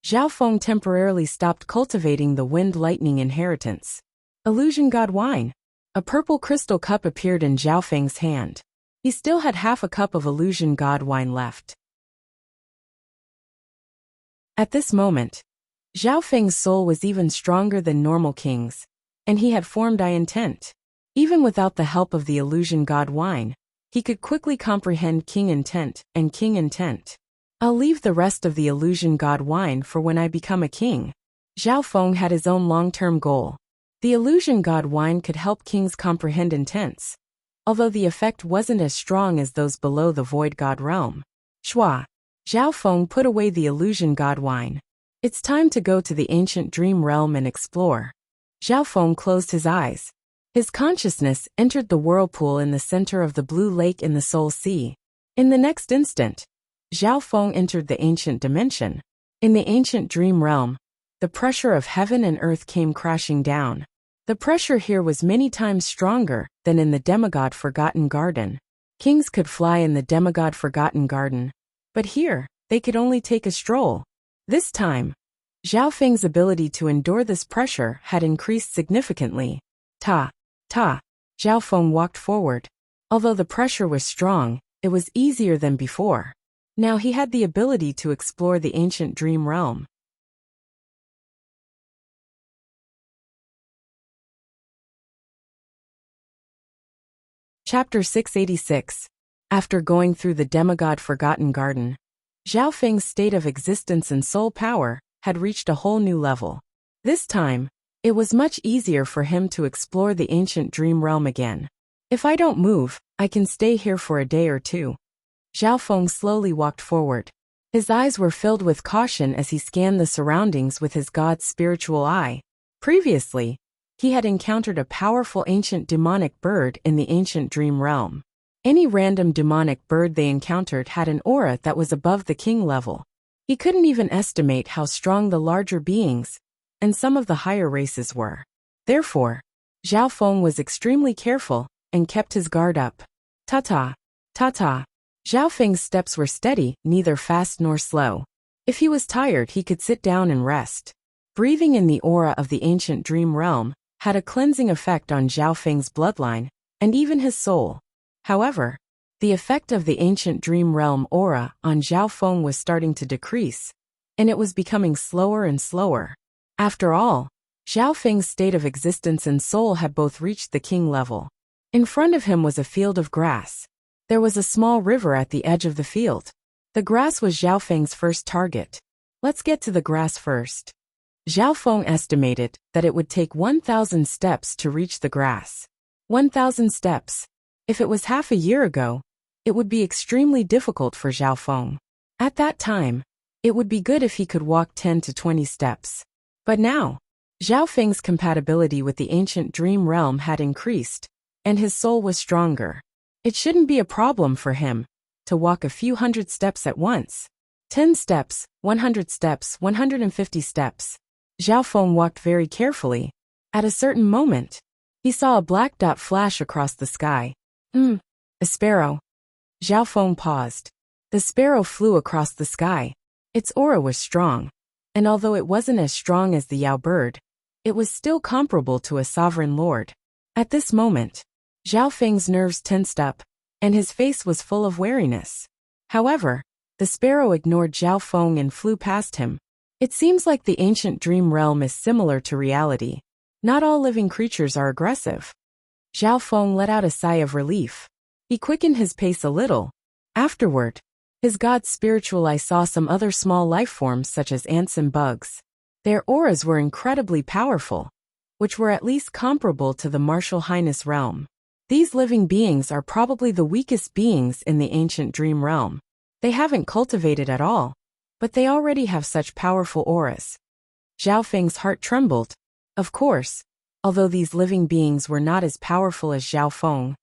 Zhao Feng temporarily stopped cultivating the wind lightning inheritance. Illusion God wine. A purple crystal cup appeared in Zhao Feng's hand. He still had half a cup of illusion God wine left. At this moment, Zhao Feng's soul was even stronger than normal kings, and he had formed I intent. Even without the help of the illusion God wine, he could quickly comprehend king intent and king intent. I'll leave the rest of the illusion God wine for when I become a king. Zhao Feng had his own long-term goal. The illusion God wine could help kings comprehend intents, although the effect wasn't as strong as those below the void god realm. Shua. Zhao Feng put away the illusion God wine. It's time to go to the ancient dream realm and explore. Zhao Feng closed his eyes. His consciousness entered the whirlpool in the center of the blue lake in the Soul Sea. In the next instant, Zhao Feng entered the ancient dimension. In the ancient dream realm, the pressure of heaven and earth came crashing down. The pressure here was many times stronger than in the demigod Forgotten Garden. Kings could fly in the demigod Forgotten Garden, but here, they could only take a stroll. This time, Zhao Feng's ability to endure this pressure had increased significantly. Ta. Zhao Feng walked forward. Although the pressure was strong, it was easier than before. Now he had the ability to explore the ancient dream realm. Chapter 686. After going through the demigod Forgotten Garden, Zhao Feng's state of existence and soul power had reached a whole new level. This time, it was much easier for him to explore the ancient dream realm again. If I don't move, I can stay here for a day or two. Zhao Feng slowly walked forward. His eyes were filled with caution as he scanned the surroundings with his god's spiritual eye. Previously, he had encountered a powerful ancient demonic bird in the ancient dream realm. Any random demonic bird they encountered had an aura that was above the king level. He couldn't even estimate how strong the larger beings and some of the higher races were. Therefore, Zhao Feng was extremely careful and kept his guard up. Ta-ta. Zhao Feng's steps were steady, neither fast nor slow. If he was tired, he could sit down and rest. Breathing in the aura of the ancient dream realm had a cleansing effect on Zhao Feng's bloodline and even his soul. However, the effect of the ancient dream realm aura on Zhao Feng was starting to decrease, and it was becoming slower and slower. After all, Zhao Feng's state of existence and soul had both reached the king level. In front of him was a field of grass. There was a small river at the edge of the field. The grass was Zhao Feng's first target. Let's get to the grass first. Zhao Feng estimated that it would take 1,000 steps to reach the grass. 1,000 steps. If it was half a year ago, it would be extremely difficult for Zhao Feng. At that time, it would be good if he could walk 10 to 20 steps. But now, Zhao Feng's compatibility with the ancient dream realm had increased, and his soul was stronger. It shouldn't be a problem for him to walk a few hundred steps at once. 10 steps, 100 steps, 150 steps. Zhao Feng walked very carefully. At a certain moment, he saw a black dot flash across the sky. A sparrow. Zhao Feng paused. The sparrow flew across the sky. Its aura was strong, and although it wasn't as strong as the Yao bird, it was still comparable to a sovereign lord. At this moment, Zhao Feng's nerves tensed up, and his face was full of wariness. However, the sparrow ignored Zhao Feng and flew past him. It seems like the ancient dream realm is similar to reality. Not all living creatures are aggressive. Zhao Feng let out a sigh of relief. He quickened his pace a little. Afterward, his god's spiritual eye saw some other small life forms such as ants and bugs. Their auras were incredibly powerful, which were at least comparable to the martial highness realm. These living beings are probably the weakest beings in the ancient dream realm. They haven't cultivated at all. But they already have such powerful auras. Zhao Feng's heart trembled. Of course, although these living beings were not as powerful as Zhao Feng,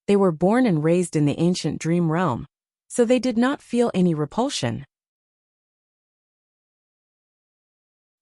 they were born and raised in the ancient dream realm, so they did not feel any repulsion.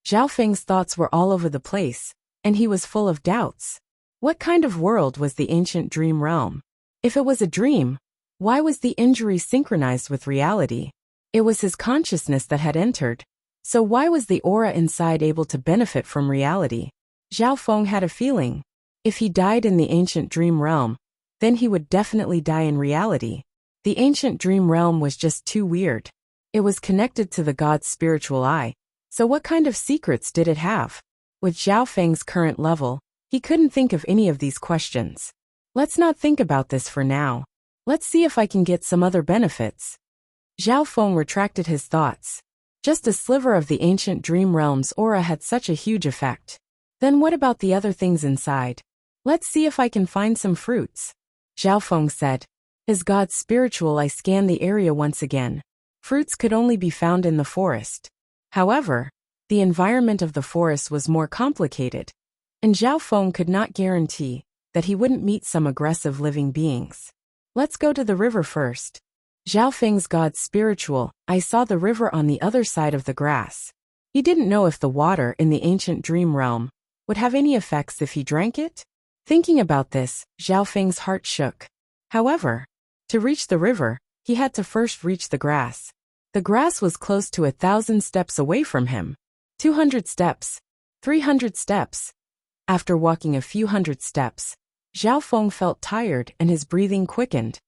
Zhao Feng's thoughts were all over the place, and he was full of doubts. What kind of world was the ancient dream realm? If it was a dream, why was the injury synchronized with reality? It was his consciousness that had entered, so why was the aura inside able to benefit from reality? Zhao Feng had a feeling. If he died in the ancient dream realm, then he would definitely die in reality. The ancient dream realm was just too weird. It was connected to the god's spiritual eye, so what kind of secrets did it have? With Zhao Feng's current level, he couldn't think of any of these questions. Let's not think about this for now. Let's see if I can get some other benefits. Zhao Feng retracted his thoughts. Just a sliver of the ancient dream realm's aura had such a huge effect. Then what about the other things inside? Let's see if I can find some fruits. Zhao Feng said. His god's spiritual eye scanned the area once again. Fruits could only be found in the forest. However, the environment of the forest was more complicated, and Zhao Feng could not guarantee that he wouldn't meet some aggressive living beings. Let's go to the river first. Zhao Feng's god's spiritual eye saw the river on the other side of the grass. He didn't know if the water in the ancient dream realm would have any effects if he drank it. Thinking about this, Zhao Feng's heart shook. However, to reach the river, he had to first reach the grass. The grass was close to 1,000 steps away from him. 200 steps. 300 steps. After walking a few hundred steps, Zhao Feng felt tired and his breathing quickened.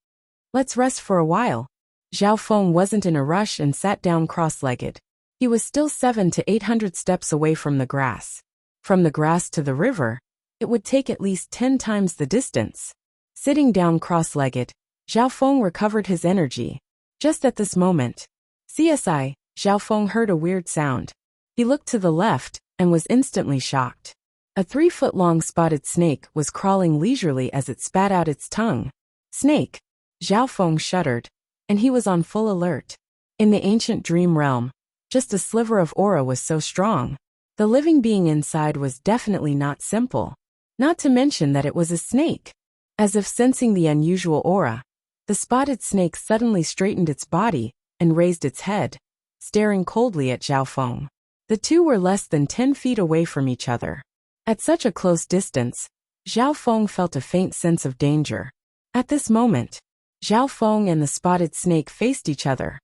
Let's rest for a while. Zhao Feng wasn't in a rush and sat down cross-legged. He was still 700 to 800 steps away from the grass. From the grass to the river, it would take at least 10 times the distance. Sitting down cross-legged, Zhao Feng recovered his energy. Just at this moment, Zhao Feng heard a weird sound. He looked to the left and was instantly shocked. A 3-foot-long spotted snake was crawling leisurely as it spat out its tongue. Snake! Zhao Feng shuddered, and he was on full alert. In the ancient dream realm, just a sliver of aura was so strong. The living being inside was definitely not simple. Not to mention that it was a snake. As if sensing the unusual aura, the spotted snake suddenly straightened its body and raised its head, staring coldly at Zhao Feng. The two were less than 10 feet away from each other. At such a close distance, Zhao Feng felt a faint sense of danger. At this moment, Zhao Feng and the spotted snake faced each other.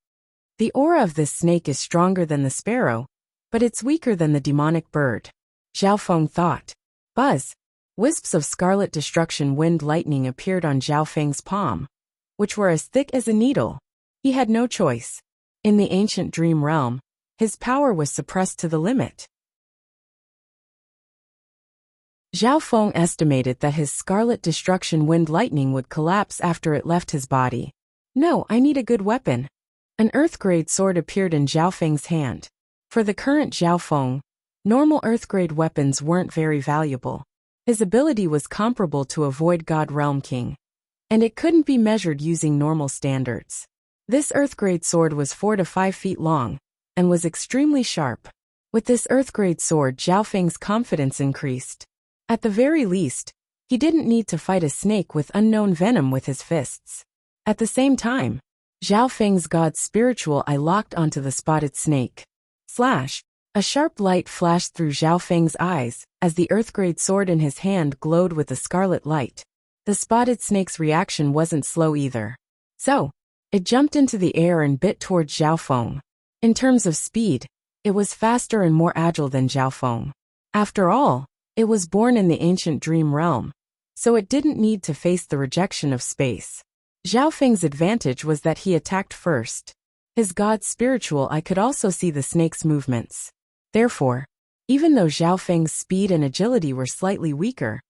The aura of this snake is stronger than the sparrow, but it's weaker than the demonic bird. Zhao Feng thought. Buzz! Wisps of scarlet destruction wind lightning appeared on Zhao Feng's palm, which were as thick as a needle. He had no choice. In the ancient dream realm, his power was suppressed to the limit. Zhao Feng estimated that his scarlet destruction wind lightning would collapse after it left his body. No, I need a good weapon. An earth-grade sword appeared in Zhao Feng's hand. For the current Zhao Feng, normal earth-grade weapons weren't very valuable. His ability was comparable to a Void God Realm King, and it couldn't be measured using normal standards. This earth-grade sword was 4 to 5 feet long, and was extremely sharp. With this earth-grade sword, Zhao Feng's confidence increased. At the very least, he didn't need to fight a snake with unknown venom with his fists. At the same time, Zhao Feng's god's spiritual eye locked onto the spotted snake. Slash! A sharp light flashed through Zhao Feng's eyes, as the earth-grade sword in his hand glowed with a scarlet light. The spotted snake's reaction wasn't slow either. So, it jumped into the air and bit towards Zhao Feng. In terms of speed, it was faster and more agile than Zhao Feng. After all, it was born in the ancient dream realm, so it didn't need to face the rejection of space. Zhao Feng's advantage was that he attacked first. His god's spiritual eye could also see the snake's movements. Therefore, even though Zhao Feng's speed and agility were slightly weaker,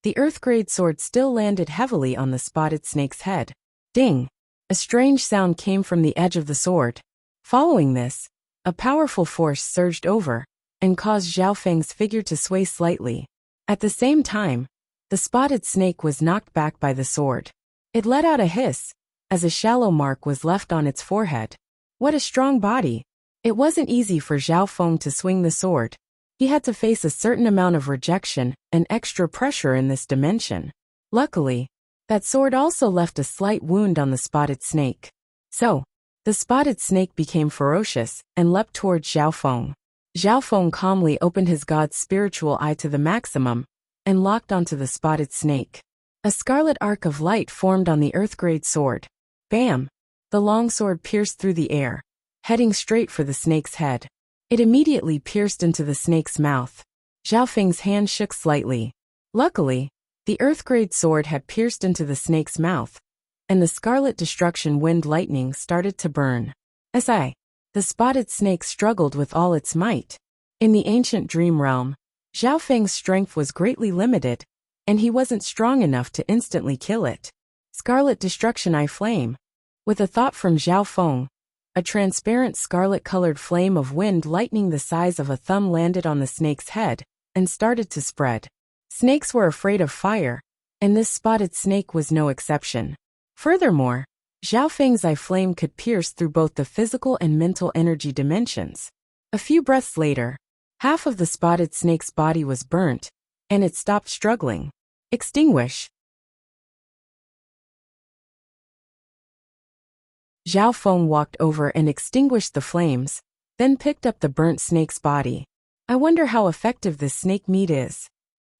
the earth-grade sword still landed heavily on the spotted snake's head. Ding! A strange sound came from the edge of the sword. Following this, a powerful force surged over and caused Zhao Feng's figure to sway slightly. At the same time, the spotted snake was knocked back by the sword. It let out a hiss, as a shallow mark was left on its forehead. What a strong body! It wasn't easy for Zhao Feng to swing the sword. He had to face a certain amount of rejection and extra pressure in this dimension. Luckily, that sword also left a slight wound on the spotted snake. So, the spotted snake became ferocious and leapt towards Zhao Feng. Zhao Feng calmly opened his god's spiritual eye to the maximum and locked onto the spotted snake. A scarlet arc of light formed on the earth-grade sword. Bam! The long sword pierced through the air, heading straight for the snake's head. It immediately pierced into the snake's mouth. Zhao Feng's hand shook slightly. Luckily, the earth-grade sword had pierced into the snake's mouth, and the scarlet destruction wind lightning started to burn. The spotted snake struggled with all its might. In the ancient dream realm, Zhao Feng's strength was greatly limited, and he wasn't strong enough to instantly kill it. Scarlet destruction eye flame. With a thought from Zhao Feng, a transparent scarlet-colored flame of wind lightning the size of a thumb landed on the snake's head and started to spread. Snakes were afraid of fire, and this spotted snake was no exception. Furthermore, Zhao Feng's eye flame could pierce through both the physical and mental energy dimensions. A few breaths later, half of the spotted snake's body was burnt, and it stopped struggling. Extinguish. Zhao Feng walked over and extinguished the flames, then picked up the burnt snake's body. I wonder how effective this snake meat is.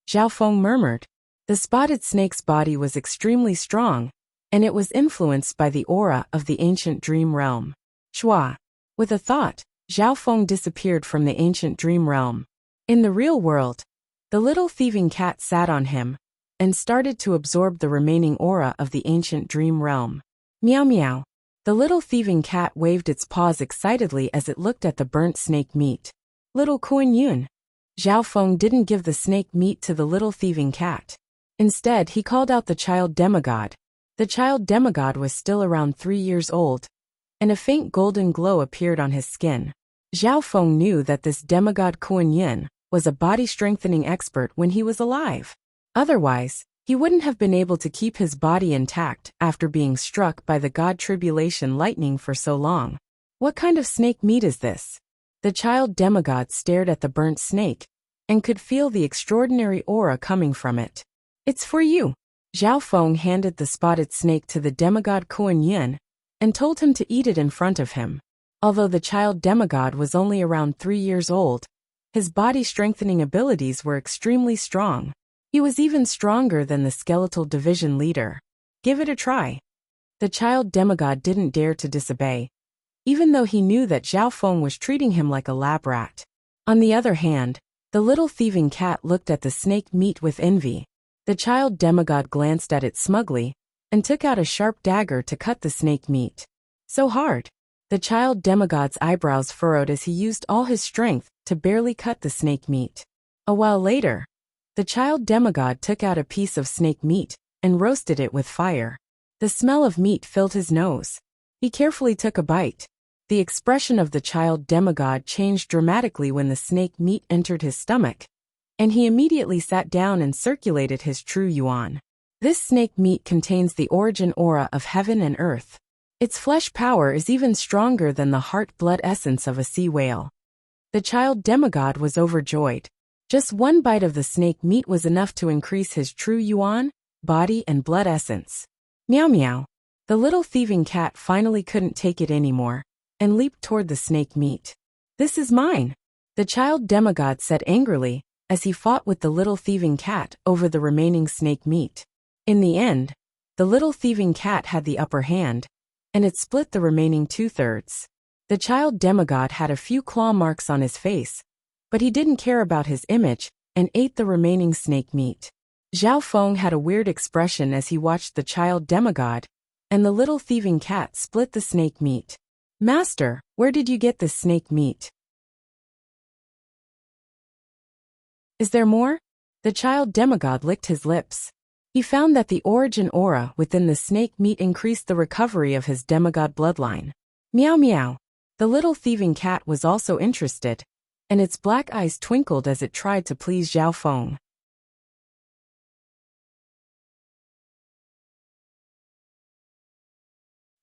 Zhao Feng murmured. The spotted snake's body was extremely strong, and it was influenced by the aura of the ancient dream realm. Shua. With a thought, Zhao Feng disappeared from the ancient dream realm. In the real world, the little thieving cat sat on him and started to absorb the remaining aura of the ancient dream realm. Meow meow. The little thieving cat waved its paws excitedly as it looked at the burnt snake meat. Little Kuan Yun. Zhao Feng didn't give the snake meat to the little thieving cat. Instead, he called out the child demigod. The child demigod was still around 3 years old, and a faint golden glow appeared on his skin. Zhao Feng knew that this demigod Kuan Yin was a body-strengthening expert when he was alive. Otherwise, he wouldn't have been able to keep his body intact after being struck by the god tribulation lightning for so long. What kind of snake meat is this? The child demigod stared at the burnt snake and could feel the extraordinary aura coming from it. It's for you. Zhao Feng handed the spotted snake to the demigod Kuan Yin and told him to eat it in front of him. Although the child demigod was only around 3 years old, his body-strengthening abilities were extremely strong. He was even stronger than the skeletal division leader. Give it a try. The child demigod didn't dare to disobey, even though he knew that Zhao Feng was treating him like a lab rat. On the other hand, the little thieving cat looked at the snake meat with envy. The child demigod glanced at it smugly and took out a sharp dagger to cut the snake meat. So hard. The child demigod's eyebrows furrowed as he used all his strength to barely cut the snake meat. A while later, the child demigod took out a piece of snake meat and roasted it with fire. The smell of meat filled his nose. He carefully took a bite. The expression of the child demigod changed dramatically when the snake meat entered his stomach, and he immediately sat down and circulated his true yuan. This snake meat contains the origin aura of heaven and earth. Its flesh power is even stronger than the heart-blood essence of a sea whale. The child demigod was overjoyed. Just one bite of the snake meat was enough to increase his true yuan, body and blood essence. Meow meow. The little thieving cat finally couldn't take it anymore and leaped toward the snake meat. This is mine, the child demigod said angrily as he fought with the little thieving cat over the remaining snake meat. In the end, the little thieving cat had the upper hand, and it split the remaining 2/3. The child demigod had a few claw marks on his face, but he didn't care about his image and ate the remaining snake meat. Zhao Feng had a weird expression as he watched the child demigod and the little thieving cat split the snake meat. Master, where did you get this snake meat? Is there more? The child demigod licked his lips. He found that the origin aura within the snake meat increased the recovery of his demigod bloodline. Meow meow. The little thieving cat was also interested, and its black eyes twinkled as it tried to please Zhao Feng.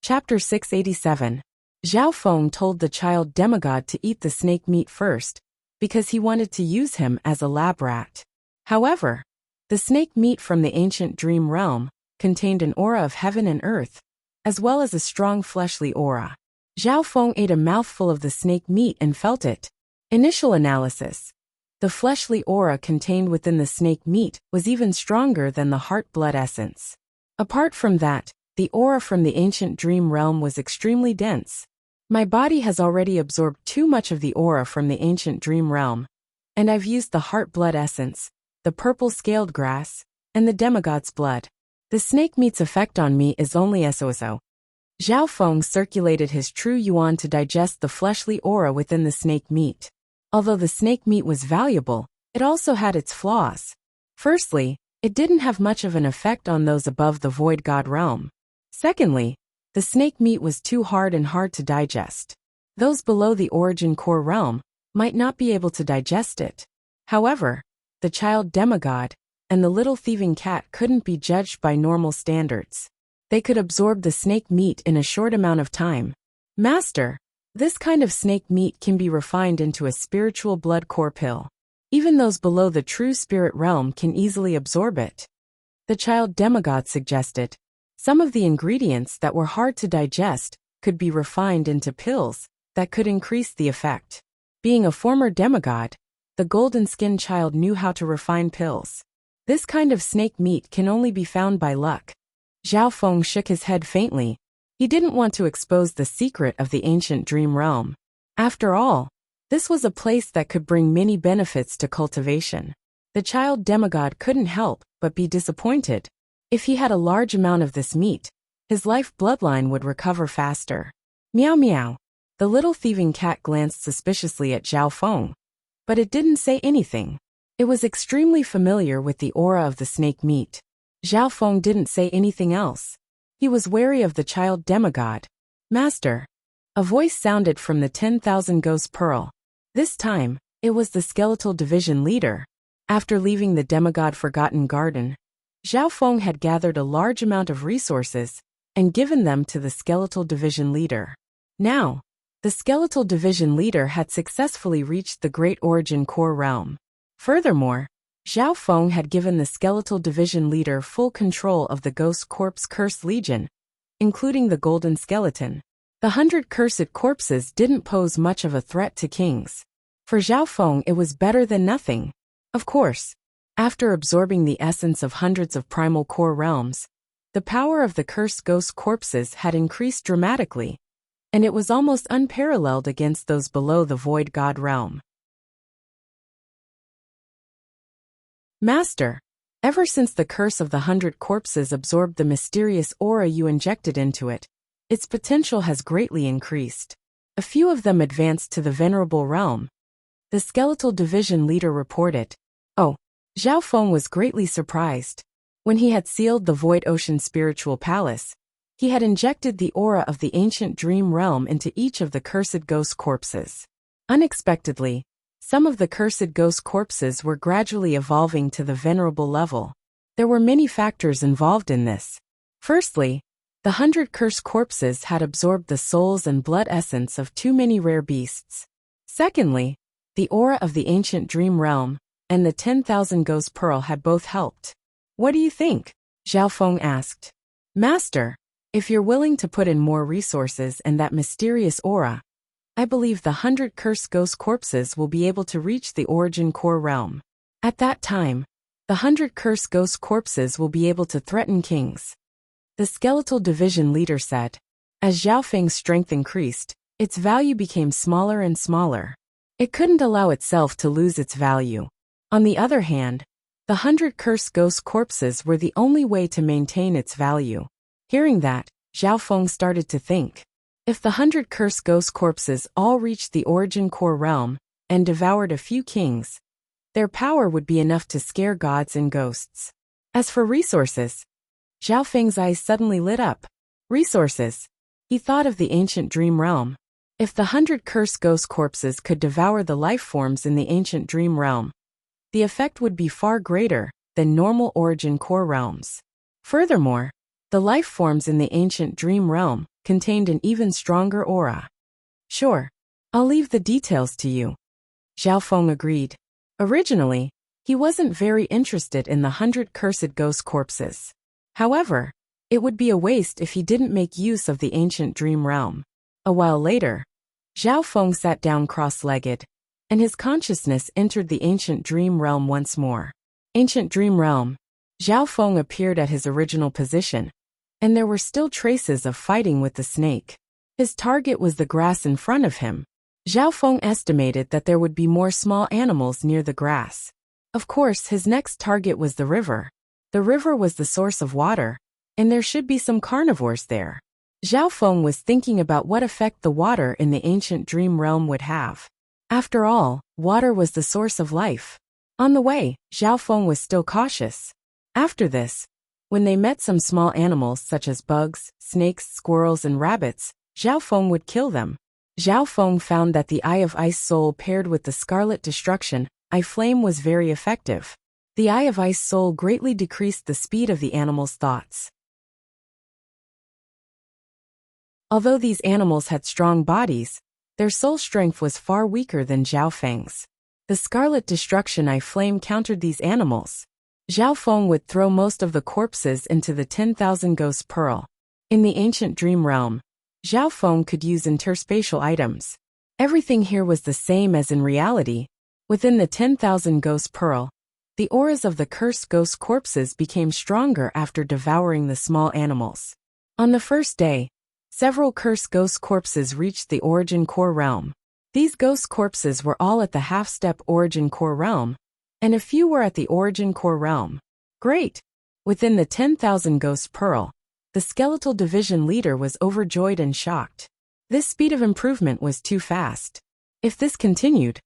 Chapter 687. Zhao Feng told the child demigod to eat the snake meat first, because he wanted to use him as a lab rat. However, the snake meat from the ancient dream realm contained an aura of heaven and earth, as well as a strong fleshly aura. Zhao Feng ate a mouthful of the snake meat and felt it. Initial analysis. The fleshly aura contained within the snake meat was even stronger than the heart blood essence. Apart from that, the aura from the ancient dream realm was extremely dense. My body has already absorbed too much of the aura from the ancient dream realm, and I've used the heart blood essence, the purple scaled grass, and the demigod's blood. The snake meat's effect on me is only so. Zhao Feng circulated his true yuan to digest the fleshly aura within the snake meat. Although the snake meat was valuable, it also had its flaws. Firstly, it didn't have much of an effect on those above the void god realm. Secondly, the snake meat was too hard to digest. Those below the origin core realm might not be able to digest it. However, the child demigod and the little thieving cat couldn't be judged by normal standards. They could absorb the snake meat in a short amount of time. Master, this kind of snake meat can be refined into a spiritual blood core pill. Even those below the true spirit realm can easily absorb it. The child demigod suggested. Some of the ingredients that were hard to digest could be refined into pills that could increase the effect. Being a former demigod, the golden-skinned child knew how to refine pills. This kind of snake meat can only be found by luck. Zhao Feng shook his head faintly. He didn't want to expose the secret of the ancient dream realm. After all, this was a place that could bring many benefits to cultivation. The child demigod couldn't help but be disappointed. If he had a large amount of this meat, his life bloodline would recover faster. Meow meow. The little thieving cat glanced suspiciously at Zhao Feng, but it didn't say anything. It was extremely familiar with the aura of the snake meat. Zhao Feng didn't say anything else. He was wary of the child demigod. Master. A voice sounded from the 10,000 Ghost Pearl. This time, it was the skeletal division leader. After leaving the demigod Forgotten Garden, Zhao Feng had gathered a large amount of resources and given them to the skeletal division leader. Now, the skeletal division leader had successfully reached the Great Origin Core realm. Furthermore, Zhao Feng had given the skeletal division leader full control of the Ghost Corpse Cursed Legion, including the Golden Skeleton. The 100 cursed corpses didn't pose much of a threat to kings. For Zhao Feng it was better than nothing. Of course, after absorbing the essence of hundreds of primal core realms, the power of the cursed ghost corpses had increased dramatically, and it was almost unparalleled against those below the void god realm. Master, ever since the curse of the 100 corpses absorbed the mysterious aura you injected into it, its potential has greatly increased. A few of them advanced to the venerable realm. The skeletal division leader reported. Oh, Zhao Feng was greatly surprised. When he had sealed the Void Ocean Spiritual Palace, he had injected the aura of the ancient dream realm into each of the cursed ghost corpses. Unexpectedly, some of the cursed ghost corpses were gradually evolving to the venerable level. There were many factors involved in this. Firstly, the 100 cursed corpses had absorbed the souls and blood essence of too many rare beasts. Secondly, the aura of the ancient dream realm and the 10,000 Ghost Pearl had both helped. What do you think? Zhao Feng asked. Master, if you're willing to put in more resources and that mysterious aura, I believe the 100 cursed ghost corpses will be able to reach the origin core realm. At that time, the 100 cursed ghost corpses will be able to threaten kings. The skeletal division leader said. As Zhao Feng's strength increased, its value became smaller and smaller. It couldn't allow itself to lose its value. On the other hand, the 100 cursed ghost corpses were the only way to maintain its value. Hearing that, Zhao Feng started to think. If the 100 cursed ghost corpses all reached the origin core realm and devoured a few kings, their power would be enough to scare gods and ghosts. As for resources, Zhao Feng's eyes suddenly lit up. Resources. He thought of the ancient dream realm. If the 100 cursed ghost corpses could devour the life forms in the ancient dream realm, the effect would be far greater than normal origin core realms. Furthermore, the life forms in the ancient dream realm contained an even stronger aura. Sure, I'll leave the details to you. Zhao Feng agreed. Originally, he wasn't very interested in the 100 cursed ghost corpses. However, it would be a waste if he didn't make use of the ancient dream realm. A while later, Zhao Feng sat down cross-legged, and his consciousness entered the ancient dream realm once more. Ancient dream realm. Zhao Feng appeared at his original position, and there were still traces of fighting with the snake. His target was the grass in front of him. Zhao Feng estimated that there would be more small animals near the grass. Of course, his next target was the river. The river was the source of water, and there should be some carnivores there. Zhao Feng was thinking about what effect the water in the ancient dream realm would have. After all, water was the source of life. On the way, Zhao Feng was still cautious. After this, when they met some small animals such as bugs, snakes, squirrels, and rabbits, Zhao Feng would kill them. Zhao Feng found that the Eye of Ice Soul paired with the Scarlet Destruction Eye Flame was very effective. The Eye of Ice Soul greatly decreased the speed of the animals' thoughts. Although these animals had strong bodies, their soul strength was far weaker than Zhao Feng's. The Scarlet Destruction Eye Flame countered these animals. Zhao Feng would throw most of the corpses into the 10,000 Ghost Pearl. In the ancient dream realm, Zhao Feng could use interspatial items. Everything here was the same as in reality. Within the 10,000 Ghost Pearl, the auras of the cursed ghost corpses became stronger after devouring the small animals. On the first day, several cursed ghost corpses reached the origin core realm. These ghost corpses were all at the half-step origin core realm, and a few were at the origin core realm. Great! Within the 10,000 Ghost Pearl, the skeletal division leader was overjoyed and shocked. This speed of improvement was too fast. If this continued,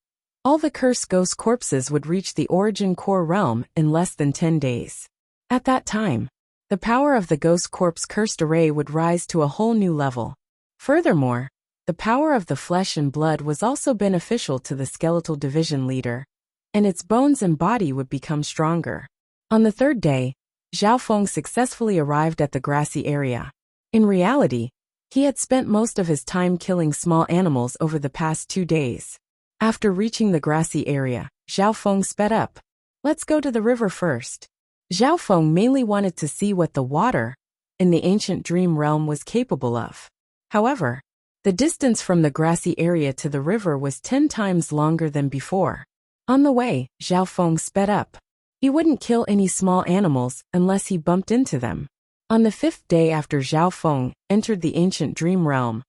all the cursed ghost corpses would reach the origin core realm in less than 10 days. At that time, the power of the ghost corpse cursed array would rise to a whole new level. Furthermore, the power of the flesh and blood was also beneficial to the skeletal division leader, and its bones and body would become stronger. On the third day, Zhao Feng successfully arrived at the grassy area. In reality, he had spent most of his time killing small animals over the past 2 days. After reaching the grassy area, Zhao Feng sped up. Let's go to the river first. Zhao Feng mainly wanted to see what the water in the ancient dream realm was capable of. However, the distance from the grassy area to the river was 10 times longer than before. On the way, Zhao Feng sped up. He wouldn't kill any small animals unless he bumped into them. On the 5th day after Zhao Feng entered the ancient dream realm,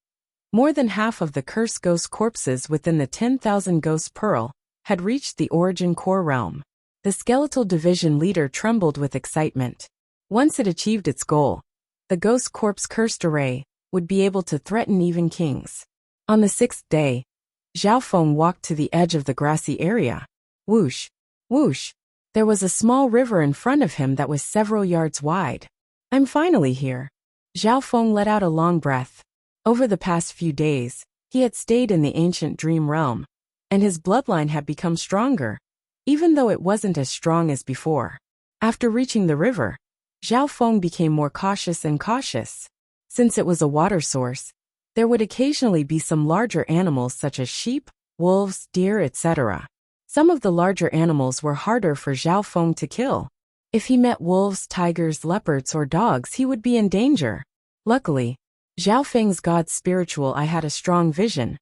more than half of the cursed ghost corpses within the 10,000 Ghost Pearl had reached the origin core realm. The skeletal division leader trembled with excitement. Once it achieved its goal, the ghost corpse cursed array would be able to threaten even kings. On the 6th day, Zhao Feng walked to the edge of the grassy area. Whoosh! Whoosh! There was a small river in front of him that was several yards wide. I'm finally here. Zhao Feng let out a long breath. Over the past few days, he had stayed in the ancient dream realm, and his bloodline had become stronger, even though it wasn't as strong as before. After reaching the river, Zhao Feng became more cautious and cautious. Since it was a water source, there would occasionally be some larger animals such as sheep, wolves, deer, etc. Some of the larger animals were harder for Zhao Feng to kill. If he met wolves, tigers, leopards, or dogs, he would be in danger. Luckily, Zhao Feng's god's spiritual eye had a strong vision,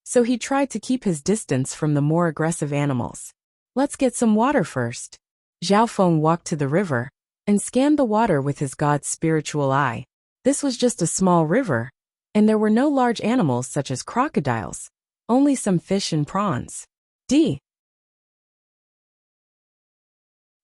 so he tried to keep his distance from the more aggressive animals. Let's get some water first. Zhao Feng walked to the river and scanned the water with his god's spiritual eye. This was just a small river, and there were no large animals such as crocodiles, only some fish and prawns.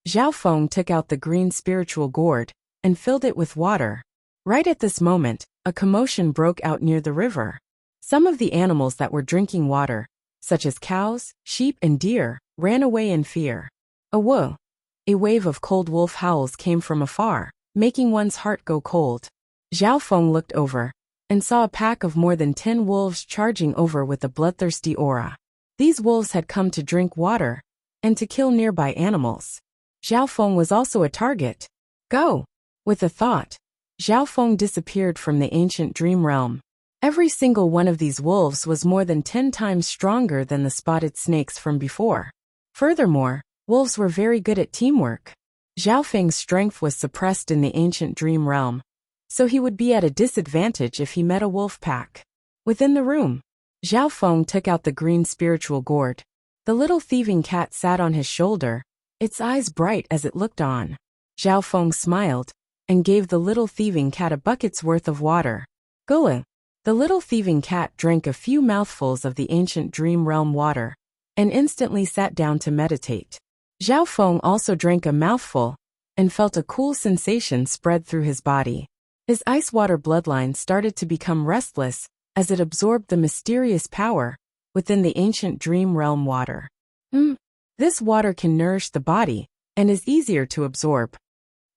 Zhao Feng took out the green spiritual gourd and filled it with water. Right at this moment, a commotion broke out near the river. Some of the animals that were drinking water, such as cows, sheep, and deer, ran away in fear. A wave of cold wolf howls came from afar, making one's heart go cold. Zhao Feng looked over and saw a pack of more than 10 wolves charging over with a bloodthirsty aura. These wolves had come to drink water and to kill nearby animals. Zhao Feng was also a target. Go! With a thought, Zhao Feng disappeared from the ancient dream realm. Every single one of these wolves was more than 10 times stronger than the spotted snakes from before. Furthermore, wolves were very good at teamwork. Zhao Feng's strength was suppressed in the ancient dream realm, so he would be at a disadvantage if he met a wolf pack. Within the room, Zhao Feng took out the green spiritual gourd. The little thieving cat sat on his shoulder, its eyes bright as it looked on. Zhao Feng smiled and gave the little thieving cat a bucket's worth of water. Gulling. The little thieving cat drank a few mouthfuls of the ancient dream realm water and instantly sat down to meditate. Zhao Feng also drank a mouthful and felt a cool sensation spread through his body. His ice water bloodline started to become restless as it absorbed the mysterious power within the ancient dream realm water. This water can nourish the body and is easier to absorb.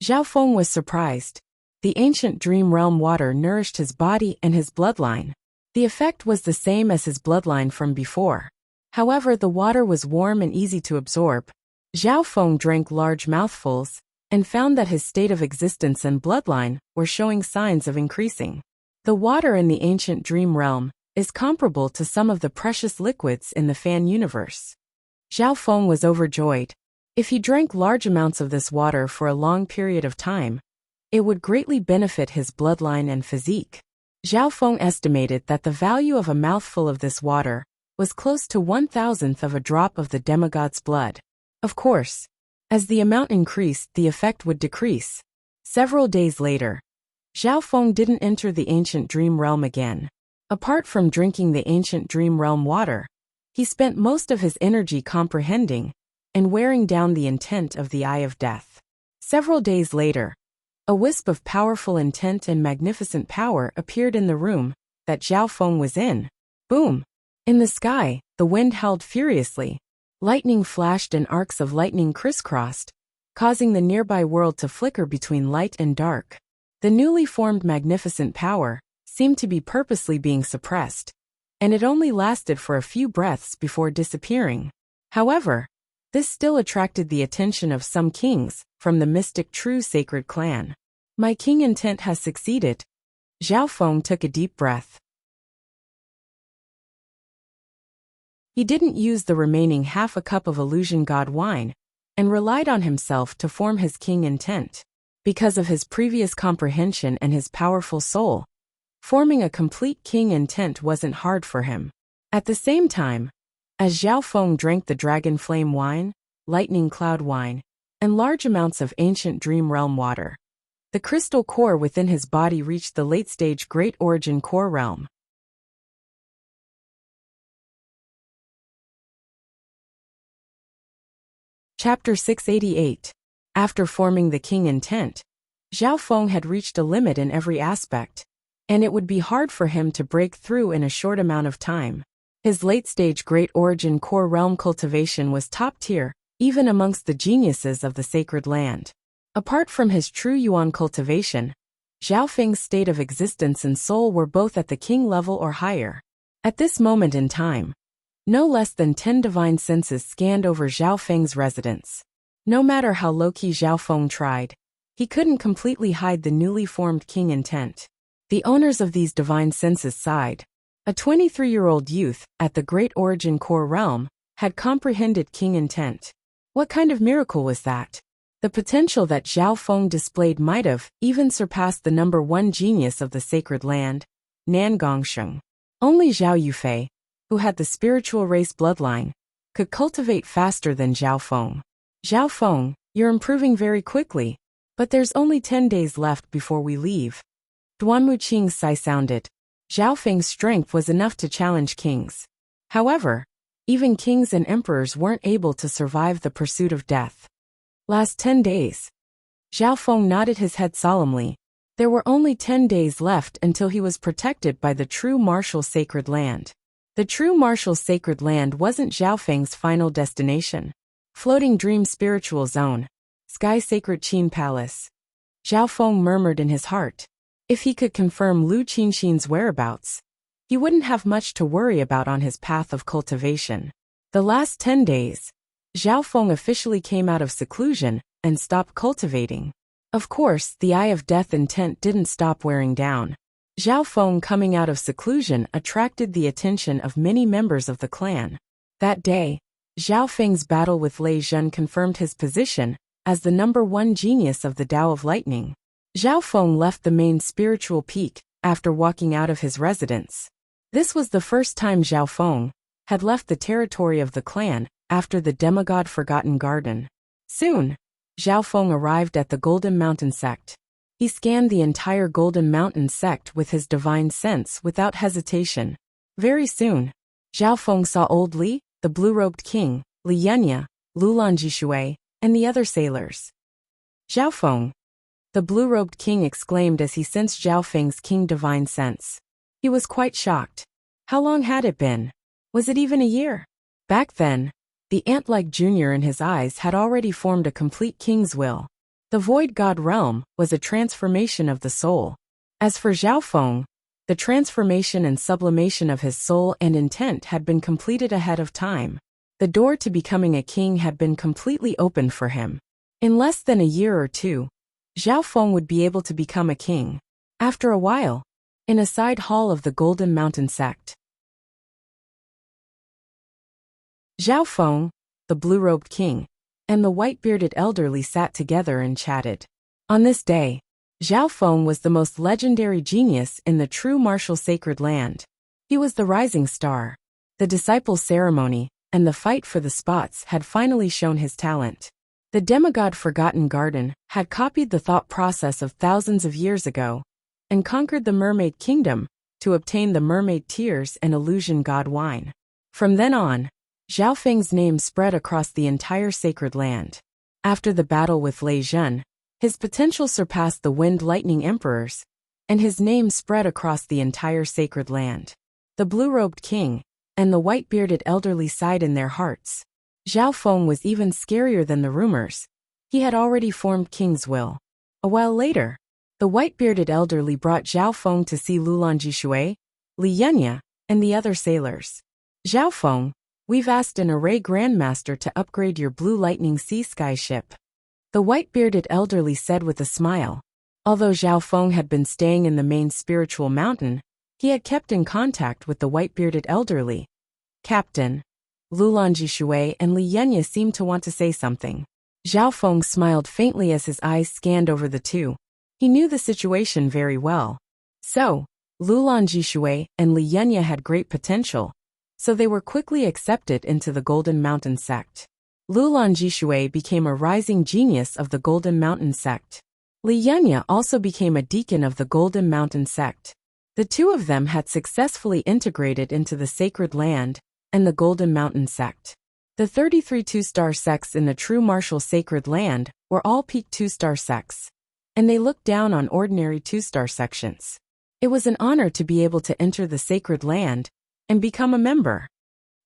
Zhao Feng was surprised. The ancient dream realm water nourished his body and his bloodline. The effect was the same as his bloodline from before. However, the water was warm and easy to absorb. Zhao Feng drank large mouthfuls and found that his state of existence and bloodline were showing signs of increasing. The water in the ancient dream realm is comparable to some of the precious liquids in the fan universe. Zhao Feng was overjoyed. If he drank large amounts of this water for a long period of time, it would greatly benefit his bloodline and physique. Zhao Feng estimated that the value of a mouthful of this water was close to 1,000th of a drop of the demigod's blood. Of course, as the amount increased, the effect would decrease. Several days later, Zhao Feng didn't enter the ancient dream realm again. Apart from drinking the ancient dream realm water, he spent most of his energy comprehending and wearing down the intent of the Eye of Death. Several days later, a wisp of powerful intent and magnificent power appeared in the room that Zhao Feng was in. Boom! In the sky, the wind howled furiously. Lightning flashed and arcs of lightning crisscrossed, causing the nearby world to flicker between light and dark. The newly formed magnificent power seemed to be purposely being suppressed, and it only lasted for a few breaths before disappearing. However, this still attracted the attention of some kings from the mystic true sacred clan. My king intent has succeeded. Zhao Feng took a deep breath. He didn't use the remaining half a cup of illusion god wine and relied on himself to form his king intent. Because of his previous comprehension and his powerful soul, forming a complete king intent wasn't hard for him. At the same time, as Zhao Feng drank the dragon flame wine, lightning cloud wine, and large amounts of ancient dream realm water, the crystal core within his body reached the late-stage Great Origin Core realm. Chapter 688. After forming the king intent, Zhao Feng had reached a limit in every aspect, and it would be hard for him to break through in a short amount of time. His late-stage Great Origin Core realm cultivation was top-tier, even amongst the geniuses of the sacred land. Apart from his true yuan cultivation, Zhao Feng's state of existence and soul were both at the king level or higher. At this moment in time, no less than 10 divine senses scanned over Zhao Feng's residence. No matter how low-key Zhao Feng tried, he couldn't completely hide the newly formed king intent. The owners of these divine senses sighed. A 23-year-old youth at the Great Origin Core realm had comprehended king intent. What kind of miracle was that? The potential that Zhao Feng displayed might have even surpassed the number one genius of the sacred land, Nan Gongsheng. Only Zhao Yufei, who had the spiritual race bloodline, could cultivate faster than Zhao Feng. Zhao Feng, you're improving very quickly, but there's only 10 days left before we leave. Duanmu Qing's sigh sounded. Zhao Feng's strength was enough to challenge kings. However, even kings and emperors weren't able to survive the pursuit of death. Last 10 days. Zhao Feng nodded his head solemnly. There were only 10 days left until he was protected by the true martial sacred land. The true martial sacred land wasn't Zhao Feng's final destination. Floating dream spiritual zone. Sky sacred Qin palace. Zhao Feng murmured in his heart. If he could confirm Lu Qinxin's whereabouts, he wouldn't have much to worry about on his path of cultivation. The last 10 days, Zhao Feng officially came out of seclusion and stopped cultivating. Of course, the eye of death intent didn't stop wearing down. Zhao Feng coming out of seclusion attracted the attention of many members of the clan. That day, Zhao Feng's battle with Lei Zhen confirmed his position as the #1 genius of the Tao of Lightning. Zhao Feng left the main spiritual peak after walking out of his residence. This was the first time Zhao Feng had left the territory of the clan after the demigod Forgotten Garden. Soon, Zhao Feng arrived at the Golden Mountain sect. He scanned the entire Golden Mountain sect with his divine sense without hesitation. Very soon, Zhao Feng saw Old Li, the blue-robed king, Li Yunya, Lulan Jishui, and the other sailors. Zhao Feng, the blue-robed king exclaimed as he sensed Zhao Feng's king divine sense. He was quite shocked. How long had it been? Was it even a year? Back then, the ant-like junior in his eyes had already formed a complete king's will. The void god realm was a transformation of the soul. As for Zhao Feng, the transformation and sublimation of his soul and intent had been completed ahead of time. The door to becoming a king had been completely opened for him. In less than a year or two, Zhao Feng would be able to become a king. After a while, in a side hall of the Golden Mountain sect, Zhao Feng, the blue-robed king, and the white-bearded elderly sat together and chatted. On this day, Zhao Feng was the most legendary genius in the true martial sacred land. He was the rising star. The disciple ceremony and the fight for the spots had finally shown his talent. The demigod Forgotten Garden had copied the thought process of thousands of years ago and conquered the mermaid kingdom to obtain the mermaid tears and illusion god wine. From then on, Zhao Feng's name spread across the entire sacred land. After the battle with Lei Zhen, his potential surpassed the Wind Lightning Emperors, and his name spread across the entire sacred land. The blue-robed king and the white-bearded elderly sighed in their hearts. Zhao Feng was even scarier than the rumors. He had already formed king's will. A while later, the white-bearded elderly brought Zhao Feng to see Lulan Jishui, Li Yunya, and the other sailors. Zhao Feng, we've asked an array grandmaster to upgrade your Blue Lightning Sea Sky ship. The white-bearded elderly said with a smile. Although Zhao Feng had been staying in the main spiritual mountain, he had kept in contact with the white-bearded elderly. Captain, Lulan Jishui and Li Yunya seemed to want to say something. Zhao Feng smiled faintly as his eyes scanned over the two. He knew the situation very well. So, Lulan Jishui and Li Yunya had great potential, so they were quickly accepted into the Golden Mountain sect. Lulan Jishui became a rising genius of the Golden Mountain sect. Li Yunya also became a deacon of the Golden Mountain sect. The two of them had successfully integrated into the sacred land and the Golden Mountain sect. The 33 two-star sects in the true martial sacred land were all peak two-star sects, and they looked down on ordinary two-star sections. It was an honor to be able to enter the sacred land and become a member.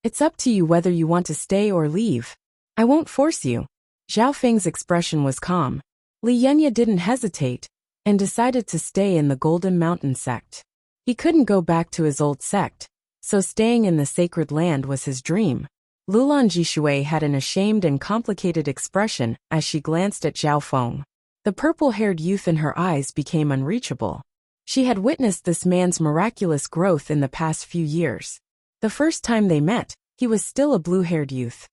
It's up to you whether you want to stay or leave. I won't force you. Zhao Feng's expression was calm. Li Yunya didn't hesitate and decided to stay in the Golden Mountain sect. He couldn't go back to his old sect, so staying in the sacred land was his dream. Lulan Jishui had an ashamed and complicated expression as she glanced at Zhao Feng. The purple-haired youth in her eyes became unreachable. She had witnessed this man's miraculous growth in the past few years. The first time they met, he was still a blue-haired youth.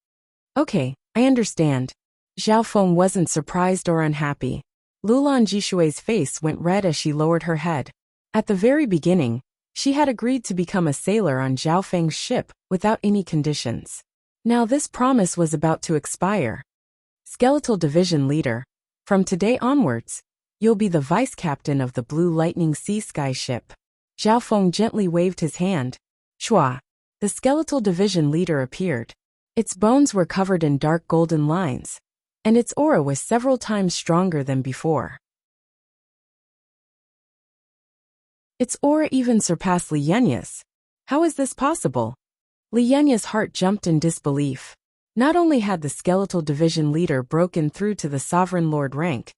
Okay, I understand. Zhao Feng wasn't surprised or unhappy. Lulan Jishui's face went red as she lowered her head. At the very beginning, she had agreed to become a sailor on Zhao Feng's ship without any conditions. Now this promise was about to expire. Skeletal Division Leader, from today onwards, you'll be the vice captain of the Blue Lightning Sea Sky ship. Zhao Feng gently waved his hand. Shua, the Skeletal Division Leader appeared. Its bones were covered in dark golden lines, and its aura was several times stronger than before. Its aura even surpassed Li Yunya's. How is this possible? Li Yunya's heart jumped in disbelief. Not only had the Skeletal Division Leader broken through to the Sovereign Lord rank,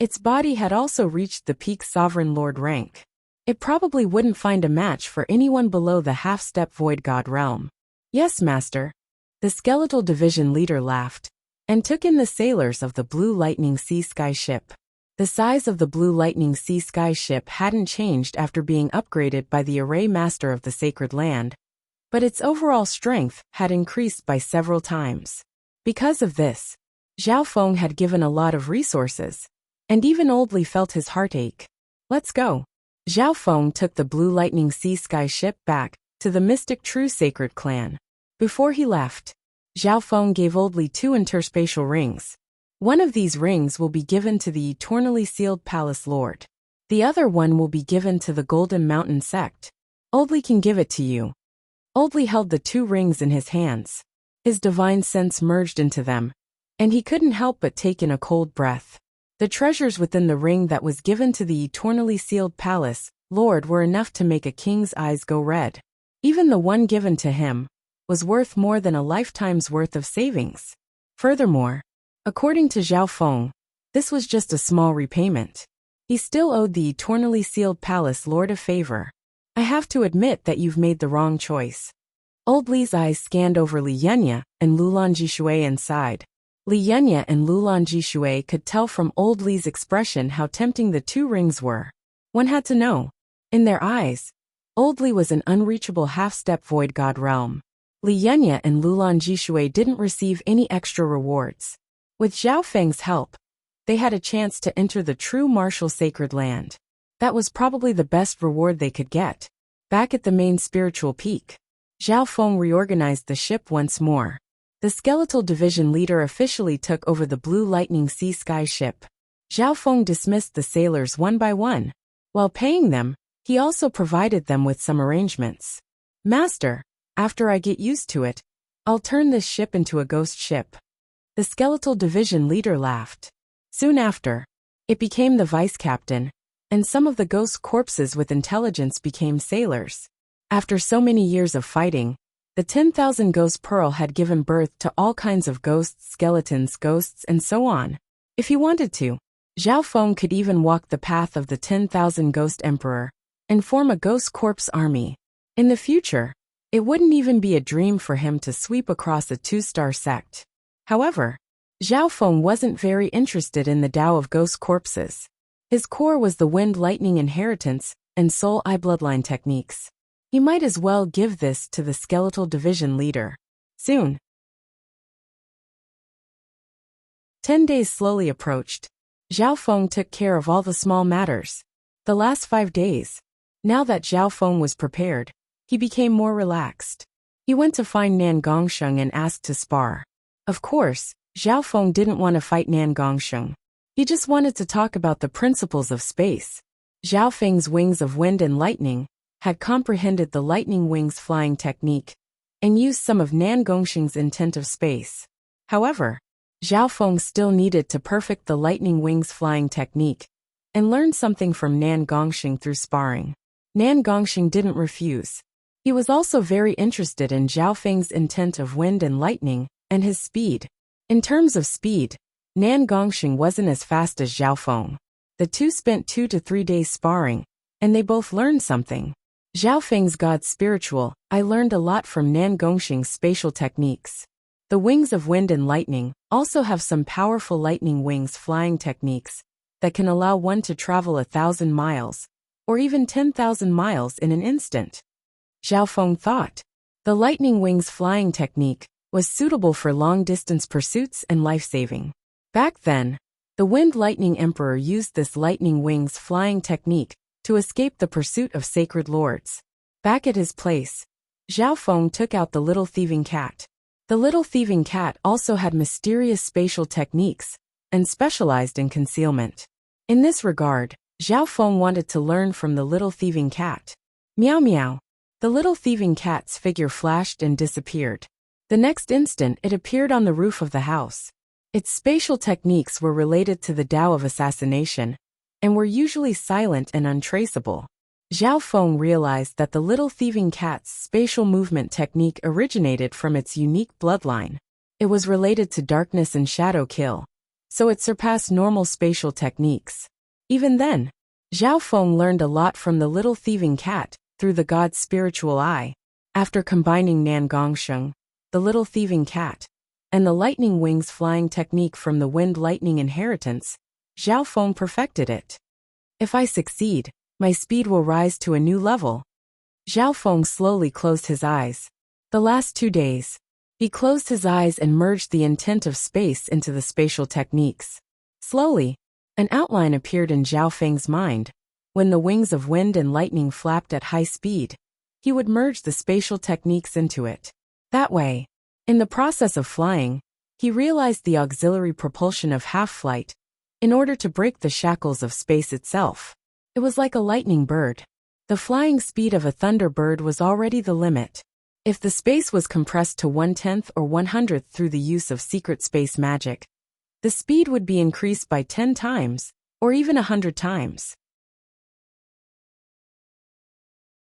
its body had also reached the peak Sovereign Lord rank. It probably wouldn't find a match for anyone below the half-step Void God realm. Yes, Master. The Skeletal Division Leader laughed and took in the sailors of the Blue Lightning Sea Sky ship. The size of the Blue Lightning Sea Sky ship hadn't changed after being upgraded by the Array Master of the Sacred Land, but its overall strength had increased by several times. Because of this, Zhao Feng had given a lot of resources, and even Old Li felt his heart ache. Let's go. Zhao Feng took the Blue Lightning Sea Sky ship back to the Mystic True Sacred Clan. Before he left, Zhao Feng gave Old Li 2 interspatial rings. One of these rings will be given to the eternally sealed Palace Lord. The other one will be given to the Golden Mountain Sect. Old Li can give it to you. Old Li held the 2 rings in his hands. His divine sense merged into them, and he couldn't help but take in a cold breath. The treasures within the ring that was given to the eternally sealed Palace Lord were enough to make a king's eyes go red. Even the one given to him was worth more than a lifetime's worth of savings. Furthermore, according to Zhao Feng, this was just a small repayment. He still owed the eternally sealed Palace Lord a favor. I have to admit that you've made the wrong choice. Old Li's eyes scanned over Li Yunya and Lulan Jishui and sighed. Li Yunya and Lulan Jishui could tell from Old Li's expression how tempting the 2 rings were. One had to know. In their eyes, Old Li was an unreachable half-step void god realm. Li Yunya and Lulan Jishui didn't receive any extra rewards. With Zhao Feng's help, they had a chance to enter the true martial sacred land. That was probably the best reward they could get. Back at the main spiritual peak, Zhao Feng reorganized the ship once more. The skeletal division leader officially took over the Blue Lightning Sea Sky ship. Zhao Feng dismissed the sailors one by one. While paying them, he also provided them with some arrangements. Master, after I get used to it, I'll turn this ship into a ghost ship. The skeletal division leader laughed. Soon after, it became the vice captain, and some of the ghost corpses with intelligence became sailors. After so many years of fighting, the 10,000 Ghost Pearl had given birth to all kinds of ghosts, skeletons, ghosts, and so on. If he wanted to, Zhao Feng could even walk the path of the 10,000 Ghost Emperor and form a ghost corpse army. In the future, it wouldn't even be a dream for him to sweep across a 2-star sect. However, Zhao Feng wasn't very interested in the Tao of ghost corpses. His core was the Wind Lightning Inheritance and Soul Eye Bloodline techniques. He might as well give this to the skeletal division leader. Soon, 10 days slowly approached. Zhao Feng took care of all the small matters. The last 5 days, now that Zhao Feng was prepared, he became more relaxed. He went to find Nan Gongsheng and asked to spar. Of course, Zhao Feng didn't want to fight Nan Gongsheng. He just wanted to talk about the principles of space. Zhao Feng's wings of wind and lightning had comprehended the lightning wings flying technique and used some of Nan Gongsheng's intent of space. However, Zhao Feng still needed to perfect the lightning wings flying technique and learn something from Nan Gongsheng through sparring. Nan Gongsheng didn't refuse. He was also very interested in Zhao Feng's intent of wind and lightning and his speed. In terms of speed, Nan Gongsheng wasn't as fast as Zhao Feng. The two spent 2 to 3 days sparring, and they both learned something. Zhao Feng's God Spiritual, I learned a lot from Nan Gongsheng's spatial techniques. The wings of wind and lightning also have some powerful lightning wings flying techniques that can allow one to travel 1,000 miles, or even 10,000 miles in an instant. Zhao Feng thought. The lightning wings flying technique was suitable for long-distance pursuits and life-saving. Back then, the Wind Lightning Emperor used this lightning wings flying technique to escape the pursuit of sacred lords. Back at his place, Zhao Feng took out the little thieving cat. The little thieving cat also had mysterious spatial techniques and specialized in concealment. In this regard, Zhao Feng wanted to learn from the little thieving cat. Meow meow. The little thieving cat's figure flashed and disappeared. The next instant it appeared on the roof of the house. Its spatial techniques were related to the Tao of assassination, and were usually silent and untraceable. Zhao Feng realized that the little thieving cat's spatial movement technique originated from its unique bloodline. It was related to darkness and shadow kill, so it surpassed normal spatial techniques. Even then, Zhao Feng learned a lot from the little thieving cat through the god's spiritual eye. After combining Nan Gongsheng, the little thieving cat, and the lightning wings flying technique from the Wind Lightning Inheritance, Zhao Feng perfected it. If I succeed, my speed will rise to a new level. Zhao Feng slowly closed his eyes. The last 2 days, he closed his eyes and merged the intent of space into the spatial techniques. Slowly, an outline appeared in Zhao Feng's mind. When the wings of wind and lightning flapped at high speed, he would merge the spatial techniques into it. That way, in the process of flying, he realized the auxiliary propulsion of half-flight in order to break the shackles of space itself. It was like a lightning bird. The flying speed of a thunderbird was already the limit. If the space was compressed to 1/10 or 100th through the use of secret space magic, the speed would be increased by 10 times, or even 100 times.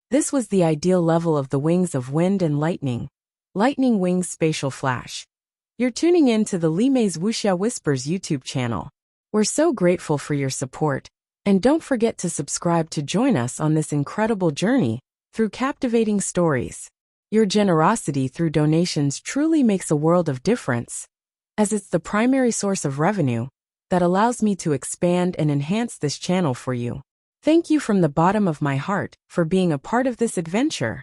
This was the ideal level of the wings of wind and lightning. Lightning Wings Spatial Flash. You're tuning in to the Li Mei's Wuxia Whispers YouTube channel. We're so grateful for your support, and don't forget to subscribe to join us on this incredible journey through captivating stories. Your generosity through donations truly makes a world of difference, as it's the primary source of revenue that allows me to expand and enhance this channel for you. Thank you from the bottom of my heart for being a part of this adventure.